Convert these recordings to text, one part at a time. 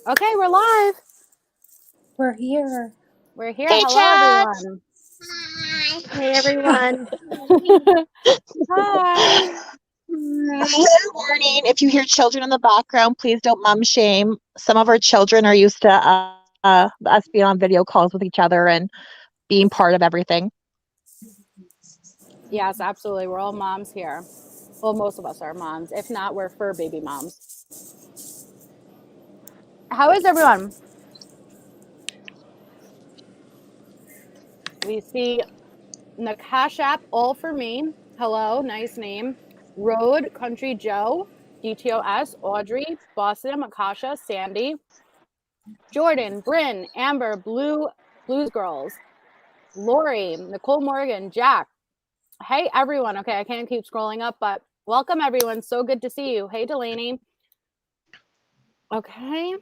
Okay, we're live. We're here. We're here. Hey, Hello, chat. everyone. Hi. Hey, everyone. Hi. Good morning. If you hear children in the background, please don't mom shame. Some of our children are used to us being on video calls with each other and being part of everything. Yes, absolutely. We're all moms here. Well, most of us are moms. If not, we're fur baby moms. How is everyone? We see Nakash app, all for me. Hello, nice name. Road, Country Joe, DTOS, Audrey, Boston, Makasha, Sandy, Jordan, Bryn, Amber, Blues Girls, Lori, Nicole Morgan, Jack. Hey, everyone. Okay, I can't keep scrolling up, but welcome, everyone. So good to see you. Hey, Delaney. Okay.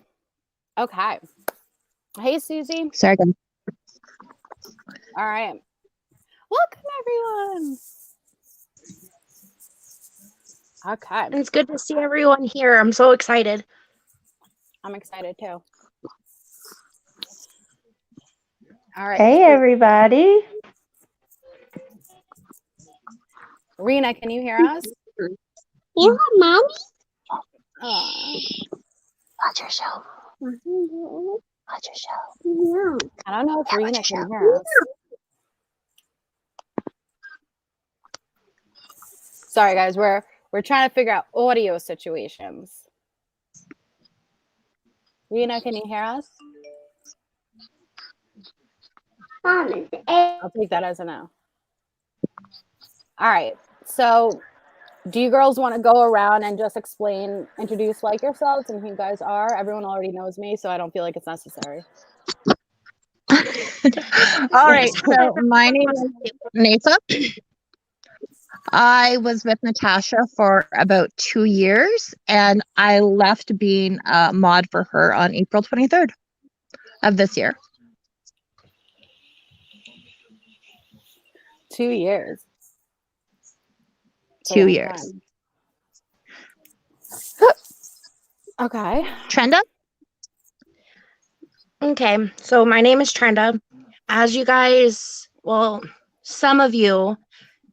Hey, Susie. Sorry, guys. All right. Welcome, everyone. Okay. It's good to see everyone here. I'm so excited. I'm excited too. All right. Hey, everybody. Rena, can you hear us? You mommy? Watch your show. Watch your show. I don't know if Rena can hear us. Sorry, guys. We're trying to figure out audio situations. Rena, can you hear us? I'll take that as a no. All right. So, do you girls want to go around and just introduce like yourselves and who you guys are? Everyone already knows me, so I don't feel like it's necessary. All right. So my name is Natha. I was with Natasha for about 2 years, and I left being a mod for her on April 23rd of this year. 2 years. 2 years. Okay. Trenda? Okay, so my name is Trenda. As you guys, well, some of you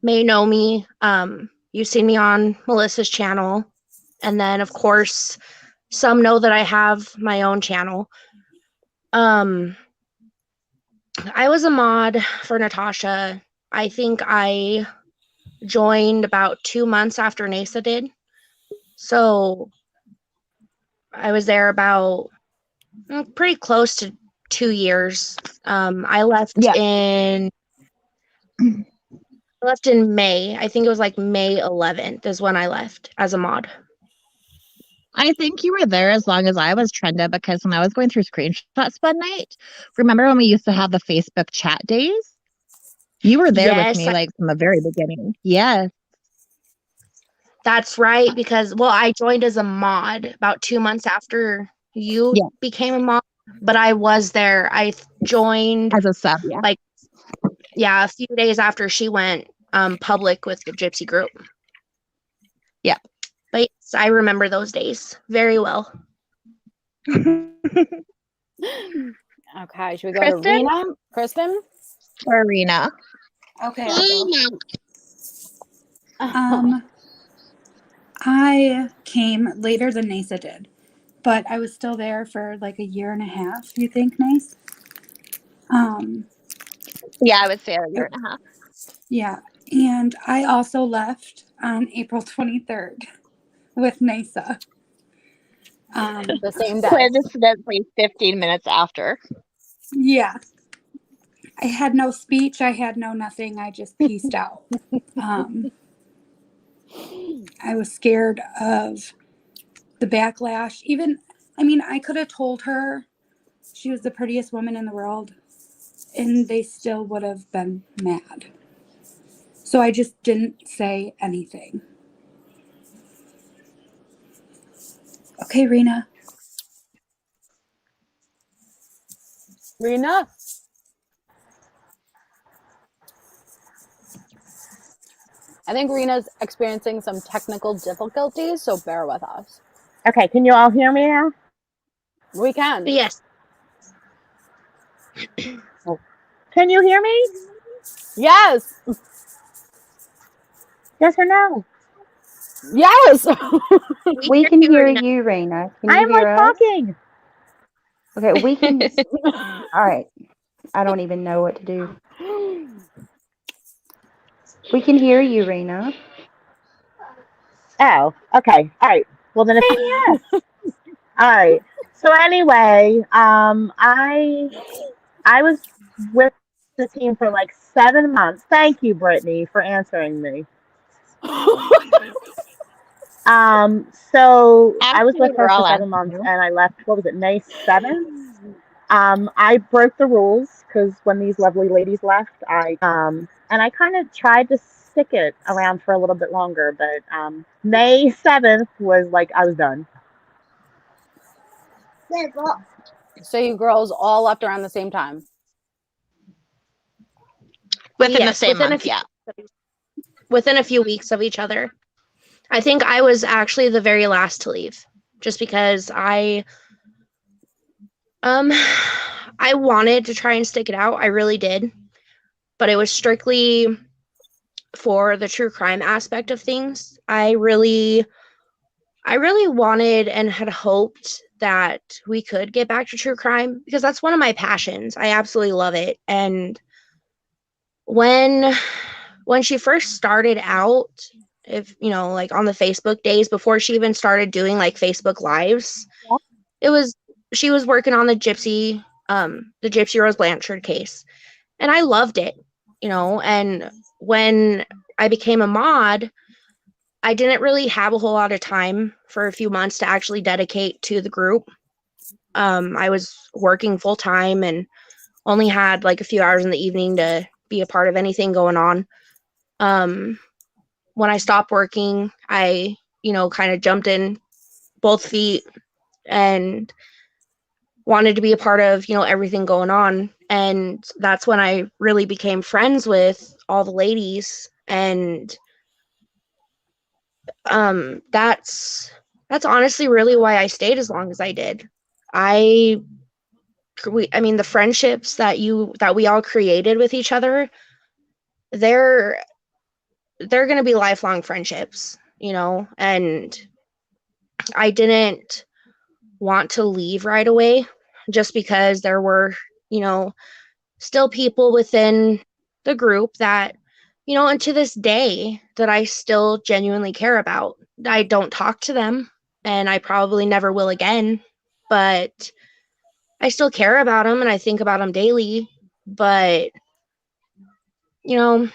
may know me. You've seen me on Melissa's channel. And then, of course, some know that I have my own channel. I was a mod for Natasha. I think I joined about 2 months after Nasa did. So I was there about pretty close to 2 years. I left in May. I think it was like May 11th is when I left as a mod. I think you were there as long as I was, Trenda, because when I was going through screenshots one night, remember when we used to have the Facebook chat days? You were there with me like from the very beginning. Yes. That's right, because, well, I joined as a mod about 2 months after you became a mod, but I was there. I joined as a sub, a few days after she went public with the Gypsy group. Yeah. But yes, I remember those days very well. Okay, should we go to Rena? Kristen? Or Rena? Okay. I came later than Nasa did, but I was still there for like a year and a half. You think, Nace? Yeah, I would say a year and a half. Yeah, and I also left on April 23rd with Nasa. The same day. Coincidentally, 15 minutes after. Yeah. I had no speech. I had no nothing. I just pieced out. I was scared of the backlash. I could have told her she was the prettiest woman in the world, and they still would have been mad. So I just didn't say anything. Okay, Rena. Rena? I think Rena's experiencing some technical difficulties, so bear with us. Okay, can you all hear me now? We can. Yes. Can you hear me? Yes. Yes or no? Yes. We can hear right now. you, Raina. Can you I'm hear like us? talking. Okay, we can. All right. I don't even know what to do. We can hear you, Raina. Oh, okay. All right. Well, then it's yes. All right. So anyway, I was with the team for like 7 months. Thank you, Brittany, for answering me. So I was Actually, with her we're for all 7 months, asking you. and I left. What was it, May 7th? I broke the rules because when these lovely ladies left, and I kind of tried to stick it around for a little bit longer, but May 7th was like I was done. So you girls all left around the same time. Within the Yes, same within a month, few, yeah. within a few weeks of each other. I think I was actually the very last to leave, just because I wanted to try and stick it out. I really did, but it was strictly for the true crime aspect of things. I really wanted and had hoped that we could get back to true crime because that's one of my passions. I absolutely love it. And when she first started out, if you know, like on the Facebook days before she even started doing like Facebook lives, she was working on the Gypsy Rose Blanchard case. And I loved it, you know, and when I became a mod, I didn't really have a whole lot of time for a few months to actually dedicate to the group. I was working full time and only had like a few hours in the evening to be a part of anything going on. When I stopped working, I, you know, kind of jumped in both feet and wanted to be a part of, you know, everything going on. And that's when I really became friends with all the ladies. And that's honestly really why I stayed as long as I did. I mean the friendships that we all created with each other, they're going to be lifelong friendships, you know, and I didn't want to leave right away just because there were, you know, still people within the group that, you know, and to this day that I still genuinely care about. I don't talk to them and I probably never will again, but I still care about them and I think about them daily. But, you know,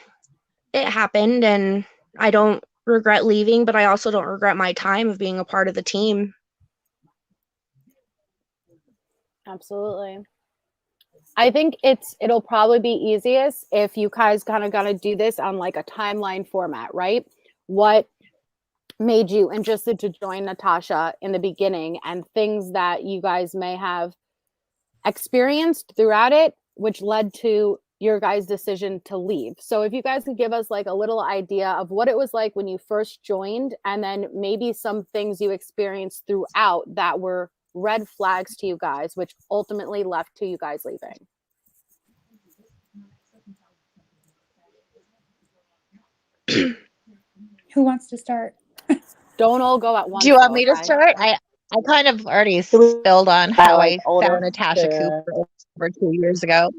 it happened and I don't regret leaving, but I also don't regret my time of being a part of the team. Absolutely. I think it'll probably be easiest if you guys kind of gotta do this on like a timeline format, right? What made you interested to join Natasha in the beginning and things that you guys may have experienced throughout it, which led to your guys' decision to leave. So if you guys could give us like a little idea of what it was like when you first joined, and then maybe some things you experienced throughout that were red flags to you guys, which ultimately left to you guys leaving. Who wants to start? Don't all go at once. Do you want me to okay? start? I kind of already So we- spilled on how like, I found Natasha to- Cooper over 2 years ago.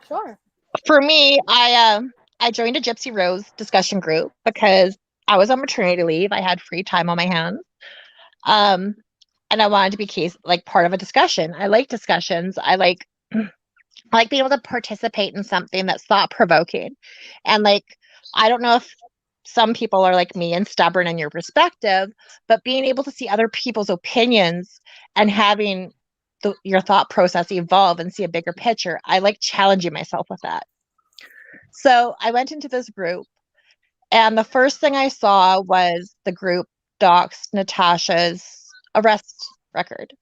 Sure. For me, I joined a Gypsy Rose discussion group because I was on maternity leave. I had free time on my hands. And I wanted to be part of a discussion. I like discussions. I like being able to participate in something that's thought provoking. And I don't know if some people are like me and stubborn in your perspective, but being able to see other people's opinions and having your thought process evolve and see a bigger picture, I like challenging myself with that. So I went into this group, and the first thing I saw was the group doxed Natasha's arrest record.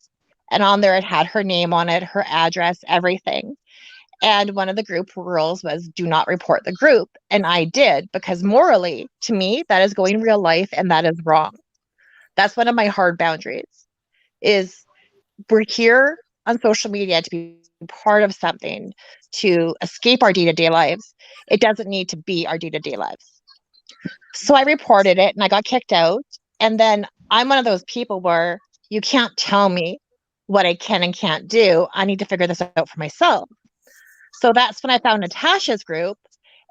And on there, it had her name on it, her address, everything. And one of the group rules was do not report the group. And I did, because morally, to me, that is going real life and that is wrong. That's one of my hard boundaries, is we're here on social media to be part of something, to escape our day-to-day lives. It doesn't need to be our day-to-day lives. So I reported it and I got kicked out. And then I'm one of those people where you can't tell me what I can and can't do. I need to figure this out for myself. So that's when I found Natasha's group,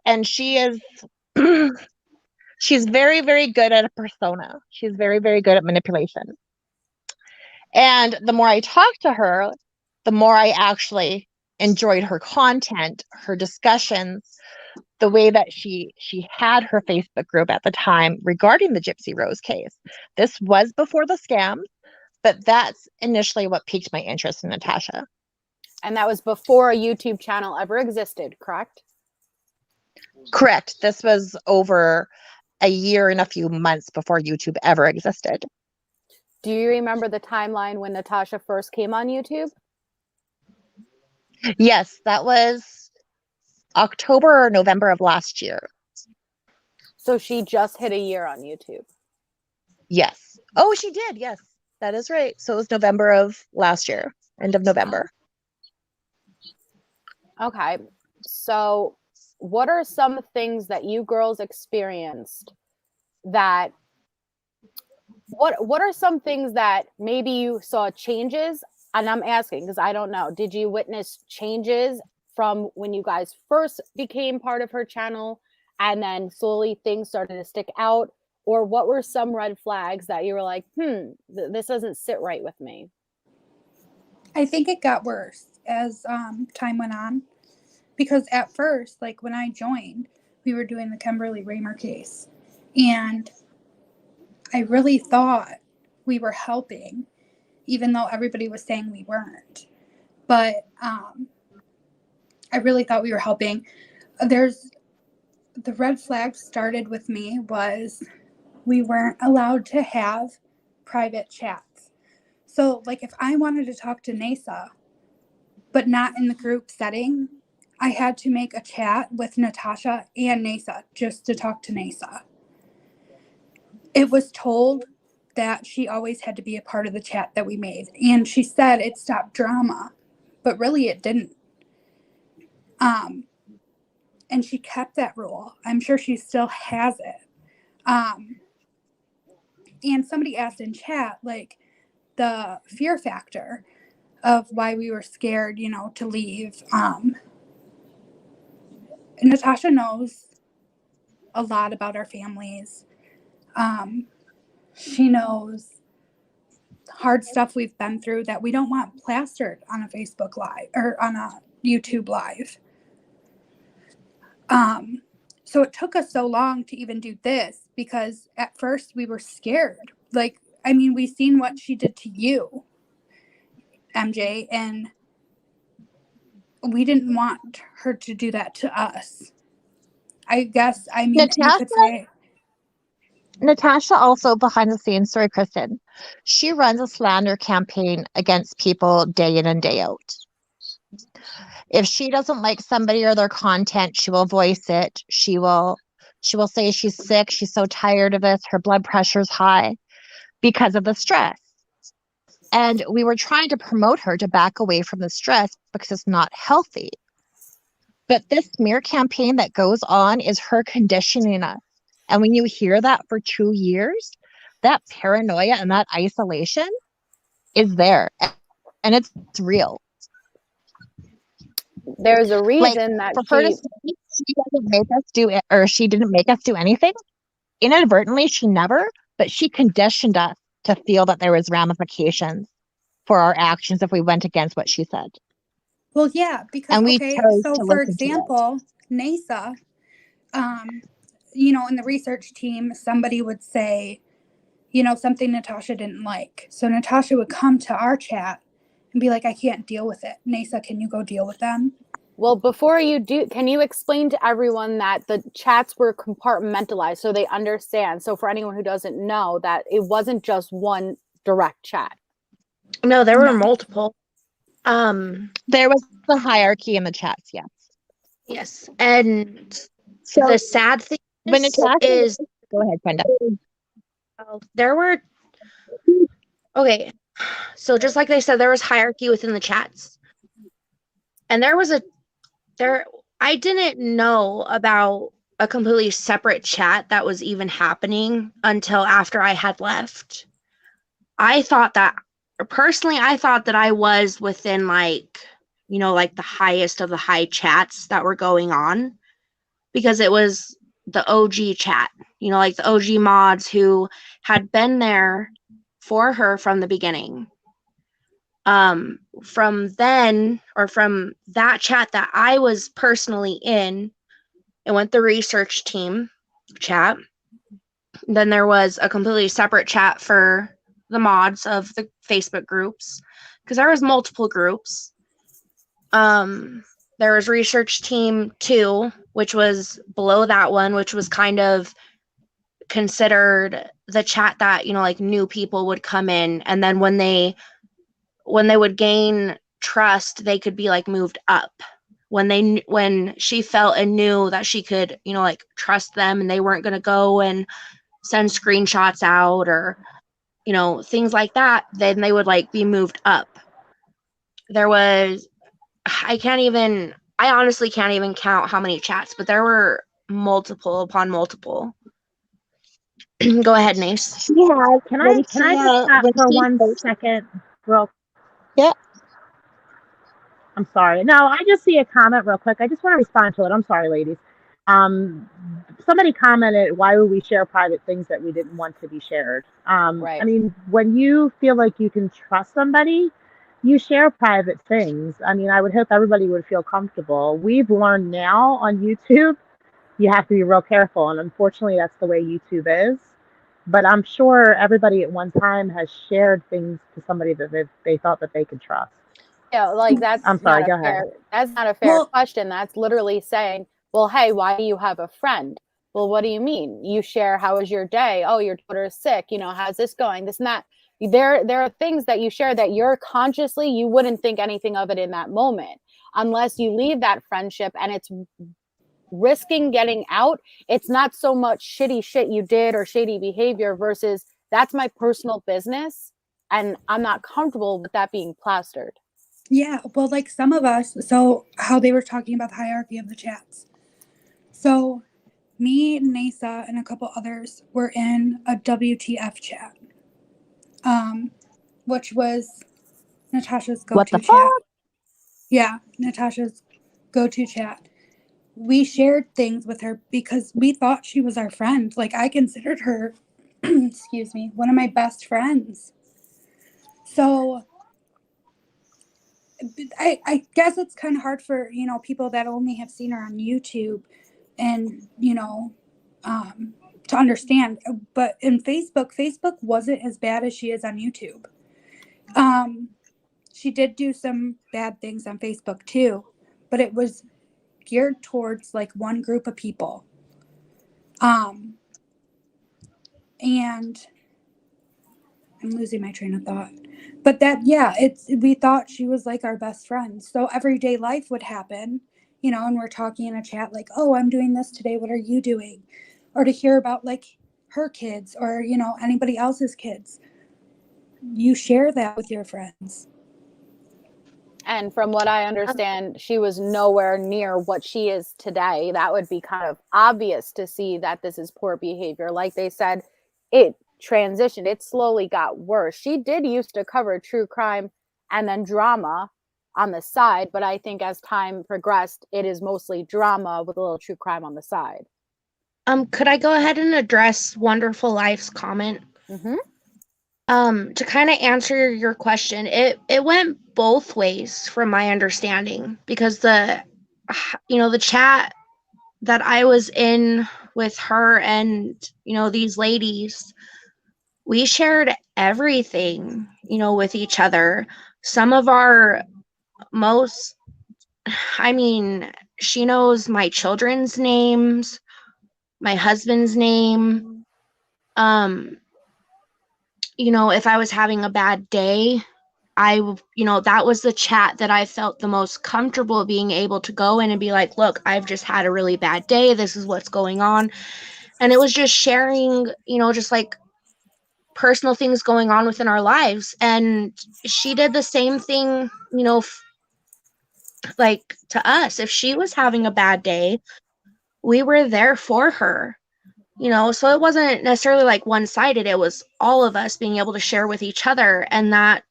and she is she's very, very good at a persona. She's very, very good at manipulation. And the more I talked to her, the more I actually enjoyed her content, her discussions, the way that she had her Facebook group at the time regarding the Gypsy Rose case. This was before the scam, but that's initially what piqued my interest in Natasha. And that was before a YouTube channel ever existed, correct? Correct. This was over a year and a few months before YouTube ever existed. Do you remember the timeline when Natasha first came on YouTube? Yes, that was October or November of last year. So she just hit a year on YouTube. Yes. Oh, she did. Yes, that is right. So it was November of last year, end of November. Okay. So what are some things that you girls experienced that what are some things that maybe you saw changes? And I'm asking because I don't know. Did you witness changes from when you guys first became part of her channel and then slowly things started to stick out? Or what were some red flags that you were like, this doesn't sit right with me? I think it got worse as time went on, because at first, like when I joined, we were doing the Kimberly Raymer case, and I really thought we were helping, even though everybody was saying we weren't. But I really thought we were helping. The red flag started with me was we weren't allowed to have private chats. So, like, if I wanted to talk to Nasa, but not in the group setting, I had to make a chat with Natasha and Nasa just to talk to Nasa. It was told that she always had to be a part of the chat that we made. And she said it stopped drama, but really it didn't. And she kept that rule. I'm sure she still has it. And somebody asked in chat, like, the fear factor of why we were scared, to leave. Natasha knows a lot about our families. She knows hard stuff we've been through that we don't want plastered on a Facebook Live or on a YouTube Live. So it took us so long to even do this because at first we were scared. Like, I mean, we seen what she did to you, MJ, and we didn't want her to do that to us. I guess, I mean, you could say. Natasha also, behind the scenes, sorry, Kristen, she runs a slander campaign against people day in and day out. If she doesn't like somebody or their content, she will voice it. She will say she's sick, she's so tired of this, her blood pressure's high because of the stress. And we were trying to promote her to back away from the stress because it's not healthy. But this smear campaign that goes on is her conditioning us. And when you hear that for 2 years, that paranoia and that isolation is there. And it's real. There's a reason that for her to say she doesn't make us do it, or she didn't make us do anything. Inadvertently, she never, but she conditioned us to feel that there was ramifications for our actions if we went against what she said. Well, yeah, because, and we okay, chose so to for listen to it. example, NASA, in the research team, somebody would say, something Natasha didn't like. So Natasha would come to our chat and be like, I can't deal with it. NASA, can you go deal with them? Well, before you do, can you explain to everyone that the chats were compartmentalized so they understand? So for anyone who doesn't know, that it wasn't just one direct chat. No, there were multiple. There was the hierarchy in the chats, yes. Yes. And So the sad thing when is go ahead, Brenda. there were, okay, So just like they said, there was hierarchy within the chats. And I didn't know about a completely separate chat that was even happening until after I had left. I thought that I was within like the highest of the high chats that were going on, because it was the OG chat, like the OG mods who had been there for her from the beginning. From that chat that I was personally in, it went the research team chat. Then there was a completely separate chat for the mods of the Facebook groups, because there was multiple groups. There was research team 2, which was below that one, which was kind of considered the chat that like new people would come in, and then when they would gain trust, they could be like moved up. When she felt and knew that she could like trust them, and they weren't going to go and send screenshots out or things like that, then they would like be moved up. There was I honestly can't even count how many chats, but there were multiple upon multiple. Go ahead, Nace. Yeah, can I just stop when for she 1 first- second? Real. Yeah. I'm sorry. No, I just see a comment real quick. I just want to respond to it. I'm sorry, ladies. Somebody commented, why would we share private things that we didn't want to be shared? Right. I mean, when you feel like you can trust somebody, you share private things. I mean, I would hope everybody would feel comfortable. We've learned now on YouTube, you have to be real careful. And unfortunately, that's the way YouTube is. But I'm sure everybody at one time has shared things to somebody that they thought that they could trust. Yeah, like that's I'm sorry, not go a fair, ahead. that's not a fair Well- question. That's literally saying, well, hey, why do you have a friend? Well, what do you mean? You share, how was your day? Oh, your daughter is sick. How's this going? This and that. There are things that you share that you're consciously, you wouldn't think anything of it in that moment, unless you leave that friendship and it's risking getting out. It's not so much shitty shit you did or shady behavior versus that's my personal business and I'm not comfortable with that being plastered. Yeah, well, like some of us, so how they were talking about the hierarchy of the chats. So me, Nasa, and a couple others were in a WTF chat, which was Natasha's What go-to the chat. Yeah, Natasha's go-to chat. We shared things with her because we thought she was our friend. Like I considered her, excuse me, one of my best friends. So I guess it's kind of hard for, people that only have seen her on YouTube and, to understand. But in Facebook wasn't as bad as she is on YouTube. She did do some bad things on Facebook too, but it was geared towards like one group of people. And I'm losing my train of thought. But we thought she was like our best friend. So everyday life would happen, and we're talking in a chat like, oh, I'm doing this today. What are you doing? Or to hear about like her kids or, anybody else's kids. You share that with your friends. And from what I understand, she was nowhere near what she is today. That would be kind of obvious to see that this is poor behavior. Like they said, it transitioned. It slowly got worse. She did used to cover true crime and then drama on the side. But I think as time progressed, it is mostly drama with a little true crime on the side. Could I go ahead and address Wonderful Life's comment? Mm-hmm. To kind of answer your question, it went both ways from my understanding, because the chat that I was in with her and, these ladies, we shared everything, with each other. Some of our she knows my children's names, my husband's name. If I was having a bad day, that was the chat that I felt the most comfortable being able to go in and be like, look, I've just had a really bad day. This is what's going on. And it was just sharing, just like personal things going on within our lives. And she did the same thing, you know, like to us. If she was having a bad day, we were there for her, you know, so it wasn't necessarily like one-sided. It was all of us being able to share with each other. And that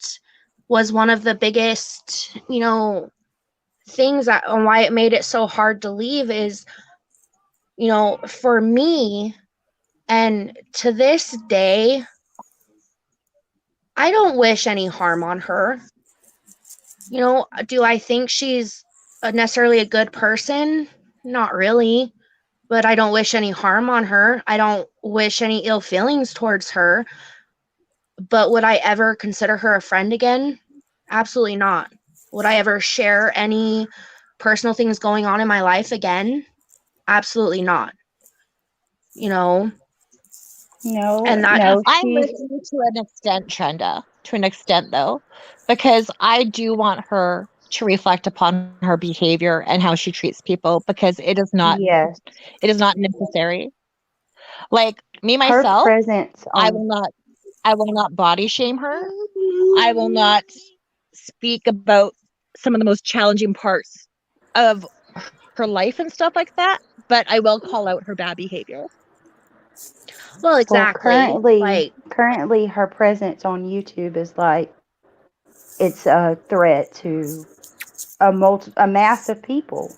was one of the biggest, you know, things that and why it made it so hard to leave is, you know, for me, and to this day, I don't wish any harm on her. You know, do I think she's necessarily a good person? Not really, but I don't wish any harm on her. I don't wish any ill feelings towards her. But would I ever consider her a friend again? Absolutely not. Would I ever share any personal things going on in my life again? Absolutely not. You know, No, and that no, I'm she's with you to an extent, Trenda, to an extent though, because I do want her to reflect upon her behavior and how she treats people, because yes. it is not necessary. Like me Her myself, presence I on will not body shame her. I will not speak about some of the most challenging parts of her life and stuff like that, but I will call out her bad behavior. well, well, exactly. Like, currently her presence on YouTube is like it's a threat to a mass of people.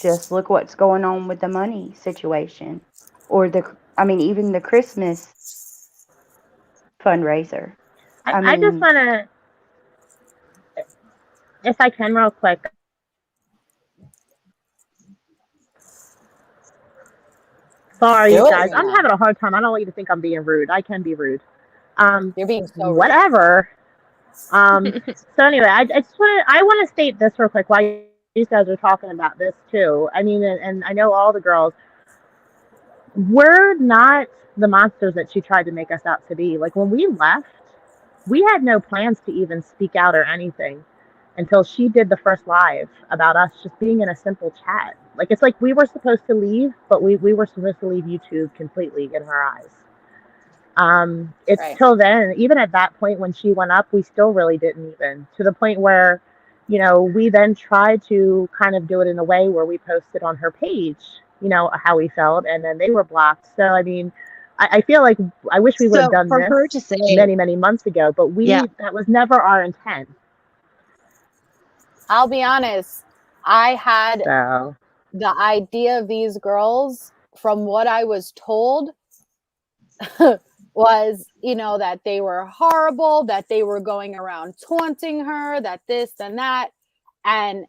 Just look what's going on with the money situation, or even the Christmas fundraiser. I I just mean, want to, if I can, real quick. Sorry, Do it, guys. I'm Rena. having a hard time. I don't want you to think I'm being rude. I can be rude. You're being so rude. Whatever. So anyway, I want to state this real quick while you guys are talking about this too. I mean, and I know all the girls, we're not the monsters that she tried to make us out to be. Like when we left, we had no plans to even speak out or anything until she did the first live about us just being in a simple chat. Like it's like we were supposed to leave, but we were supposed to leave YouTube completely in her eyes. It's Right. till then, even at that point when she went up, we still really didn't even, to the point where, you know, we then tried to kind of do it in a way where we posted on her page, you know, how we felt, and then they were blocked. So, I mean, I feel like I wish we would have So done for this her to say, many, many months ago, but yeah, that was never our intent. I'll be honest. I had So, the idea of these girls, from what I was told, was, you know, that they were horrible, that they were going around taunting her, that this and that. And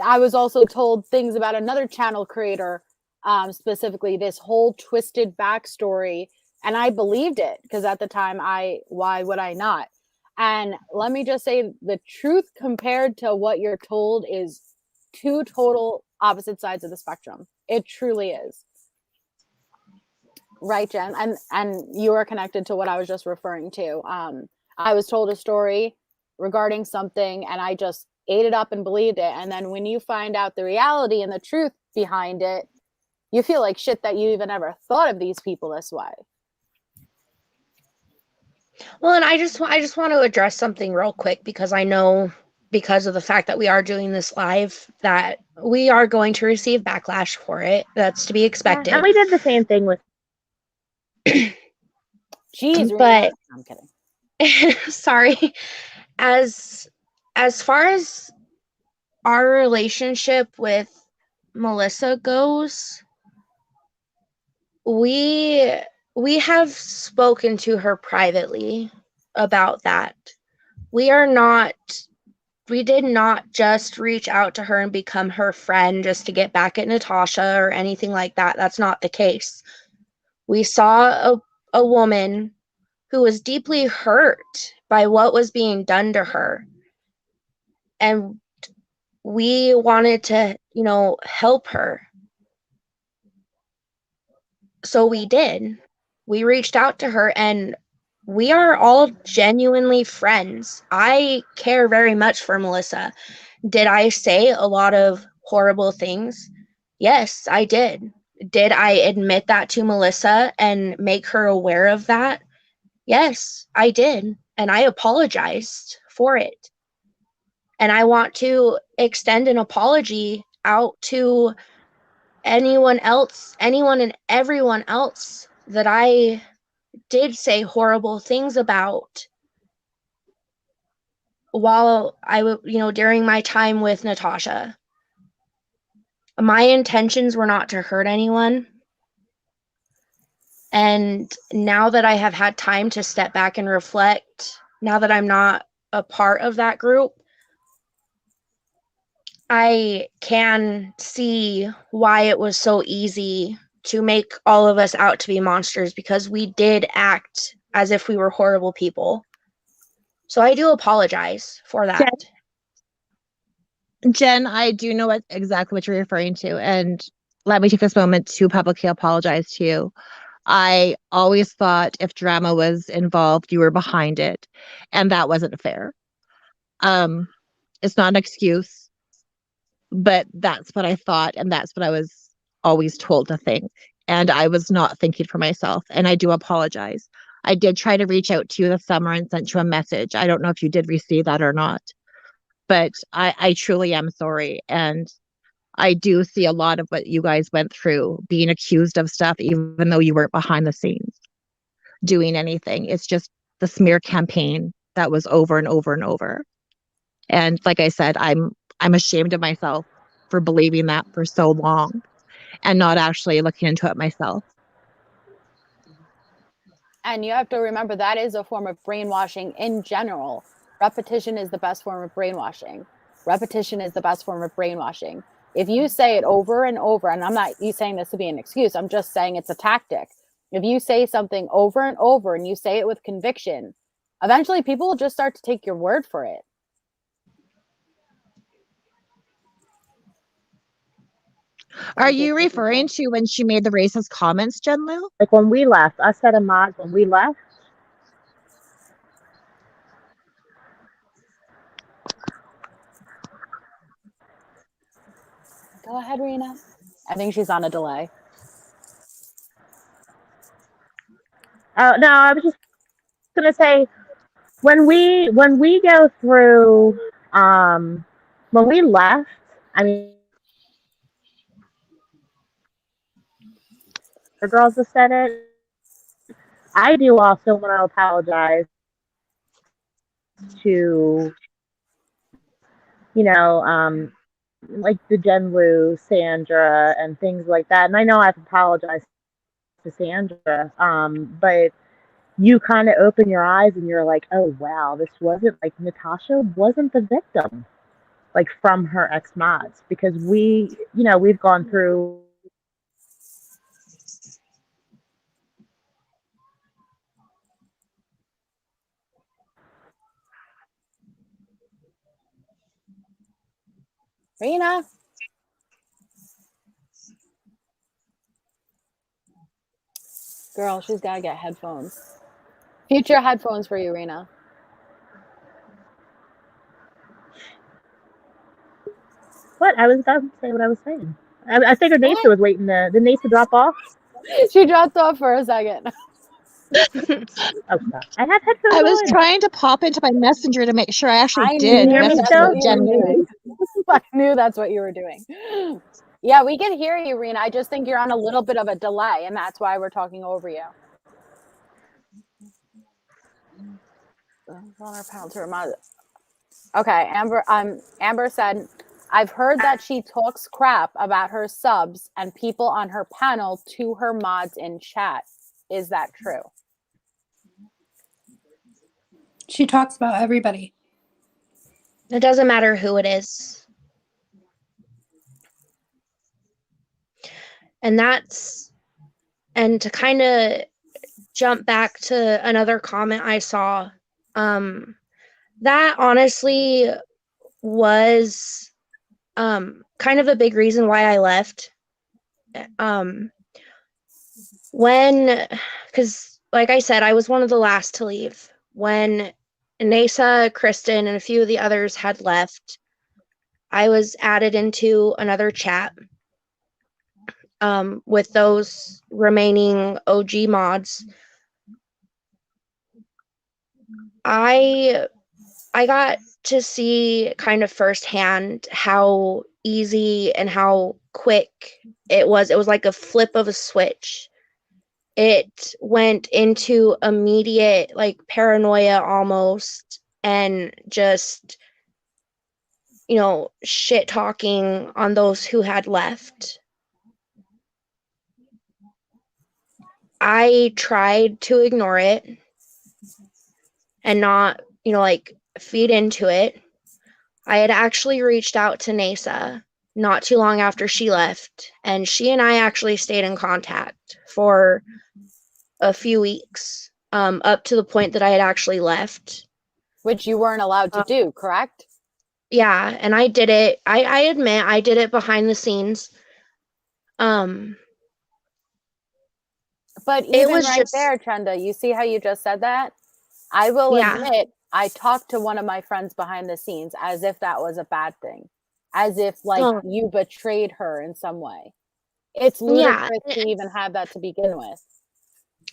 I was also told things about another channel creator, specifically this whole twisted backstory. And I believed it because at the time, why would I not? And let me just say the truth compared to what you're told is two total opposite sides of the spectrum. It truly is. Right, Jen? And you are connected to what I was just referring to. I was told a story regarding something and I just ate it up and believed it. And then when you find out the reality and the truth behind it, you feel like shit that you even ever thought of these people this way. well, and I just want to address something real quick because I know because of the fact that we are doing this live that we are going to receive backlash for it. That's to be expected. and we did the same thing with. Jeez, But- Rena. I'm kidding. Sorry. As far as our relationship with Melissa goes, we have spoken to her privately about that. We did not just reach out to her and become her friend just to get back at Natasha or anything like that. That's not the case. We saw a woman who was deeply hurt by what was being done to her. And we wanted to, you know, help her. So we did. We reached out to her and we are all genuinely friends. I care very much for Melissa. Did I say a lot of horrible things? Yes, I did. Did I admit that to Melissa and make her aware of that? Yes, I did. And I apologized for it. And I want to extend an apology out to anyone else, anyone and everyone else that I did say horrible things about while during my time with Natasha. My intentions were not to hurt anyone. And now that I have had time to step back and reflect, now that I'm not a part of that group, I can see why it was so easy to make all of us out to be monsters, because we did act as if we were horrible people. So I do apologize for that. Jen, I do know exactly what you're referring to. And let me take this moment to publicly apologize to you. I always thought if drama was involved, you were behind it. And that wasn't fair. It's not an excuse, but that's what I thought. And that's what I was always told to think. And I was not thinking for myself. And I do apologize. I did try to reach out to you this summer and sent you a message. I don't know if you did receive that or not, but I truly am sorry. And I do see a lot of what you guys went through, being accused of stuff, even though you weren't behind the scenes doing anything. It's just the smear campaign that was over and over and over. And like I said, I'm ashamed of myself for believing that for so long and not actually looking into it myself. And you have to remember that is a form of brainwashing in general. Repetition is the best form of brainwashing. Repetition is the best form of brainwashing. If you say it over and over, and I'm not saying this to be an excuse, I'm just saying it's a tactic. If you say something over and over and you say it with conviction, eventually people will just start to take your word for it. Are you referring to when she made the racist comments, Jen Lou? Like when we left, I said a mod when we left. Go ahead, Rena. I think she's on a delay. Oh no, I was just gonna say when we go through when we left, I mean the girls have said it. I do also want to apologize to like the Jen Lou, Sandra, and things like that. And I know I've apologized to Sandra, but you kind of open your eyes and you're like, oh wow, this wasn't like Natasha wasn't the victim, like from her ex mods, because we've gone through. Rena. Girl, she's got to get headphones. Future headphones for you, Rena. What? I was about to say what I was saying. I figured Nasa was waiting to. Did Nasa drop off? She dropped off for a second. Oh, stop. I have headphones I was on. trying to pop into my messenger to make sure I actually I did knew message that's what you Jen were Lou. doing. I knew that's what you were doing. Yeah, we can hear you, Rena. I just think you're on a little bit of a delay, and that's why we're talking over you. Okay, Amber said, I've heard that she talks crap about her subs and people on her panel to her mods in chat. Is that true? She talks about everybody. It doesn't matter who it is. And to kind of jump back to another comment I saw, that honestly was kind of a big reason why I left. Because like I said, I was one of the last to leave. When Nasa, Kristen, and a few of the others had left, I was added into another chat with those remaining OG mods. I got to see kind of firsthand how easy and how quick it was. It was like a flip of a switch. It went into immediate like paranoia almost, and just, shit talking on those who had left. I tried to ignore it and not, like feed into it. I had actually reached out to Nasa not too long after she left, and she and I actually stayed in contact for a few weeks, up to the point that I had actually left. Which you weren't allowed to do, correct? Yeah, and I did it. I admit I did it behind the scenes. But It even was right just, there, Trenda, you see how you just said that? I will yeah. admit, I talked to one of my friends behind the scenes as if that was a bad thing, as if like Oh, you betrayed her in some way. It's yeah. ludicrous to even have that to begin with.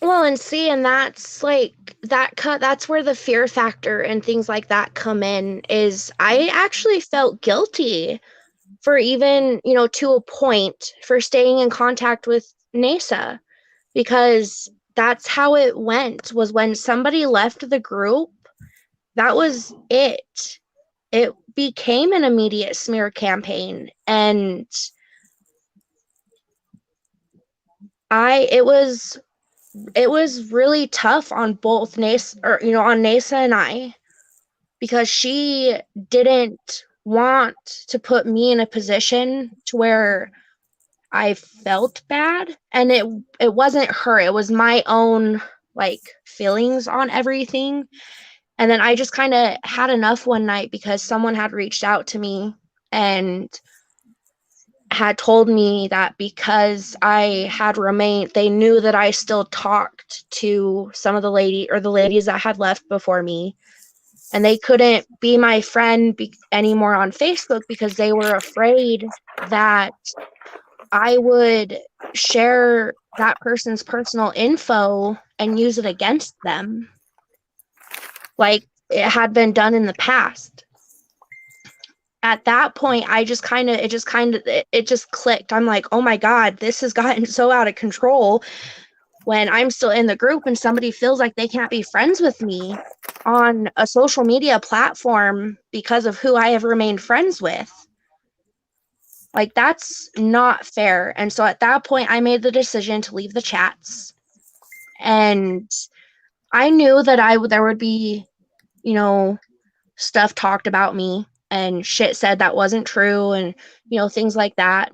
Well, and see, and that's like that's where the fear factor and things like that come in. Is I actually felt guilty for even, to a point, for staying in contact with NASA, because that's how it went. Was when somebody left the group, that was it. It became an immediate smear campaign, and it was really tough on both NASA, or on NASA and I, because she didn't want to put me in a position to where I felt bad, and it wasn't her, it was my own like feelings on everything. And then I just kind of had enough one night, because someone had reached out to me and had told me that because I had remained, they knew that I still talked to some of the ladies that had left before me, and they couldn't be my friend anymore on Facebook, because they were afraid that I would share that person's personal info and use it against them, like it had been done in the past. At that point, it just clicked. I'm like, oh my God, this has gotten so out of control, when I'm still in the group and somebody feels like they can't be friends with me on a social media platform because of who I have remained friends with. Like, that's not fair. And so at that point, I made the decision to leave the chats. And I knew that there would be, stuff talked about me and shit said that wasn't true, and, things like that.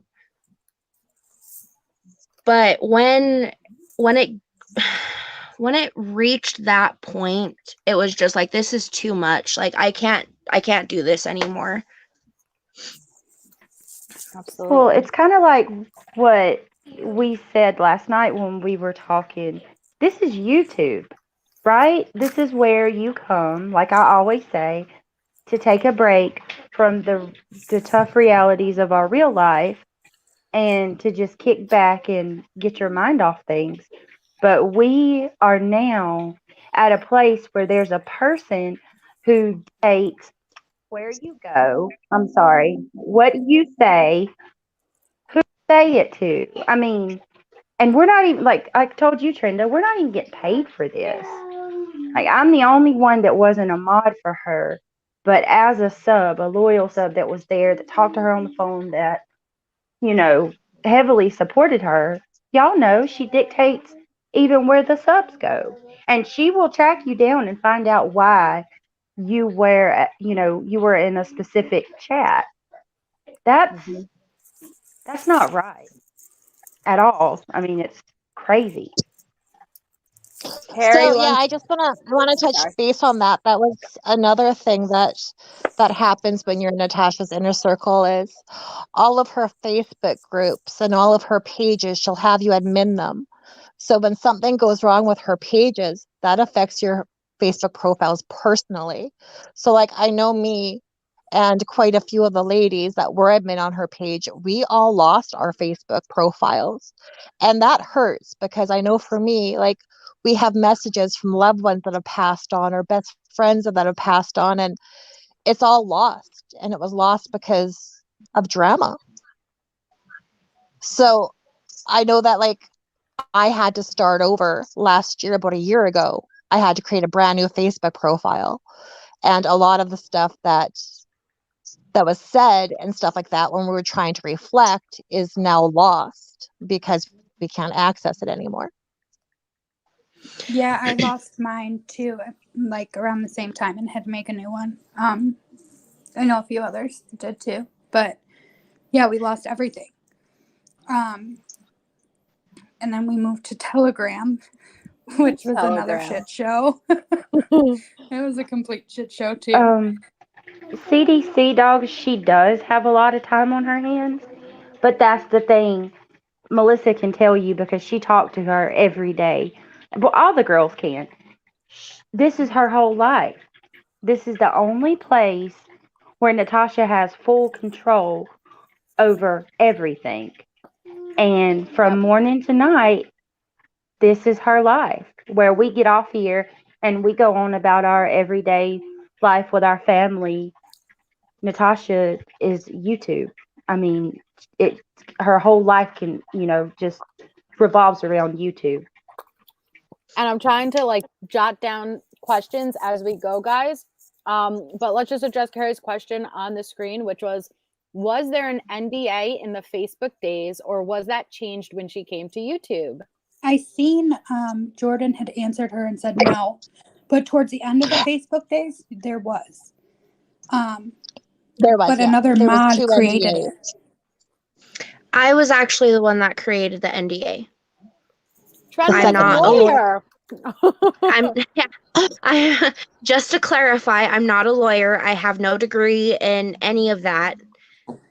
But when it reached that point, it was just like, this is too much. Like, I can't do this anymore. Absolutely. Well, it's kind of like what we said last night when we were talking. This is YouTube, right? This is where you come, like I always say, to take a break from the tough realities of our real life, and to just kick back and get your mind off things. But we are now at a place where there's a person who takes where you go. I'm sorry, what you say, who you say it to. I mean, and we're not even, like I told you, Trenda, we're not even getting paid for this. Like, I'm the only one that wasn't a mod for her, but as a sub, a loyal sub that was there, that talked to her on the phone, that, heavily supported her. Y'all know she dictates even where the subs go. And she will track you down and find out why you were in a specific chat. That's not right at all. I mean, it's crazy. Carrie So yeah, wants- I want to touch Sorry. base on that. That was another thing that happens when you're in Natasha's inner circle, is all of her Facebook groups and all of her pages, she'll have you admin them. So when something goes wrong with her pages, that affects your Facebook profiles personally. So like, I know me and quite a few of the ladies that were admin on her page, we all lost our Facebook profiles. And that hurts, because I know for me, like, we have messages from loved ones that have passed on, or best friends that have passed on, and it's all lost. And it was lost because of drama. So I know that, like, I had to start over last year, about a year ago. I had to create a brand new Facebook profile. And a lot of the stuff that was said and stuff like that when we were trying to reflect is now lost because we can't access it anymore. Yeah, I lost mine too, like around the same time, and had to make a new one. I know a few others did too, but yeah, we lost everything. And then we moved to Telegram, which was another Telegram. shit show. It was a complete shit show too. CDC dog, she does have a lot of time on her hands, but that's the thing. Melissa can tell you because she talked to her every day. Well, all the girls can. This is her whole life. This is the only place where Natasha has full control over everything. And from morning to night, this is her life, where we get off here and we go on about our everyday life with our family. Natasha is YouTube. I mean, her whole life can, just revolves around YouTube. And I'm trying to like jot down questions as we go, guys. But let's just address Carrie's question on the screen, which was there an NDA in the Facebook days, or was that changed when she came to YouTube? I seen Jordan had answered her and said no, but towards the end of the Facebook days, there was. There was, But yeah. another There was mod 2 created NDAs. it. I was actually the one that created the NDA. Trent, I'm not a a lawyer. I just to clarify, I'm not a lawyer. I have no degree in any of that.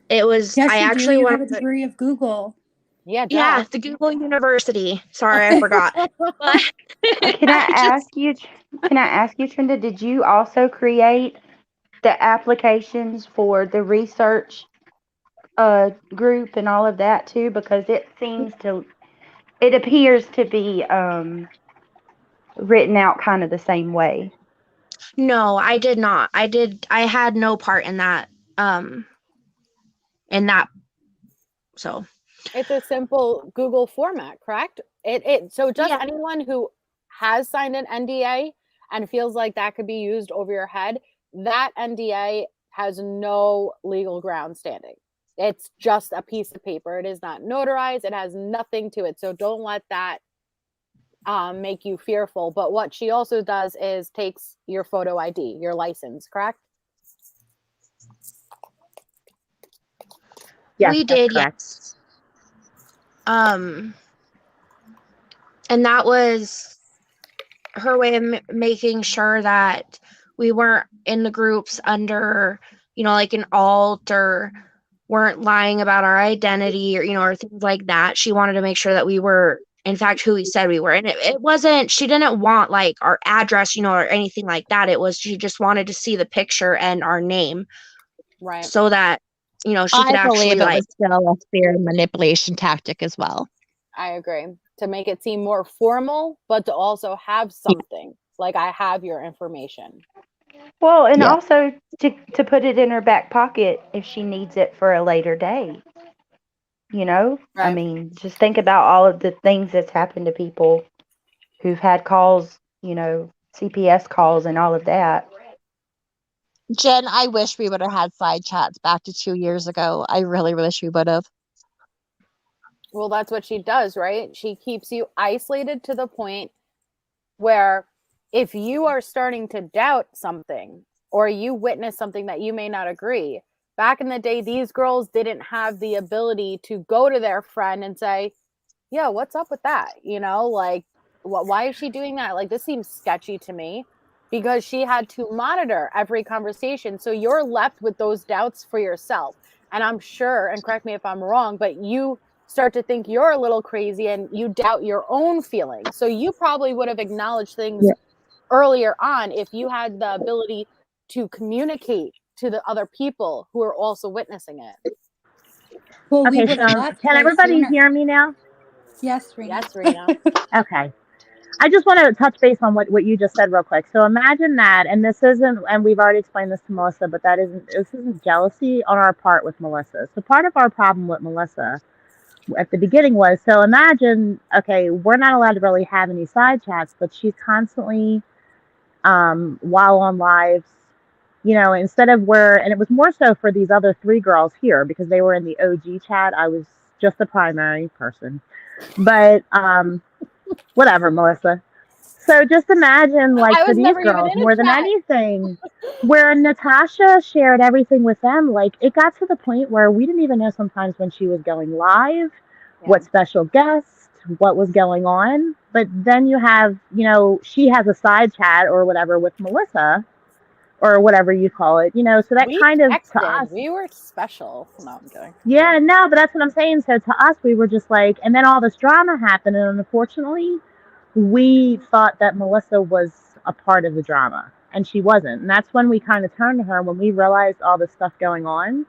It was Yes, I you actually do. You wanted have a to, degree of Google. Yeah, yeah, the Google University. Sorry, I forgot. But Can I ask you, Trinda, did you also create the applications for the research group and all of that too? Because it appears to be written out kind of the same way. No, I did not. I had no part in that. So it's a simple Google format, correct? So just Yeah. anyone who has signed an NDA and feels like that could be used over your head, that NDA has no legal ground standing. It's just a piece of paper. It is not notarized. It has nothing to it. So don't let that make you fearful. But what she also does is takes your photo ID, your license, correct? Yes, we that's did, correct. yes. And that was her way of making sure that we weren't in the groups under, like an alt, or weren't lying about our identity, or, or things like that. She wanted to make sure that we were, in fact, who we said we were. And it wasn't, she didn't want like our address, or anything like that. It was, she just wanted to see the picture and our name. Right. So that, she could I actually believe it like. was still a fear and manipulation tactic as well. I agree. To make it seem more formal, but to also have something like I have your information. Well, and Yeah. also to put it in her back pocket if she needs it for a later day. I Right. mean, just think about all of the things that's happened to people who've had calls, CPS calls and all of that. Jen, I wish we would have had side chats back to 2 years ago. I really wish we would have. Well, that's what she does, right? She keeps you isolated to the point where if you are starting to doubt something or you witness something that you may not agree, back in the day, these girls didn't have the ability to go to their friend and say, yeah, what's up with that? Like, why is she doing that? Like, this seems sketchy to me, because she had to monitor every conversation. So you're left with those doubts for yourself. And I'm sure, and correct me if I'm wrong, but you start to think you're a little crazy and you doubt your own feelings. So you probably would have acknowledged things earlier on if you had the ability to communicate to the other people who are also witnessing it. Well, we Okay, would have so left can way everybody sooner. hear me now? Yes, Rena. Yes, Rena. Okay. I just want to touch base on what you just said real quick. So imagine that, and this isn't, and we've already explained this to Melissa, but this isn't jealousy on our part with Melissa. So part of our problem with Melissa at the beginning was, so imagine, okay, we're not allowed to really have any side chats, but she's constantly, while on lives, instead of and it was more so for these other 3 girls here because they were in the OG chat. I was just the primary person, but whatever, Melissa. So just imagine, like, I for was these never even girls, in a more than chat. anything, where Natasha shared everything with them, like, it got to the point where we didn't even know sometimes when she was going live, what special guests, what was going on. But then you have, she has a side chat or whatever with Melissa, or whatever you call it, so that We kind of, to texted. us, We were special. No, I'm kidding. yeah, no, but that's what I'm saying. So to us, we were just like, and then all this drama happened, and unfortunately, we thought that Melissa was a part of the drama, and she wasn't. And that's when we kind of turned to her when we realized all this stuff going on,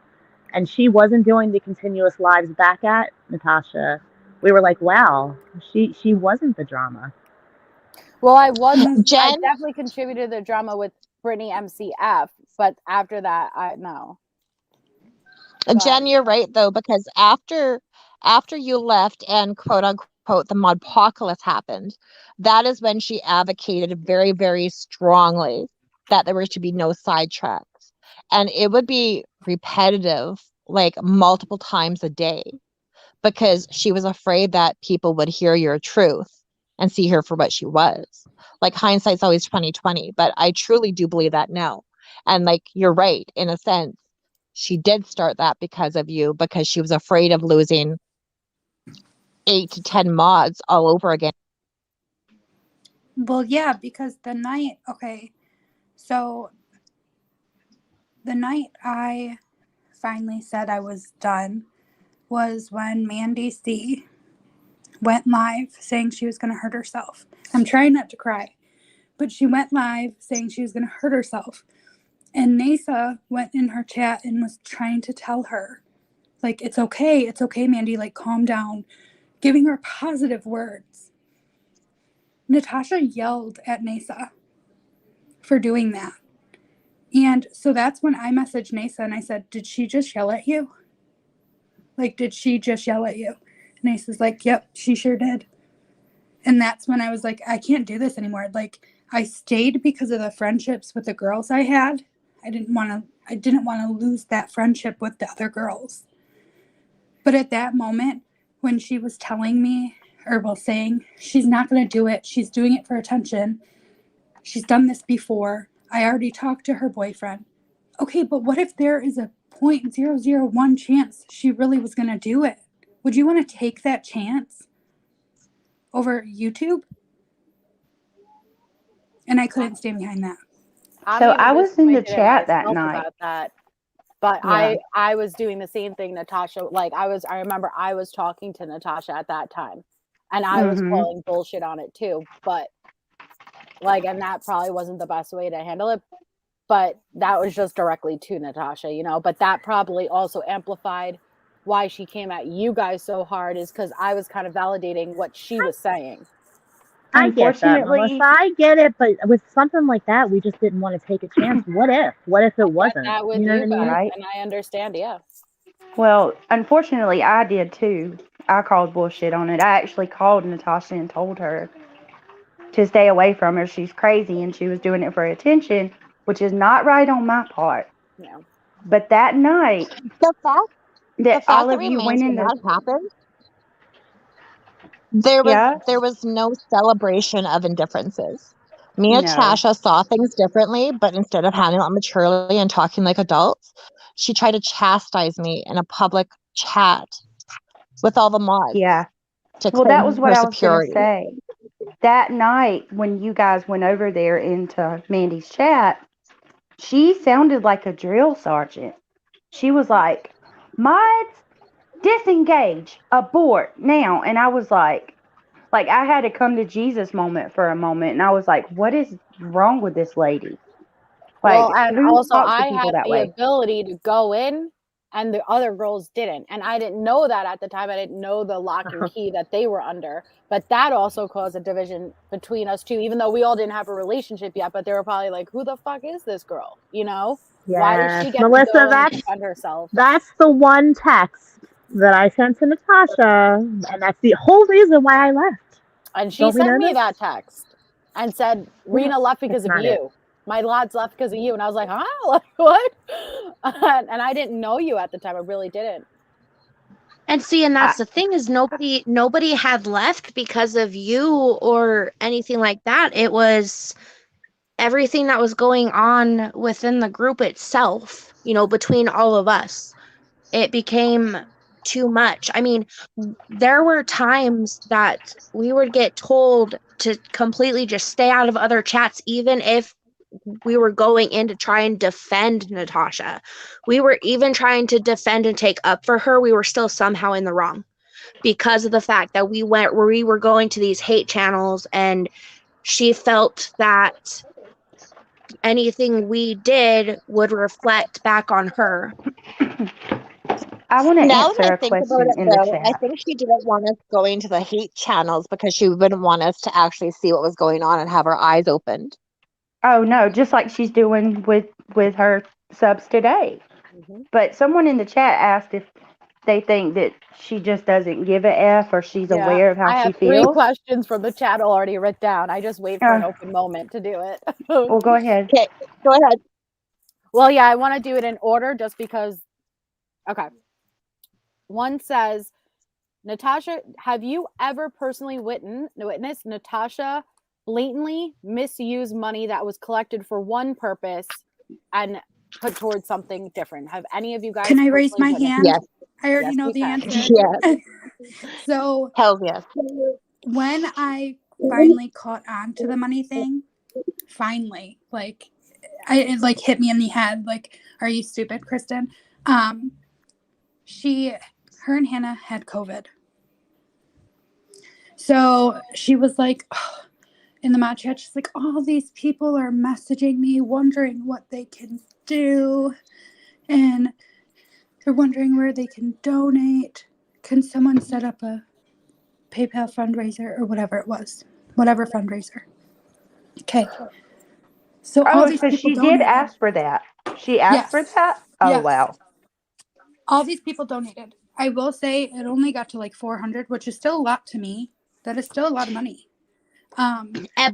and she wasn't doing the continuous lives back at Natasha. We were like, wow, she wasn't the drama. Well, I Jen, definitely contributed to the drama with Brittany MCF, but after that, no. Jen, you're right though, because after you left and quote unquote the modpocalypse happened, that is when she advocated very, very strongly that there were to be no sidetracks. And it would be repetitive, like multiple times a day, because she was afraid that people would hear your truth and see her for what she was. Like hindsight's always 20/20, but I truly do believe that now. And like you're right, in a sense, she did start that because of you, because she was afraid of losing 8 to 10 mods all over again. Well, yeah, because the night I finally said I was done was when Mandy C went live saying she was going to hurt herself. I'm trying not to cry, but she went live saying she was going to hurt herself. And Nasa went in her chat and was trying to tell her, like, it's okay, Mandy, like, calm down, giving her positive words. Natasha yelled at Nasa for doing that. And so that's when I messaged Nasa and I said, did she just yell at you? Like, did she just yell at you? And Nasa's like, yep, she sure did. And that's when I was like, I can't do this anymore. Like, I stayed because of the friendships with the girls I had. I didn't want to lose that friendship with the other girls. But at that moment, when she was telling me, saying, she's not going to do it, she's doing it for attention, she's done this before, I already talked to her boyfriend. Okay, but what if there is a 0.001 chance she really was going to do it? Would you want to take that chance over YouTube? And I couldn't stand behind that. So I was in the chat that night. About that. But Yeah. I was doing the same thing, Natasha. Like I remember I was talking to Natasha at that time, and I was calling bullshit on it too. But and that probably wasn't the best way to handle it. But that was just directly to Natasha, But that probably also amplified why she came at you guys so hard, is because I was kind of validating what she was saying. I get that, Melissa. I get it, but with something like that, we just didn't want to take a chance. What if it wasn't? That with you know what I mean? Right. And I understand, yeah. Well, unfortunately, I did too. I called bullshit on it. I actually called Natasha and told her to stay away from her. She's crazy, and she was doing it for attention, which is not right on my part. Yeah. But that night, The fact that all of that you went in that happened, there was no celebration of indifferences. Me and No. Natasha saw things differently, but instead of handling it maturely and talking like adults, she tried to chastise me in a public chat with all the mods. Yeah. Well, that was what I was going to say. That night when you guys went over there into Mandy's chat, she sounded like a drill sergeant. She was like, mods, disengage, abort now. And I was like I had a come to Jesus moment for a moment. And I was like, what is wrong with this lady? And also I had the ability to go in and the other girls didn't. And I didn't know that at the time. I didn't know the lock and key that they were under. But that also caused a division between us too, even though we all didn't have a relationship yet. But they were probably like, who the fuck is this girl? You know? Why does she Yes, get to Melissa, go and that's defend herself? the one text that I sent to Natasha, and that's the whole reason why I left. And she Don't we sent know me this? that text and said, Rena left because of not you. My lads left because of you. And I was like, huh? Like, what? And I didn't know you at the time. I really didn't. And see, and that's the thing is nobody had left because of you or anything like that. It was everything that was going on within the group itself, you know, between all of us. It became too much. I mean, there were times that we would get told to completely just stay out of other chats, even if we were going in to try and defend Natasha. We were even trying to defend and take up for her. We were still somehow in the wrong because of the fact that we were going to these hate channels, and she felt that anything we did would reflect back on her. I want to Now answer that I a think about question it, in the though, I chat. think she didn't want us going to the hate channels because she wouldn't want us to actually see what was going on and have our eyes opened. Oh no, just like she's doing with her subs today. But someone in the chat asked if they think that she just doesn't give a F or she's aware of how I she have 3 feels. questions from the chat already written down. I just wait for an open moment to do it. Well, go ahead. Okay, go ahead. Well, yeah, I want to do it in order just because. Okay. One says, Natasha, have you ever personally witnessed Natasha blatantly misuse money that was collected for one purpose and put towards something different? Have any of you guys? Can I raise personally my witnessed hand? it? Yes. I already Yes, know you the can. answer. Yes. So Hells yes. when I finally caught on to the money thing, finally, like, it like hit me in the head. Like, are you stupid, Kristen? Her and Hannah had COVID. So she was like, in the mod chat, she's like, all these people are messaging me, wondering what they can do. And they're wondering where they can donate. Can someone set up a PayPal fundraiser or whatever it was? Whatever fundraiser. Okay. So all these So people she donated. did ask for that. She asked for that? Oh, Yes. wow. All these people donated. I will say it only got to like 400, which is still a lot to me. That is still a lot of money. And a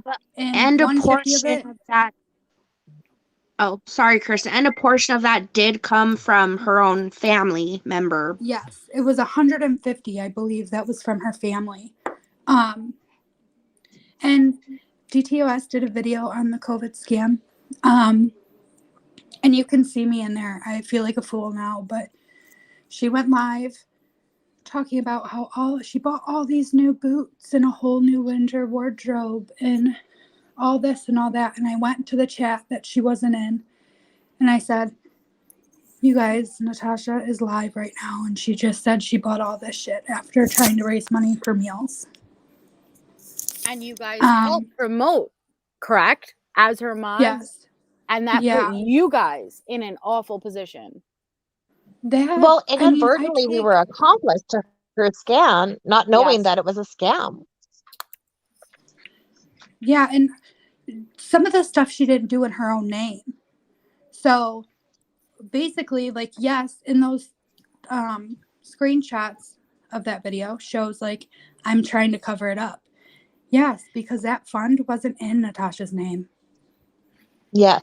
150 portion of it. of that. Oh, sorry, Kristen. And a portion of that did come from her own family member. Yes, it was 150, I believe, that was from her family. And DTOS did a video on the COVID scam. And you can see me in there. I feel like a fool now, but she went live talking about how she bought all these new boots and a whole new winter wardrobe and all this and all that. And I went to the chat that she wasn't in, and I said, you guys, Natasha is live right now, and she just said she bought all this shit after trying to raise money for meals. And you guys helped promote, correct? As her mom. Yes. And that put you guys in an awful position. Well, inadvertently, we were accomplice to her scam, not knowing that it was a scam. Yeah, and some of the stuff she didn't do in her own name. So basically, like, yes, in those screenshots of that video shows like I'm trying to cover it up. Yes, because that fund wasn't in Natasha's name. Yeah.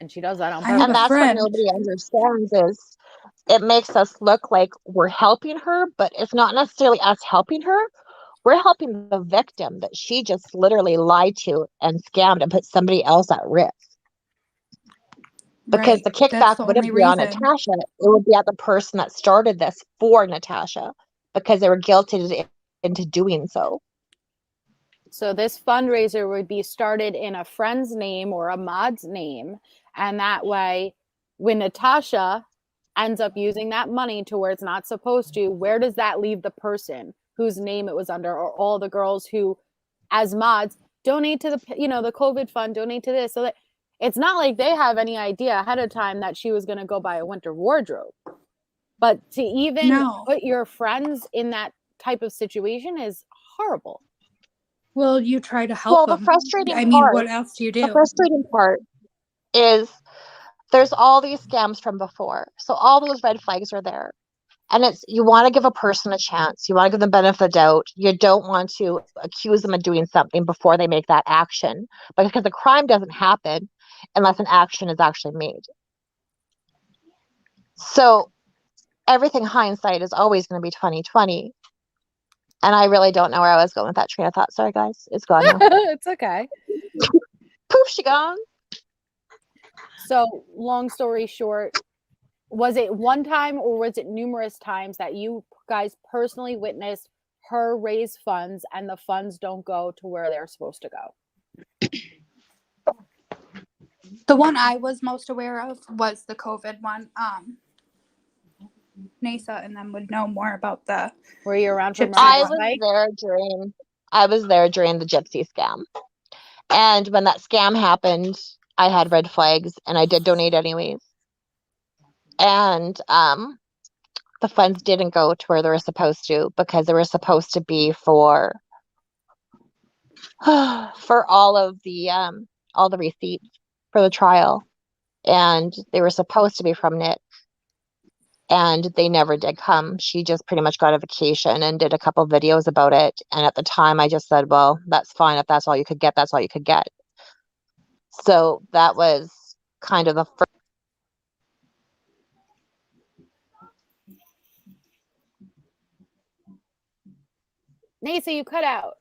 And she does that on purpose. And that's what nobody understands is it makes us look like we're helping her, but it's not necessarily us helping her. We're helping the victim that she just literally lied to and scammed and put somebody else at risk. Because the kickback wouldn't be on Natasha. It would be at the person that started this for Natasha because they were guilted into doing so. So this fundraiser would be started in a friend's name or a mod's name. And that way, when Natasha ends up using that money to where it's not supposed to, where does that leave the person whose name it was under, or all the girls who, as mods, donate to the, the COVID fund, donate to this. So that it's not like they have any idea ahead of time that she was going to go buy a winter wardrobe. But to even No. put your friends in that type of situation is horrible. Well, you try to Well, help the them. frustrating I mean, part, what else do you the do? frustrating part is there's all these scams from before. So all those red flags are there. And it's you want to give a person a chance. You want to give them benefit of the doubt. You don't want to accuse them of doing something before they make that action. Because the crime doesn't happen unless an action is actually made. So everything hindsight is always going to be 2020. And I really don't know where I was going with that train of thought. Sorry, guys. It's gone now. It's okay. Poof, she gone. So, long story short, was it one time or was it numerous times that you guys personally witnessed her raise funds and the funds don't go to where they're supposed to go? The one I was most aware of was the COVID one. NASA and them would know more about the. Were you around for Gypsy I Murder's was Bike? there during the Gypsy scam. And when that scam happened, I had red flags and I did donate anyways. And the funds didn't go to where they were supposed to because they were supposed to be for all the receipts for the trial. And they were supposed to be from Nick. And they never did come. She just pretty much got a vacation and did a couple videos about it. And at the time, I just said, well, that's fine. If that's all you could get, that's all you could get. So that was kind of the first. Nasa, you cut out.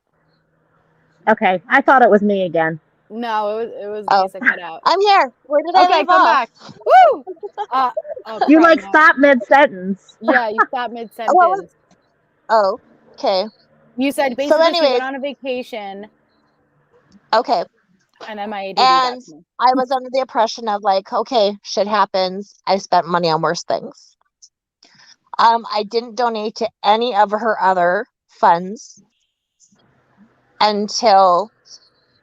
Okay, I thought it was me again. No, it was Oh. Nasa cut out. I'm here. Where did I Okay, leave come off? back. Woo! Oh, You crap, like no. stop mid sentence. Yeah, you stopped mid sentence. Well, Oh, okay. You said basically she anyways- went on a vacation Okay. and MIAD. And I was under the impression of like, okay, shit happens. I spent money on worse things. I didn't donate to any of her other funds until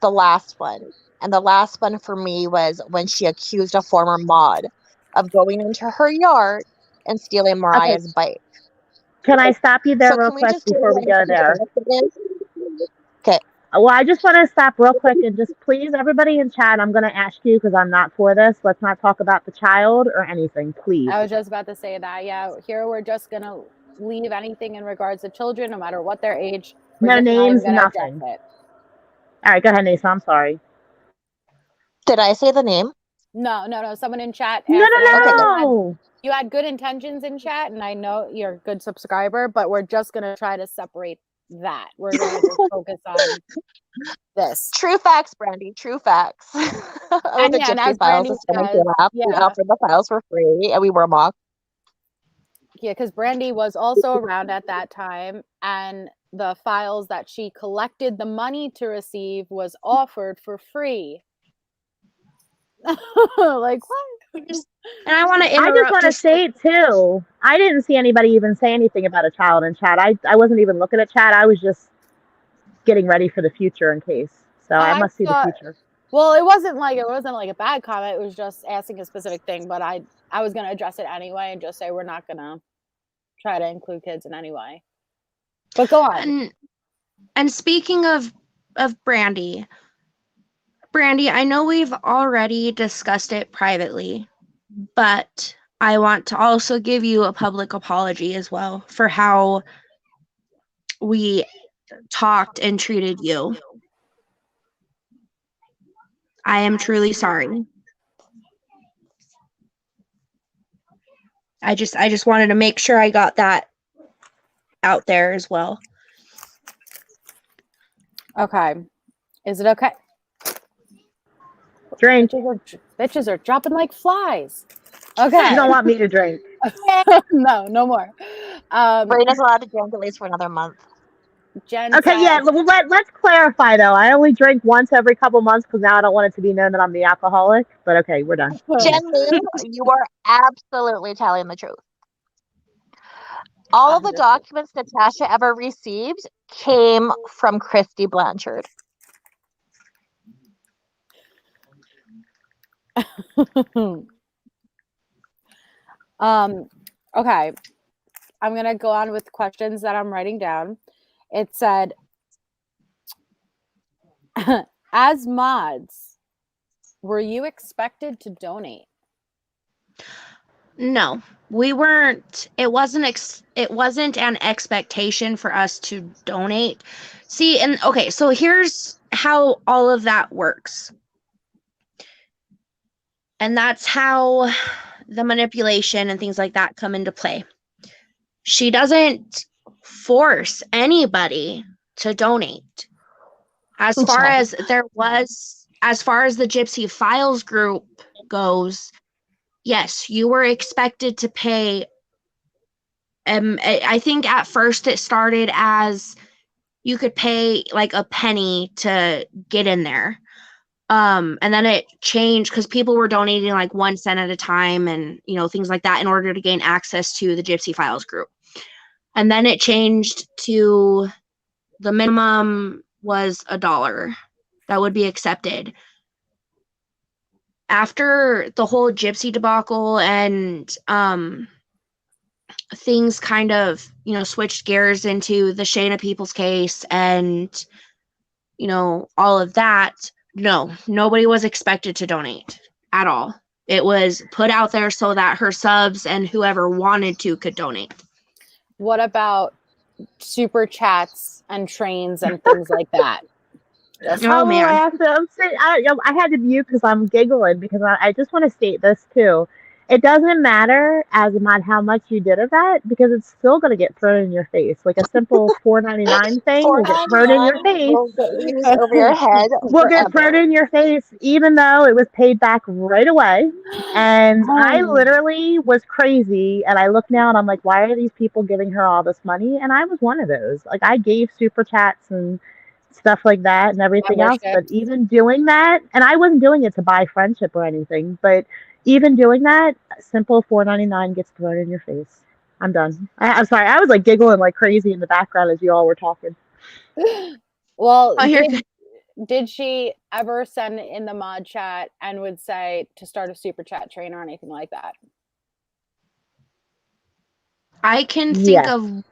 the last one. And the last one for me was when she accused a former mod of going into her yard and stealing Mariah's bike. Can I stop you there So real can we quick just do before we go there? Okay. Well, I just want to stop real quick and just please, everybody in chat, I'm going to ask you because I'm not for this. Let's not talk about the child or anything, please. I was just about to say that. Yeah, here we're just going to leave anything in regards to children, no matter what their age. We're No just not even names, gonna address nothing. it. All right, go ahead, Nasa. I'm sorry. Did I say the name? No. Someone in chat. No, asked it. no. You had good intentions in chat, and I know you're a good subscriber, but we're just going to try to separate that. We're going to just focus on this. True facts, Brandy. True facts. And the yeah, and Gypsy as files Brandy is coming says, to up. We yeah. offered the files for free, and we were mocked. Yeah, because Brandy was also around at that time, and the files that she collected the money to receive was offered for free. Like what? And I want to I just interrupt. want to say too, I didn't see anybody even say anything about a child in chat. I wasn't even looking at chat. I was just getting ready for the future in case. So I must see the future. Well, it wasn't like a bad comment. It was just asking a specific thing, but I was gonna address it anyway and just say we're not gonna try to include kids in any way. But go on. And speaking of Brandy, I know we've already discussed it privately, but I want to also give you a public apology as well for how we talked and treated you. I am truly sorry. I just wanted to make sure I got that out there as well. Okay. Is it okay? Drink. Bitches are dropping like flies. Okay. You don't want me to drink. No more. Brayna's allowed to drink at least for another month. Jen Okay, says, yeah. Let's clarify though. I only drink once every couple months because now I don't want it to be known that I'm the alcoholic. But okay, we're done. Jen Lou, you are absolutely telling the truth. All of the documents Natasha ever received came from Christy Blanchard. Okay. I'm going to go on with questions that I'm writing down. It said, as mods, were you expected to donate? No, we weren't. It wasn't an expectation for us to donate. See, and okay, so here's how all of that works. And that's how the manipulation and things like that come into play. She doesn't force anybody to donate. As far as the Gypsy Files group goes, yes, you were expected to pay. I think at first it started as you could pay like a penny to get in there. And then it changed because people were donating like 1 cent at a time and, things like that in order to gain access to the Gypsy Files group. And then it changed to the minimum was $1 that would be accepted. After the whole Gypsy debacle and things kind of, switched gears into the Shayna Peoples case and, all of that, no, nobody was expected to donate at all. It was put out there so that her subs and whoever wanted to could donate. What about super chats and trains and things like that? Oh, man. I had to mute because I'm giggling because I just want to state this too. It doesn't matter as a mod how much you did of that because it's still going to get thrown in your face. Like a simple $4.99 thing will get thrown in your face. Will get used over your head. Will get thrown in your face, even though it was paid back right away. And I literally was crazy. And I look now and I'm like, why are these people giving her all this money? And I was one of those. Like I gave super chats and stuff like that and everything else. But even doing that, and I wasn't doing it to buy friendship or anything, but even doing that, simple $4.99 gets thrown in your face. I'm done. I'm sorry. I was like giggling like crazy in the background as you all were talking. Well, did she ever send in the mod chat and would say to start a super chat train or anything like that? I can think of,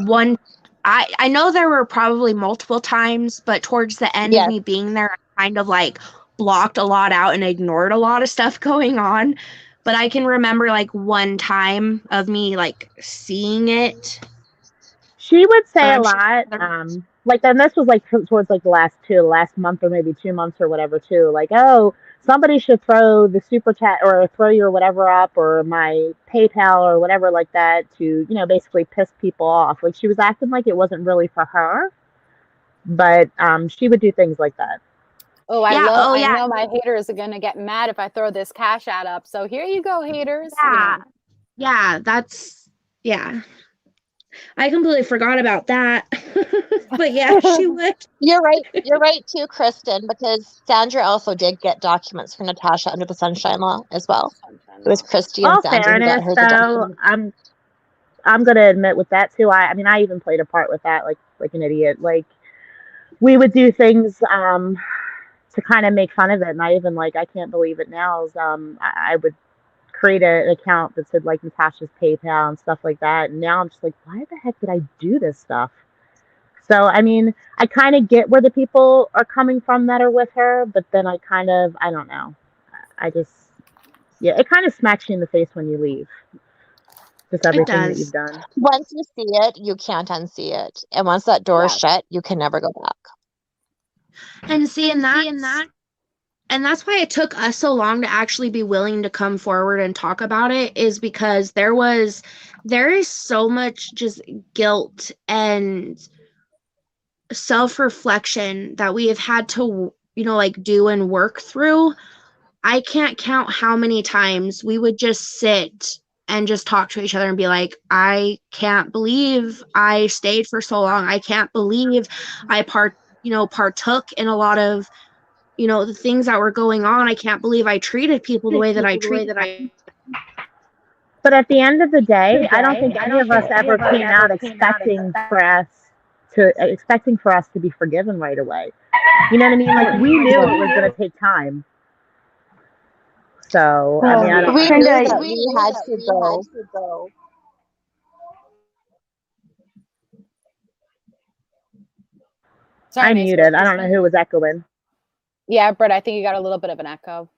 one. I know there were probably multiple times, but towards the end of me being there, I kind of like blocked a lot out and ignored a lot of stuff going on. But I can remember like one time of me like seeing it. She would say a lot. Like then this was like towards like the last month or maybe 2 months or whatever too. Like, oh, somebody should throw the super chat or throw your whatever up or my PayPal or whatever like that to, basically piss people off. Like she was acting like it wasn't really for her. But she would do things like that. Oh, I know my haters are going to get mad if I throw this cash ad up. So here you go, haters. Yeah, I completely forgot about that. But yeah, she would. You're right too, Kristen, because Sandra also did get documents from Natasha under the Sunshine Law as well. It was Christy and Sandra who got her the documents. I'm going to admit with that too. I mean, I even played a part with that, like an idiot. Like we would do things to kind of make fun of it, and I even I can't believe it now. Is I would create an account that said like Natasha's PayPal and stuff like that, and now I'm just like, why the heck did I do this stuff? So I mean, I kind of get where the people are coming from that are with her, but then I don't know. I just it kind of smacks you in the face when you leave. Just everything that you've done. Once you see it, you can't unsee it, and once that door is shut, you can never go back. And and that's why it took us so long to actually be willing to come forward and talk about it, is because there is so much just guilt and self-reflection that we have had to, do and work through. I can't count how many times we would just sit and just talk to each other and be like, I can't believe I stayed for so long. I can't believe I partook in a lot of, the things that were going on. I can't believe I treated people the way that I treated. But at the end of the day, I don't think any of us ever came out expecting for us to be forgiven right away. You know what I mean? Like we knew it was going to take time. So I mean, I don't We know. knew Trenda, that we had to go. Sorry, I'm Mace, what muted. were I you don't know saying? who was echoing. Yeah, Britt, I think you got a little bit of an echo.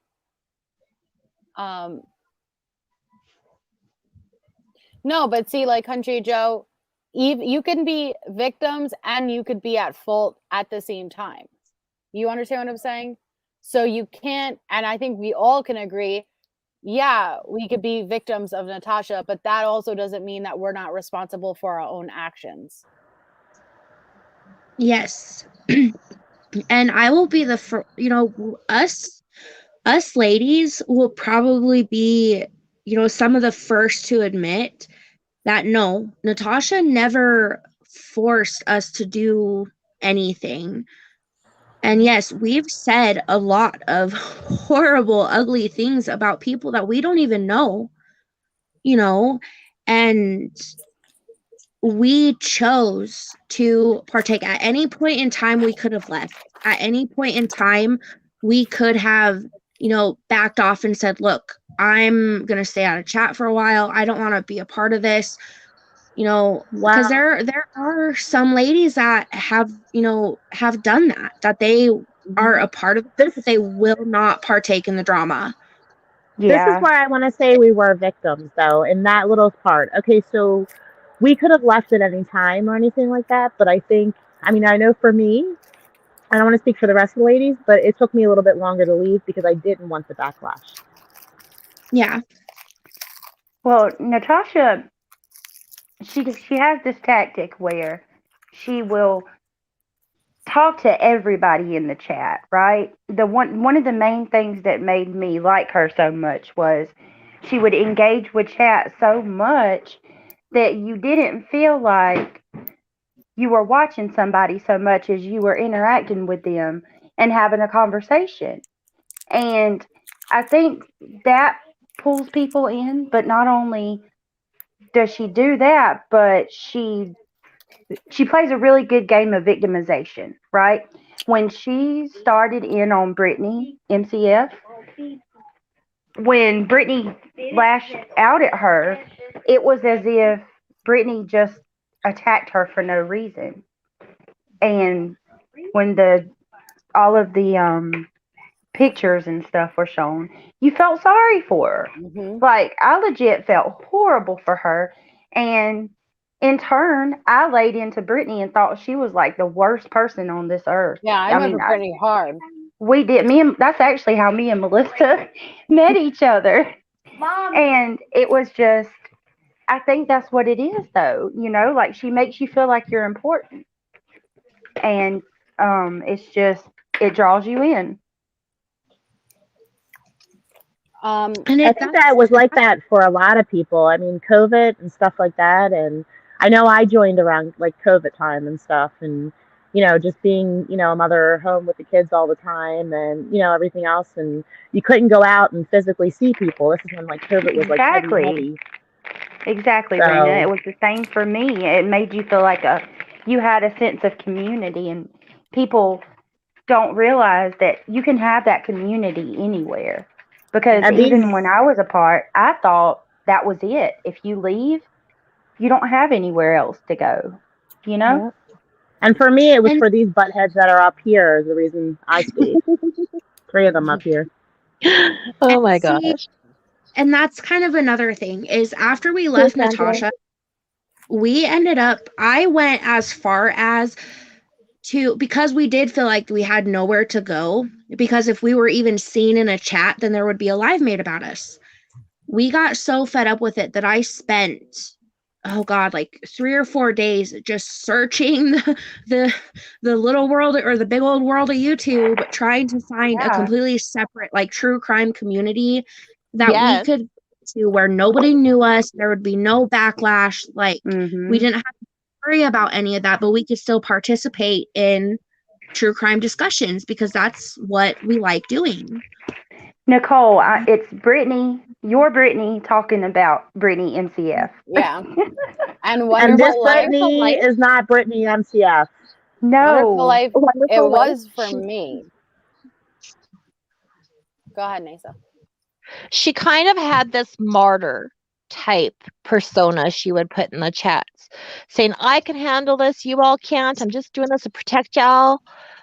No, but see, like Country Joe, you can be victims and you could be at fault at the same time. You understand what I'm saying? So you can't, and I think we all can agree, yeah, we could be victims of Natasha, but that also doesn't mean that we're not responsible for our own actions. Yes. And I will be the first, us ladies will probably be, some of the first to admit that no, Natasha never forced us to do anything. And yes, we've said a lot of horrible, ugly things about people that we don't even know, and we chose to partake. At any point in time, we could have left. At any point in time, we could have, backed off and said, look, I'm going to stay out of chat for a while. I don't want to be a part of this, because Wow. there are some ladies that have done that they are a part of this, but they will not partake in the drama. This is yeah. why I want to say we were victims, though, in that little part. Okay, so we could have left at any time or anything like that, but I know for me, I don't want to speak for the rest of the ladies, but it took me a little bit longer to leave because I didn't want the backlash. Yeah. Well, Natasha, she has this tactic where she will talk to everybody in the chat, right? The one of the main things that made me like her so much was she would engage with chat so much that you didn't feel like you were watching somebody so much as you were interacting with them and having a conversation. And I think that pulls people in, but not only does she do that, but she plays a really good game of victimization, right? When she started in on Brittany MCF, when Brittany lashed out at her, it was as if Brittany just attacked her for no reason. And when all of the pictures and stuff were shown, you felt sorry for her. Mm-hmm. Like, I legit felt horrible for her. And in turn, I laid into Brittany and thought she was like the worst person on this earth. Yeah, I went pretty hard. We did. That's actually how me and Melissa met each other. Mom. And it was just, I think that's what it is, though. Like, she makes you feel like you're important. And it's just, it draws you in. And I think that was like that for a lot of people. I mean, COVID and stuff like that. And I know I joined around like COVID time and stuff. And, just being, a mother home with the kids all the time and, everything else. And you couldn't go out and physically see people. This is when like COVID was like heavy. Exactly, So, Rena. It was the same for me. It made you feel like you had a sense of community, and people don't realize that you can have that community anywhere. Because even when I was apart, I thought that was it. If you leave, you don't have anywhere else to go. Yeah. And for me, it was for these buttheads that are up here is the reason I stayed. 3 of them up here. Oh my gosh. And that's kind of another thing is after we left Natasha, I went as far as because we did feel like we had nowhere to go, because if we were even seen in a chat, then there would be a live made about us. We got so fed up with it that I spent, like 3 or 4 days just searching the little world or the big old world of YouTube, trying to find a completely separate like true crime community that we could to where nobody knew us. There would be no backlash. Like we didn't have to worry about any of that, but we could still participate in true crime discussions because that's what we like doing. Nicole, it's Brittany, your Brittany talking about Brittany MCF. Yeah. And this Brittany is not Brittany MCF. No. Wonderful Life, it was for me. Go ahead, Nasa. She kind of had this martyr type persona she would put in the chats saying, I can handle this, you all can't. I'm just doing this to protect y'all.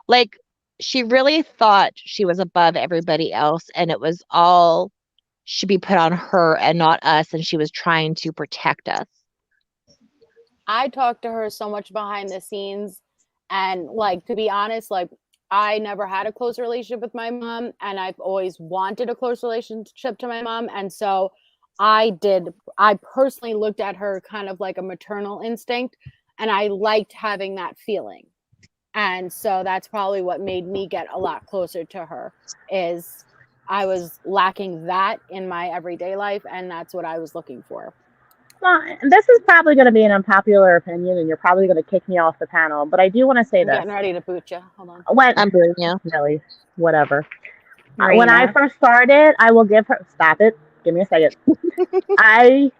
Like, she really thought she was above everybody else, and it was all should be put on her and not us, and she was trying to protect us. I talked to her so much behind the scenes, and like, to be honest, like, I never had a close relationship with my mom, and I've always wanted a close relationship to my mom. And so I personally looked at her kind of like a maternal instinct, and I liked having that feeling. And so that's probably what made me get a lot closer to her, is I was lacking that in my everyday life, and that's what I was looking for. Well, this is probably going to be an unpopular opinion, and you're probably going to kick me off the panel, but I do want to say I'm this. getting ready to boot you. Hold on. I'm booing you. Really, whatever. When Rena. I first started, I will give her. Stop it. Give me a second. I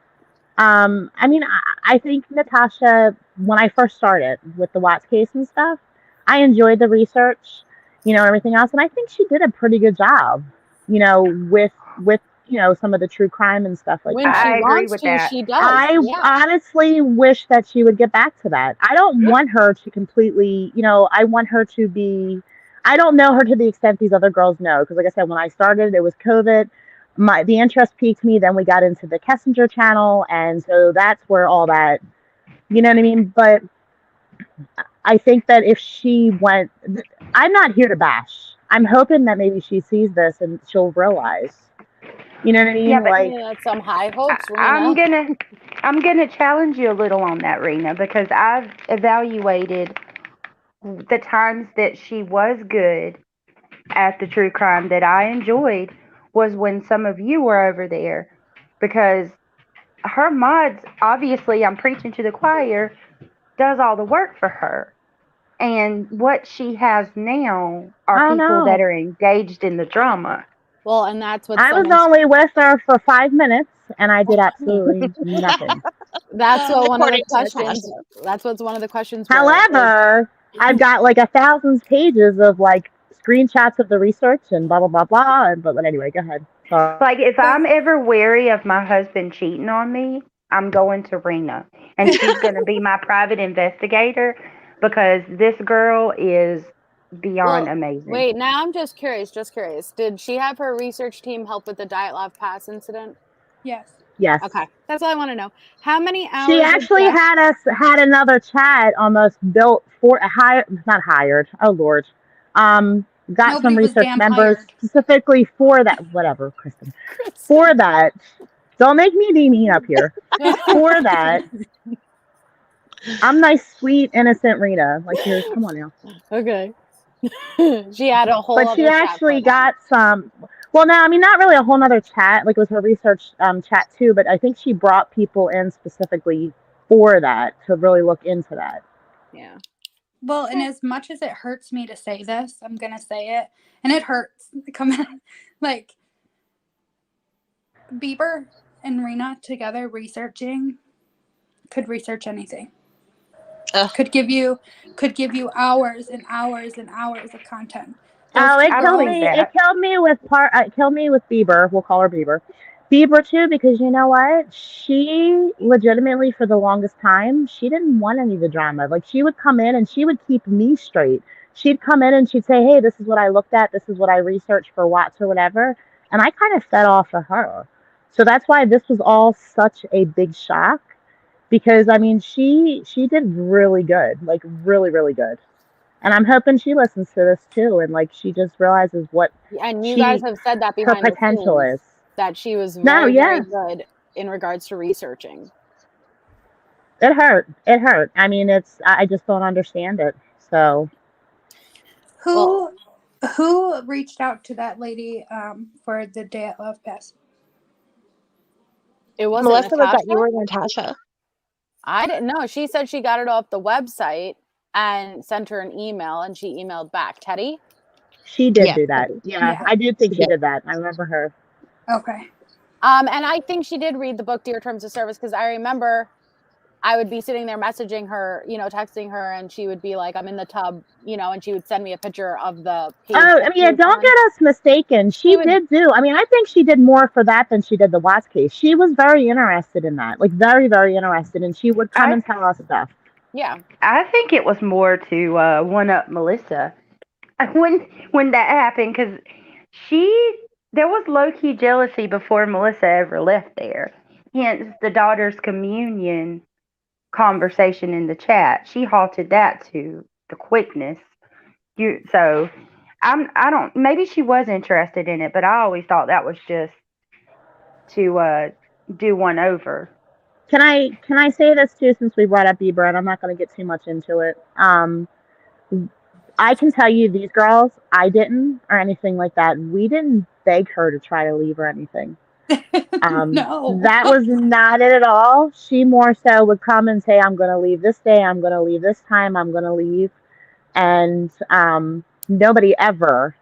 mean, I think Natasha, when I first started with the Watts case and stuff, I enjoyed the research, everything else, and I think she did a pretty good job, with some of the true crime and stuff like When that. she I agree wants with to, that. she does. I Yeah. honestly wish that she would get back to that. I don't want her to completely, I want her to be, I don't know her to the extent these other girls know. Because like I said, when I started, it was COVID. The interest piqued me. Then we got into the Kessinger channel. And so that's where all that, you know what I mean? But I think that if she went, I'm not here to bash. I'm hoping that maybe she sees this and she'll realize. You know what I mean? Yeah, but like, That's some high hopes, I'm Rena. gonna challenge you a little on that, Rena, because I've evaluated the times that she was good at the true crime that I enjoyed was when some of you were over there, because her mods, obviously, I'm preaching to the choir, does all the work for her. And what she has now are I don't people that know. are engaged in the drama. Well, and that's what I was someone's, only with her for 5 minutes, and I did absolutely nothing. that's what one of the According to questions, Natasha. that's what's one of the questions were, is However, I've got like 1,000 pages of like screenshots of the research and blah blah blah blah. But anyway, go ahead. Sorry. Like, if I'm ever wary of my husband cheating on me, I'm going to Rena. And she's going to be my private investigator, because this girl is beyond Well, amazing. wait, now I'm just curious. Did she have her research team help with the Dyatlov Pass incident? Yes. Yes. Okay, that's all I want to know. How many hours? She of actually death- had another chat almost built for not hired. Oh Lord. Got Nobody some was research damn members hired. specifically for that. Whatever, Kristen. For that. Don't make me be mean up here. For that. I'm nice, sweet, innocent Rita. Like, here, come on now. Okay. She had a whole. But she other chat actually for that. got some. Well, no, I mean, not really a whole nother chat. Like, it was her research chat too. But I think she brought people in specifically for that, to really look into that. Yeah. Well, and as much as it hurts me to say this, I'm gonna say it, and it hurts. Like, Bieber and Rena together researching could research anything. Ugh. Could give you hours and hours and hours of content. Oh, it I killed believe me. that. It killed me with It killed me with Bieber. We'll call her Bieber. Bieber too, because you know what? She legitimately, for the longest time, she didn't want any of the drama. Like, she would come in and she would keep me straight. She'd come in and she'd say, "Hey, this is what I looked at. This is what I researched for Watts or whatever," and I kind of fed off of her. So that's why this was all such a big shock. Because I mean, she did really good, like really, really good. And I'm hoping she listens to this too, and like she just realizes what And you guys have said that her behind the potential scenes, is. that she was No, very, yeah. very good in regards to researching. It hurt. It hurt. I mean, I just don't understand it. So Who reached out to that lady for the Dyatlov Pass? It wasn't Melissa was Natasha. that you were Natasha. I didn't know. She said she got it off the website and sent her an email, and she emailed back. Teddy? she did Yeah. do that. Yeah, I do think she did that. I remember her. Okay. And I think she did read the book Dear Terms of Service, because I remember I would be sitting there messaging her, texting her, and she would be like, I'm in the tub, and she would send me a picture of the page. Oh, I mean, yeah, don't get us mistaken. She did do, I mean, I think she did more for that than she did the Watts case. She was very interested in that, like very, very interested, and she would come and tell us stuff. Yeah. I think it was more to one up Melissa when that happened, because there was low-key jealousy before Melissa ever left there. Hence the daughter's communion conversation in the chat. She halted that to the quickness. So I don't, maybe she was interested in it, but I always thought that was just to do one over. Can I say this too, since we brought up Bieber, and I'm not going to get too much into it. I can tell you, these girls, I didn't, or anything like that. We didn't beg her to try to leave or anything. No. That was not it at all. She more so would come and say, I'm going to leave this day, I'm going to leave this time, I'm going to leave. And nobody ever.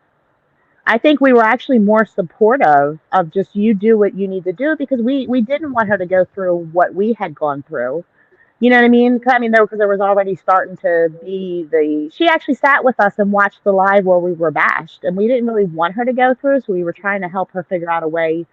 I think we were actually more supportive of just, you do what you need to do, because we didn't want her to go through what we had gone through. You know what I mean? Because there was already starting to be she actually sat with us and watched the live where we were bashed, and we didn't really want her to go through, so we were trying to help her figure out a way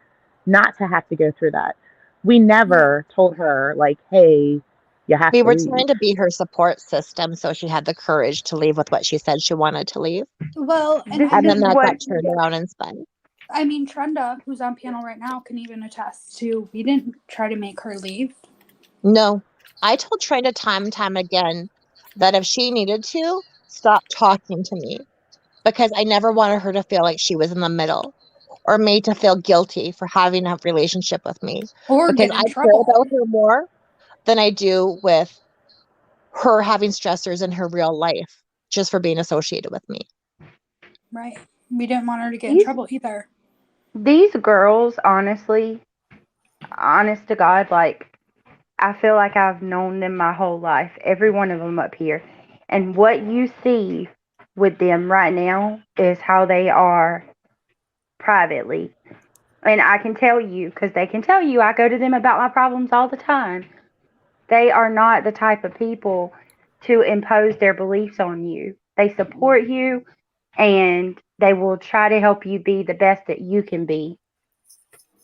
not to have to go through that. We never told her, like, hey, you have to We were leave. trying to be her support system so she had the courage to leave with what she said she wanted to leave. Well, And then that got turned around and spun. I mean, Trenda, who's on panel right now, can even attest to, we didn't try to make her leave. No. I told Trina time and time again that if she needed to, stop talking to me, because I never wanted her to feel like she was in the middle or made to feel guilty for having a relationship with me. Or because get in I care trouble. about her more than I do with her having stressors in her real life just for being associated with me. Right. We didn't want her to get in trouble either. These girls, honestly, honest to God, like, I feel like I've known them my whole life, every one of them up here. And what you see with them right now is how they are privately. And I can tell you, because they can tell you, I go to them about my problems all the time. They are not the type of people to impose their beliefs on you. They support you, and they will try to help you be the best that you can be.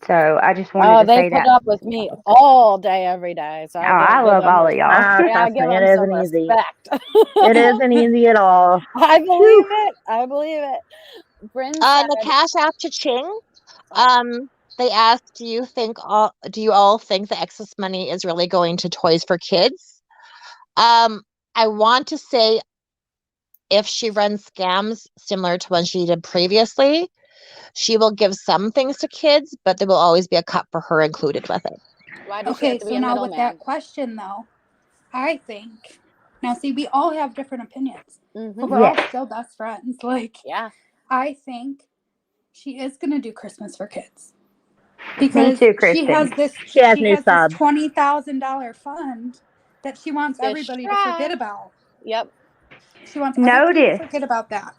So I just wanted to say they that. put up with me all day, every day. So I love all of y'all. I give them some respect. It isn't easy at all. I believe it. I believe it. Bryn said, the Cash App to Ching. They asked, do you all think the excess money is really going to Toys for Kids? I want to say, if she runs scams similar to what she did previously, she will give some things to kids, but there will always be a cut for her included with it. Why does she have to be a now with middleman? that question, though, I think, now see, we all have different opinions, but we're all still best friends. Like, I think she is going to do Christmas for Kids. Because Me too, Kristen. she has this $20,000 fund that she wants everybody to forget about. Yep. She wants everybody to forget about that.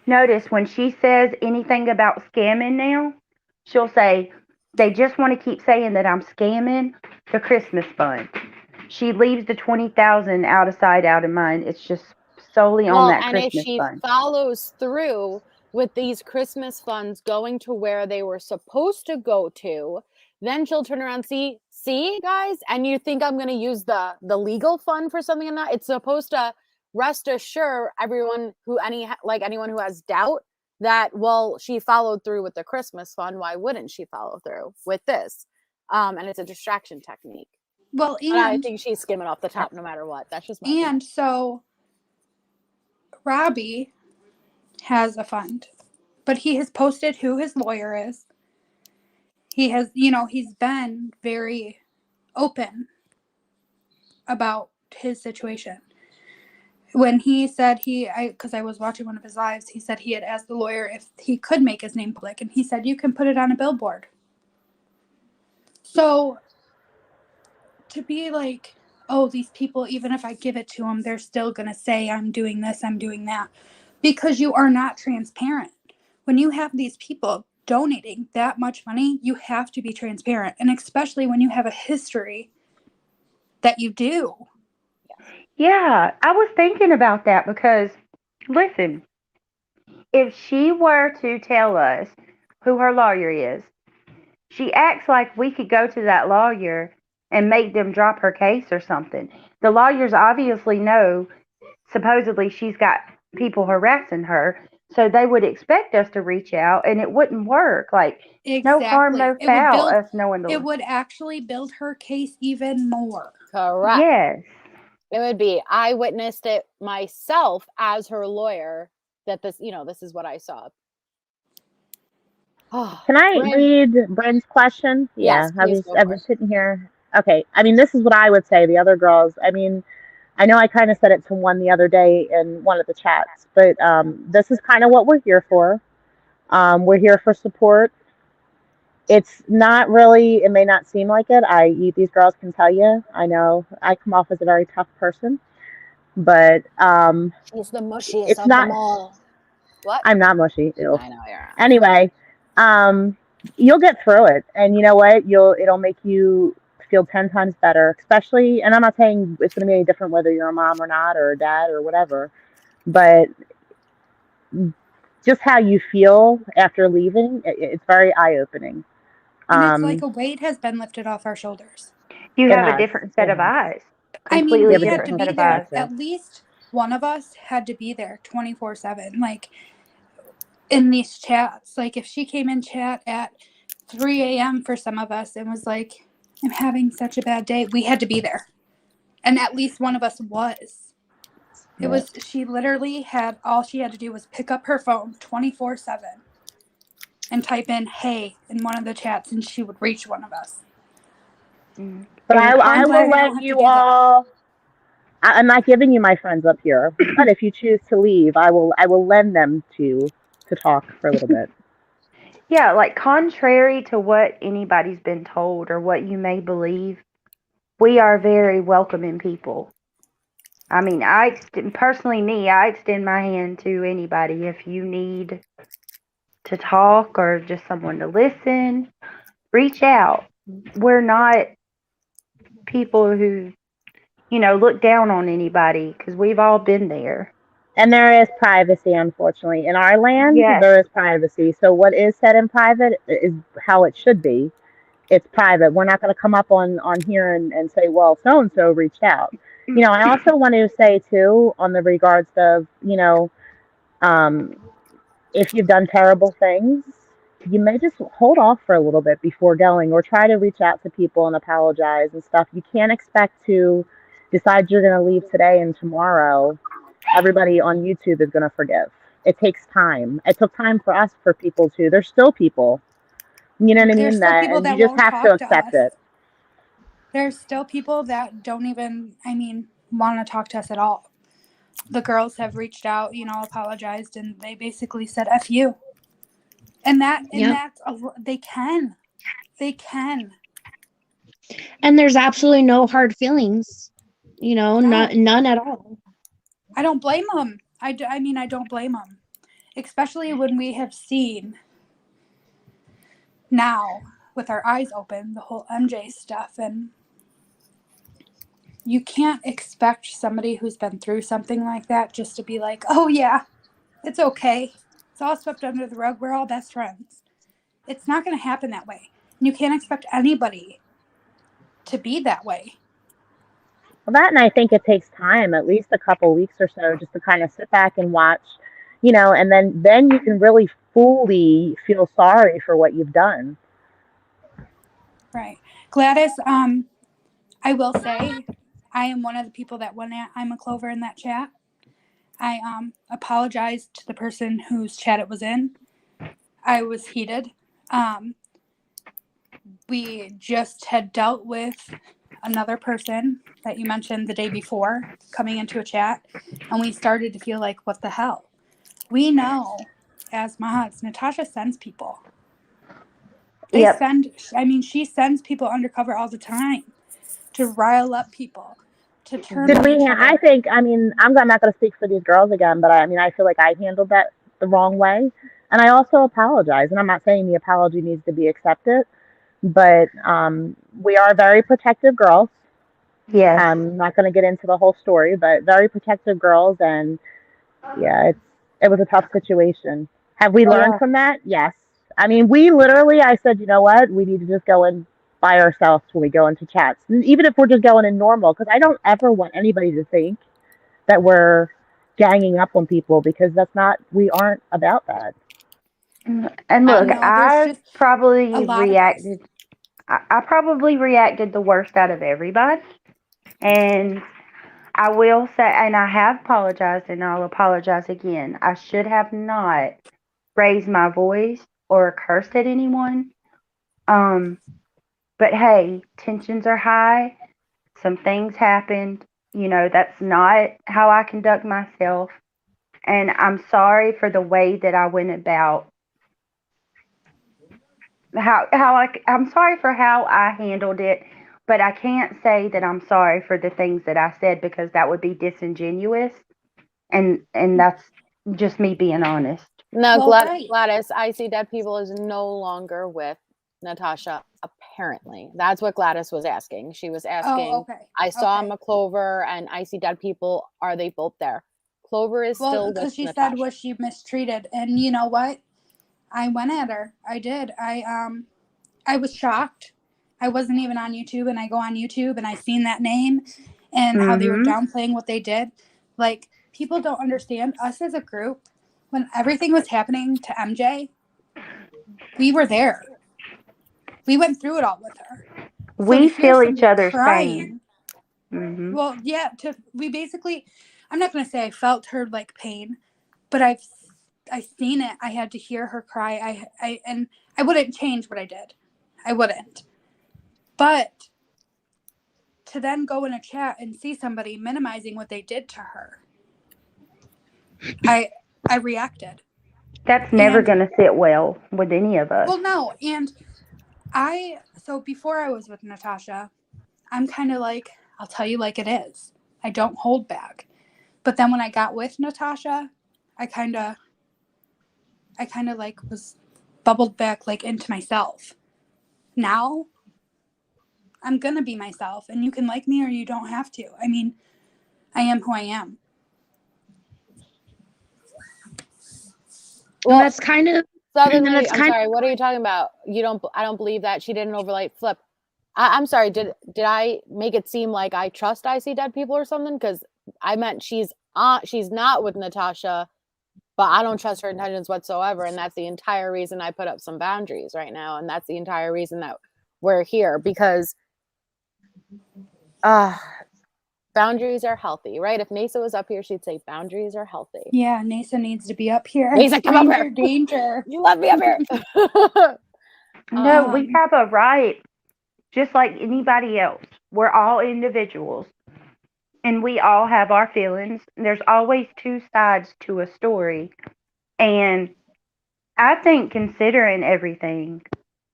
Notice when she says anything about scamming now, she'll say, they just want to keep saying that I'm scamming the Christmas fund. She leaves the $20,000 out of sight, out of mind. It's just solely on that Christmas fund. And if she follows through with these Christmas funds going to where they were supposed to go to, then she'll turn around and see, guys, and you think I'm going to use the legal fund for something, and that it's supposed to rest assured anyone who has doubt that, well, she followed through with the Christmas fund. Why wouldn't she follow through with this? And it's a distraction technique. Well, and I think she's skimming off the top no matter what. That's just my opinion. So Robbie has a fund, but he has posted who his lawyer is. He has, he's been very open about his situation. When he said because I was watching one of his lives, he said he had asked the lawyer if he could make his name public, and he said, you can put it on a billboard. So to be like, oh, these people, even if I give it to them, they're still going to say I'm doing this, I'm doing that, because you are not transparent. When you have these people donating that much money, you have to be transparent. And especially when you have a history that you do. Yeah, I was thinking about that because, listen, if she were to tell us who her lawyer is, she acts like we could go to that lawyer and make them drop her case or something. The lawyers obviously know, supposedly, she's got people harassing her, so they would expect us to reach out, and it wouldn't work. Like, no harm, Exactly. no It would foul, build us knowing it the. would actually build her case even more. Correct. Yes. It would be, I witnessed it myself as her lawyer that this, this is what I saw. Oh, Can I Bryn, read Bryn's question? yes, I please was go I for was it. sitting here. Okay. I mean, this is what I would say. The other girls. I mean, I know I kind of said it to one the other day in one of the chats, but this is kind of what we're here for. We're here for support. It's not really. It may not seem like it. These girls can tell you. I know I come off as a very tough person, but She's the mushiest it's of not. them all. What? I'm not mushy. Ew. I know you're not. Anyway, you'll get through it, and you know what? It'll make you feel 10 times better. Especially, and I'm not saying it's going to be any different whether you're a mom or not, or a dad or whatever, but just how you feel after leaving, it's very eye opening. And it's like a weight has been lifted off our shoulders. You It have a has. different set It of has. eyes. I mean, Completely You have we a had to different different set be of there. eyes. perspective. At least one of us had to be there 24/7. Like in these chats, like if she came in chat at 3 a.m. for some of us and was like, I'm having such a bad day, we had to be there. And at least one of us was. It was, she literally had, all she had to do was pick up her phone 24/7 and type in hey in one of the chats, and she would reach one of us. But And I I'm glad will I don't let have to you do that. all. I'm not giving you my friends up here, but if you choose to leave, I will lend them to talk for a little bit. yeah, like contrary to what anybody's been told or what you may believe, we are very welcoming people. I mean, personally, I extend my hand to anybody if you need to talk or just someone to listen. Reach out. We're not people who, look down on anybody because we've all been there. And there is privacy, unfortunately. In our land, Yes. there is privacy. So what is said in private is how it should be. It's private. We're not going to come up on here and say, well, so and so reached out. I also want to say too, on the regards of, if you've done terrible things, you may just hold off for a little bit before going, or try to reach out to people and apologize and stuff. You can't expect to decide you're going to leave today and tomorrow everybody on YouTube is going to forgive. It takes time. It took time for us, for people to. There's still people, you know what I There's mean? still That, people and you that just won't have to talk to accept us. it. There's still people that don't even, want to talk to us at all. The girls have reached out, apologized, and they basically said F you. And that's they can. And there's absolutely no hard feelings, No. none at all. I don't blame them. I don't blame them. Especially when we have seen now with our eyes open the whole MJ stuff, and you can't expect somebody who's been through something like that just to be like, oh yeah, it's okay. It's all swept under the rug. We're all best friends. It's not going to happen that way. And you can't expect anybody to be that way. Well, that, and I think it takes time, at least a couple weeks or so, just to kind of sit back and watch, and then you can really fully feel sorry for what you've done. Right. Gladys, I will say I am one of the people that went at I'm a Clover in that chat. I apologized to the person whose chat it was in. I was heated. We just had dealt with another person that you mentioned the day before coming into a chat, and we started to feel like, what the hell? We know as mods, Natasha sends people. Yep. She sends people undercover all the time to rile up people, to turn Did on we? each other. I think. I mean, I'm not going to speak for these girls again, but I feel like I handled that the wrong way, and I also apologize. And I'm not saying the apology needs to be accepted, but we are very protective girls, Yes. I'm not going to get into the whole story, but very protective girls, and yeah, it was a tough situation. Have we learned Yeah. from that? Yes. I mean, I said, you know what? We need to just go in by ourselves when we go into chats, and even if we're just going in normal, because I don't ever want anybody to think that we're ganging up on people, because we aren't about that. And look, Um, No, there's just a probably lot of us. I probably reacted the worst out of everybody. And I will say, and I have apologized and I'll apologize again. I should have not raised my voice or cursed at anyone. Um, but hey, tensions are high. Some things happened. That's not how I conduct myself. And I'm sorry for the way that I went about I'm sorry for how I handled it, but I can't say that I'm sorry for the things that I said because that would be disingenuous, and that's just me being honest. no, Well, right. Gladys, I See Dead People is no longer with Natasha, apparently. That's what Gladys was asking. She was Oh, asking, okay. I saw Okay. Clover and I See Dead People. Are they both there? Clover is Well, still because with she Natasha. said was she mistreated, and you know what? I went at her. I did. I was shocked. I wasn't even on YouTube, and I go on YouTube and I seen that name and how they were Mhm. downplaying what they did. Like, people don't understand us as a group. When everything was happening to MJ, we were there. We went through it all with her. So to We hear feel each somebody other's pain. crying, Mhm. well, yeah, we basically, I'm not gonna say I felt her like pain, but I seen it. I had to hear her cry. And I wouldn't change what I did. I wouldn't. But to then go in a chat and see somebody minimizing what they did to her, I reacted. That's never And going to sit well with any of us. well, no, and so before I was with Natasha, I'm kind of like, I'll tell you like it is. I don't hold back. But then when I got with Natasha, I kind of like was bubbled back like into myself. Now I'm gonna be myself, and you can like me or you don't have to. I mean, I am who I am. And Well, that's kind of Southern and Lady, that's I'm kind sorry. What are you talking about? I don't believe that she did an overlight flip. I'm sorry. Did I make it seem like I trust I See Dead People or something? Because I meant she's not with Natasha, but I don't trust her intentions whatsoever, and that's the entire reason I put up some boundaries right now, and that's the entire reason that we're here, because boundaries are healthy, right? If Nasa was up here, she'd say boundaries are healthy. Yeah, Nasa needs to be up here. Nasa, come over here. Danger. You let me up here. No, we Um, have a right, just like anybody else. We're all individuals, and we all have our feelings. There's always two sides to a story. And I think, considering everything,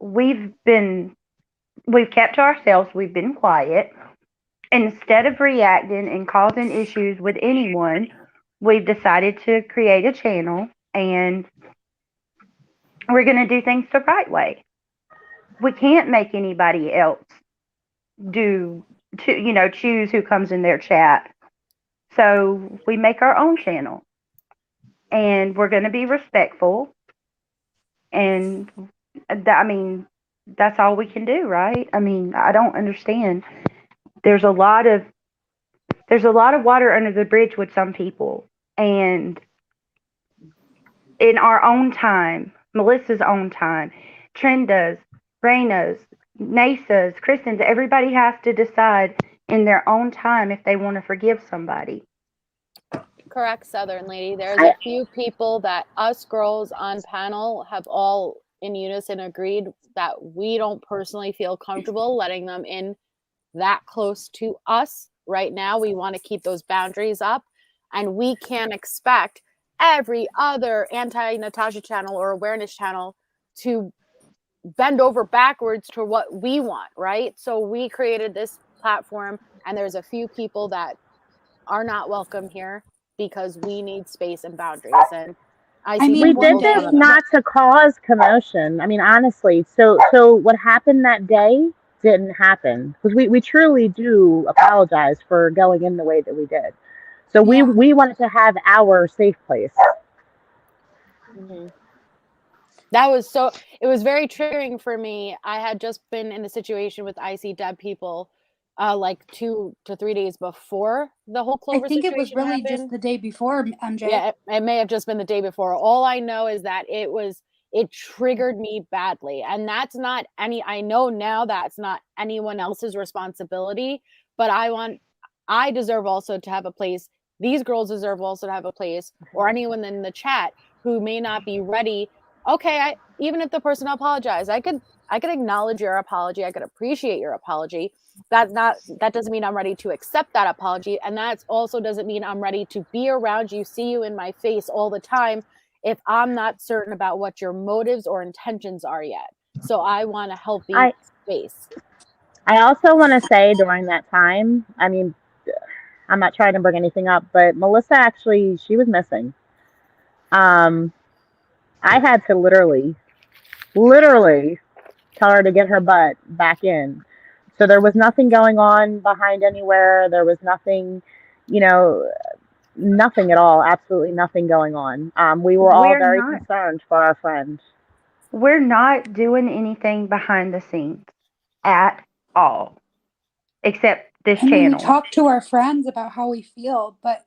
we've kept to ourselves, we've been quiet. Instead of reacting and causing issues with anyone, we've decided to create a channel, and we're going to do things the right way. We can't make anybody else choose who comes in their chat. So we make our own channel, and we're going to be respectful. And that's all we can do, right? I mean, I don't understand. There's a lot of water under the bridge with some people, and in our own time, Melissa's own time, Trenda's, Raina's, Nasa's, Kristen's, everybody has to decide in their own time if they want to forgive somebody. Correct, Southern Lady. There's a few people that us girls on panel have all in unison agreed that we don't personally feel comfortable letting them in that close to us right now. We want to keep those boundaries up, and we can't expect every other anti-Natasha channel or awareness channel to bend over backwards to what we want, right? So we created this platform, and there's a few people that are not welcome here because we need space and boundaries. And we did this not to cause commotion. I mean, honestly. So what happened that day didn't happen, because we truly do apologize for going in the way that we did. So Yeah. we wanted to have our safe place. Mhm. That was so, it was very triggering for me. I had just been in a situation with IC Deb people like 2 to 3 days before the whole I Clover think it was situation really just happened. the day before, MJ. Yeah, it may have just been the day before. All I know is that it triggered me badly. And that's not I know now that's not anyone else's responsibility, but I deserve also to have a place. These girls deserve also to have a place, or anyone in the chat who may not be ready. Okay, even if the person apologized, I could acknowledge your apology. I could appreciate your apology. That doesn't mean I'm ready to accept that apology, and that also doesn't mean I'm ready to be around you, see you in my face all the time if I'm not certain about what your motives or intentions are yet. So I want a healthy I space. I also want to say during that time, I mean, I'm not trying to bring anything up, but Melissa actually, she was missing. I had to literally tell her to get her butt back in. So there was nothing going on behind anywhere. There was nothing, you know, nothing at all. Absolutely nothing going on. We were all We're very not. concerned for our friend. We're not doing anything behind the scenes at all, except this I mean, we channel. talk to our friends about how we feel, but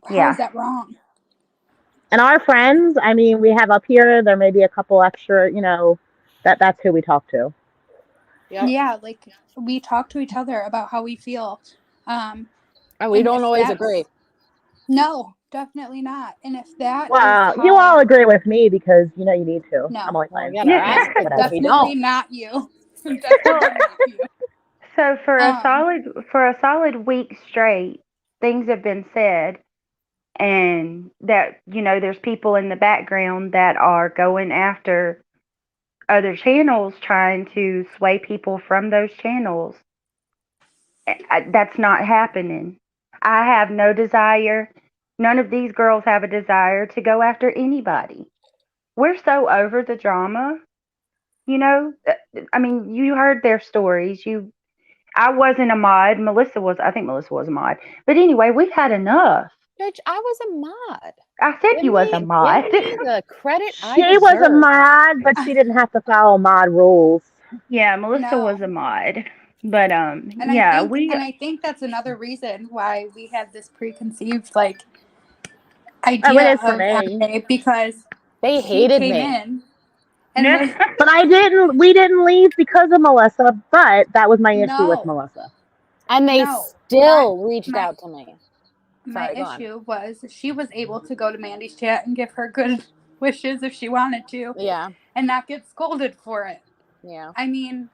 how Yeah. is that wrong? And our friends, I mean, we have up here, there may be a couple extra, that's who we talk to. Yep. Yeah, like we talk to each other about how we feel. And we And don't if always that's- agree. No, definitely not. And if that is Well, how, you all agree with me because, you need to. No. I'm only Well, playing. get our ass kicked if we definitely don't. not you. Definitely not you. So for a Um, solid week straight, things have been said, and that there's people in the background that are going after other channels, trying to sway people from those channels. That's not happening. I have no desire. None of these girls have a desire to go after anybody. We're so over the drama. I mean, you heard their stories. I wasn't a mod. I think Melissa was a mod. But anyway, we've had enough. Bitch, I was a mod. I said you was a mod. Give me the credit I She was a deserve. mod, but she didn't have to follow mod rules. Yeah, Melissa No. was a mod. But and yeah, I think that's another reason why we had this preconceived Oh, idea it is of for me. MJ, because They she hated came me. in and was, But we didn't leave because of Melissa, but that was my issue with No. Melissa. And they No, still reached my- out to me. my Sorry, go on. issue was she was able to go to Mandy's chat and give her good wishes if she wanted to, Yeah, and not get scolded for it. yeah. I mean,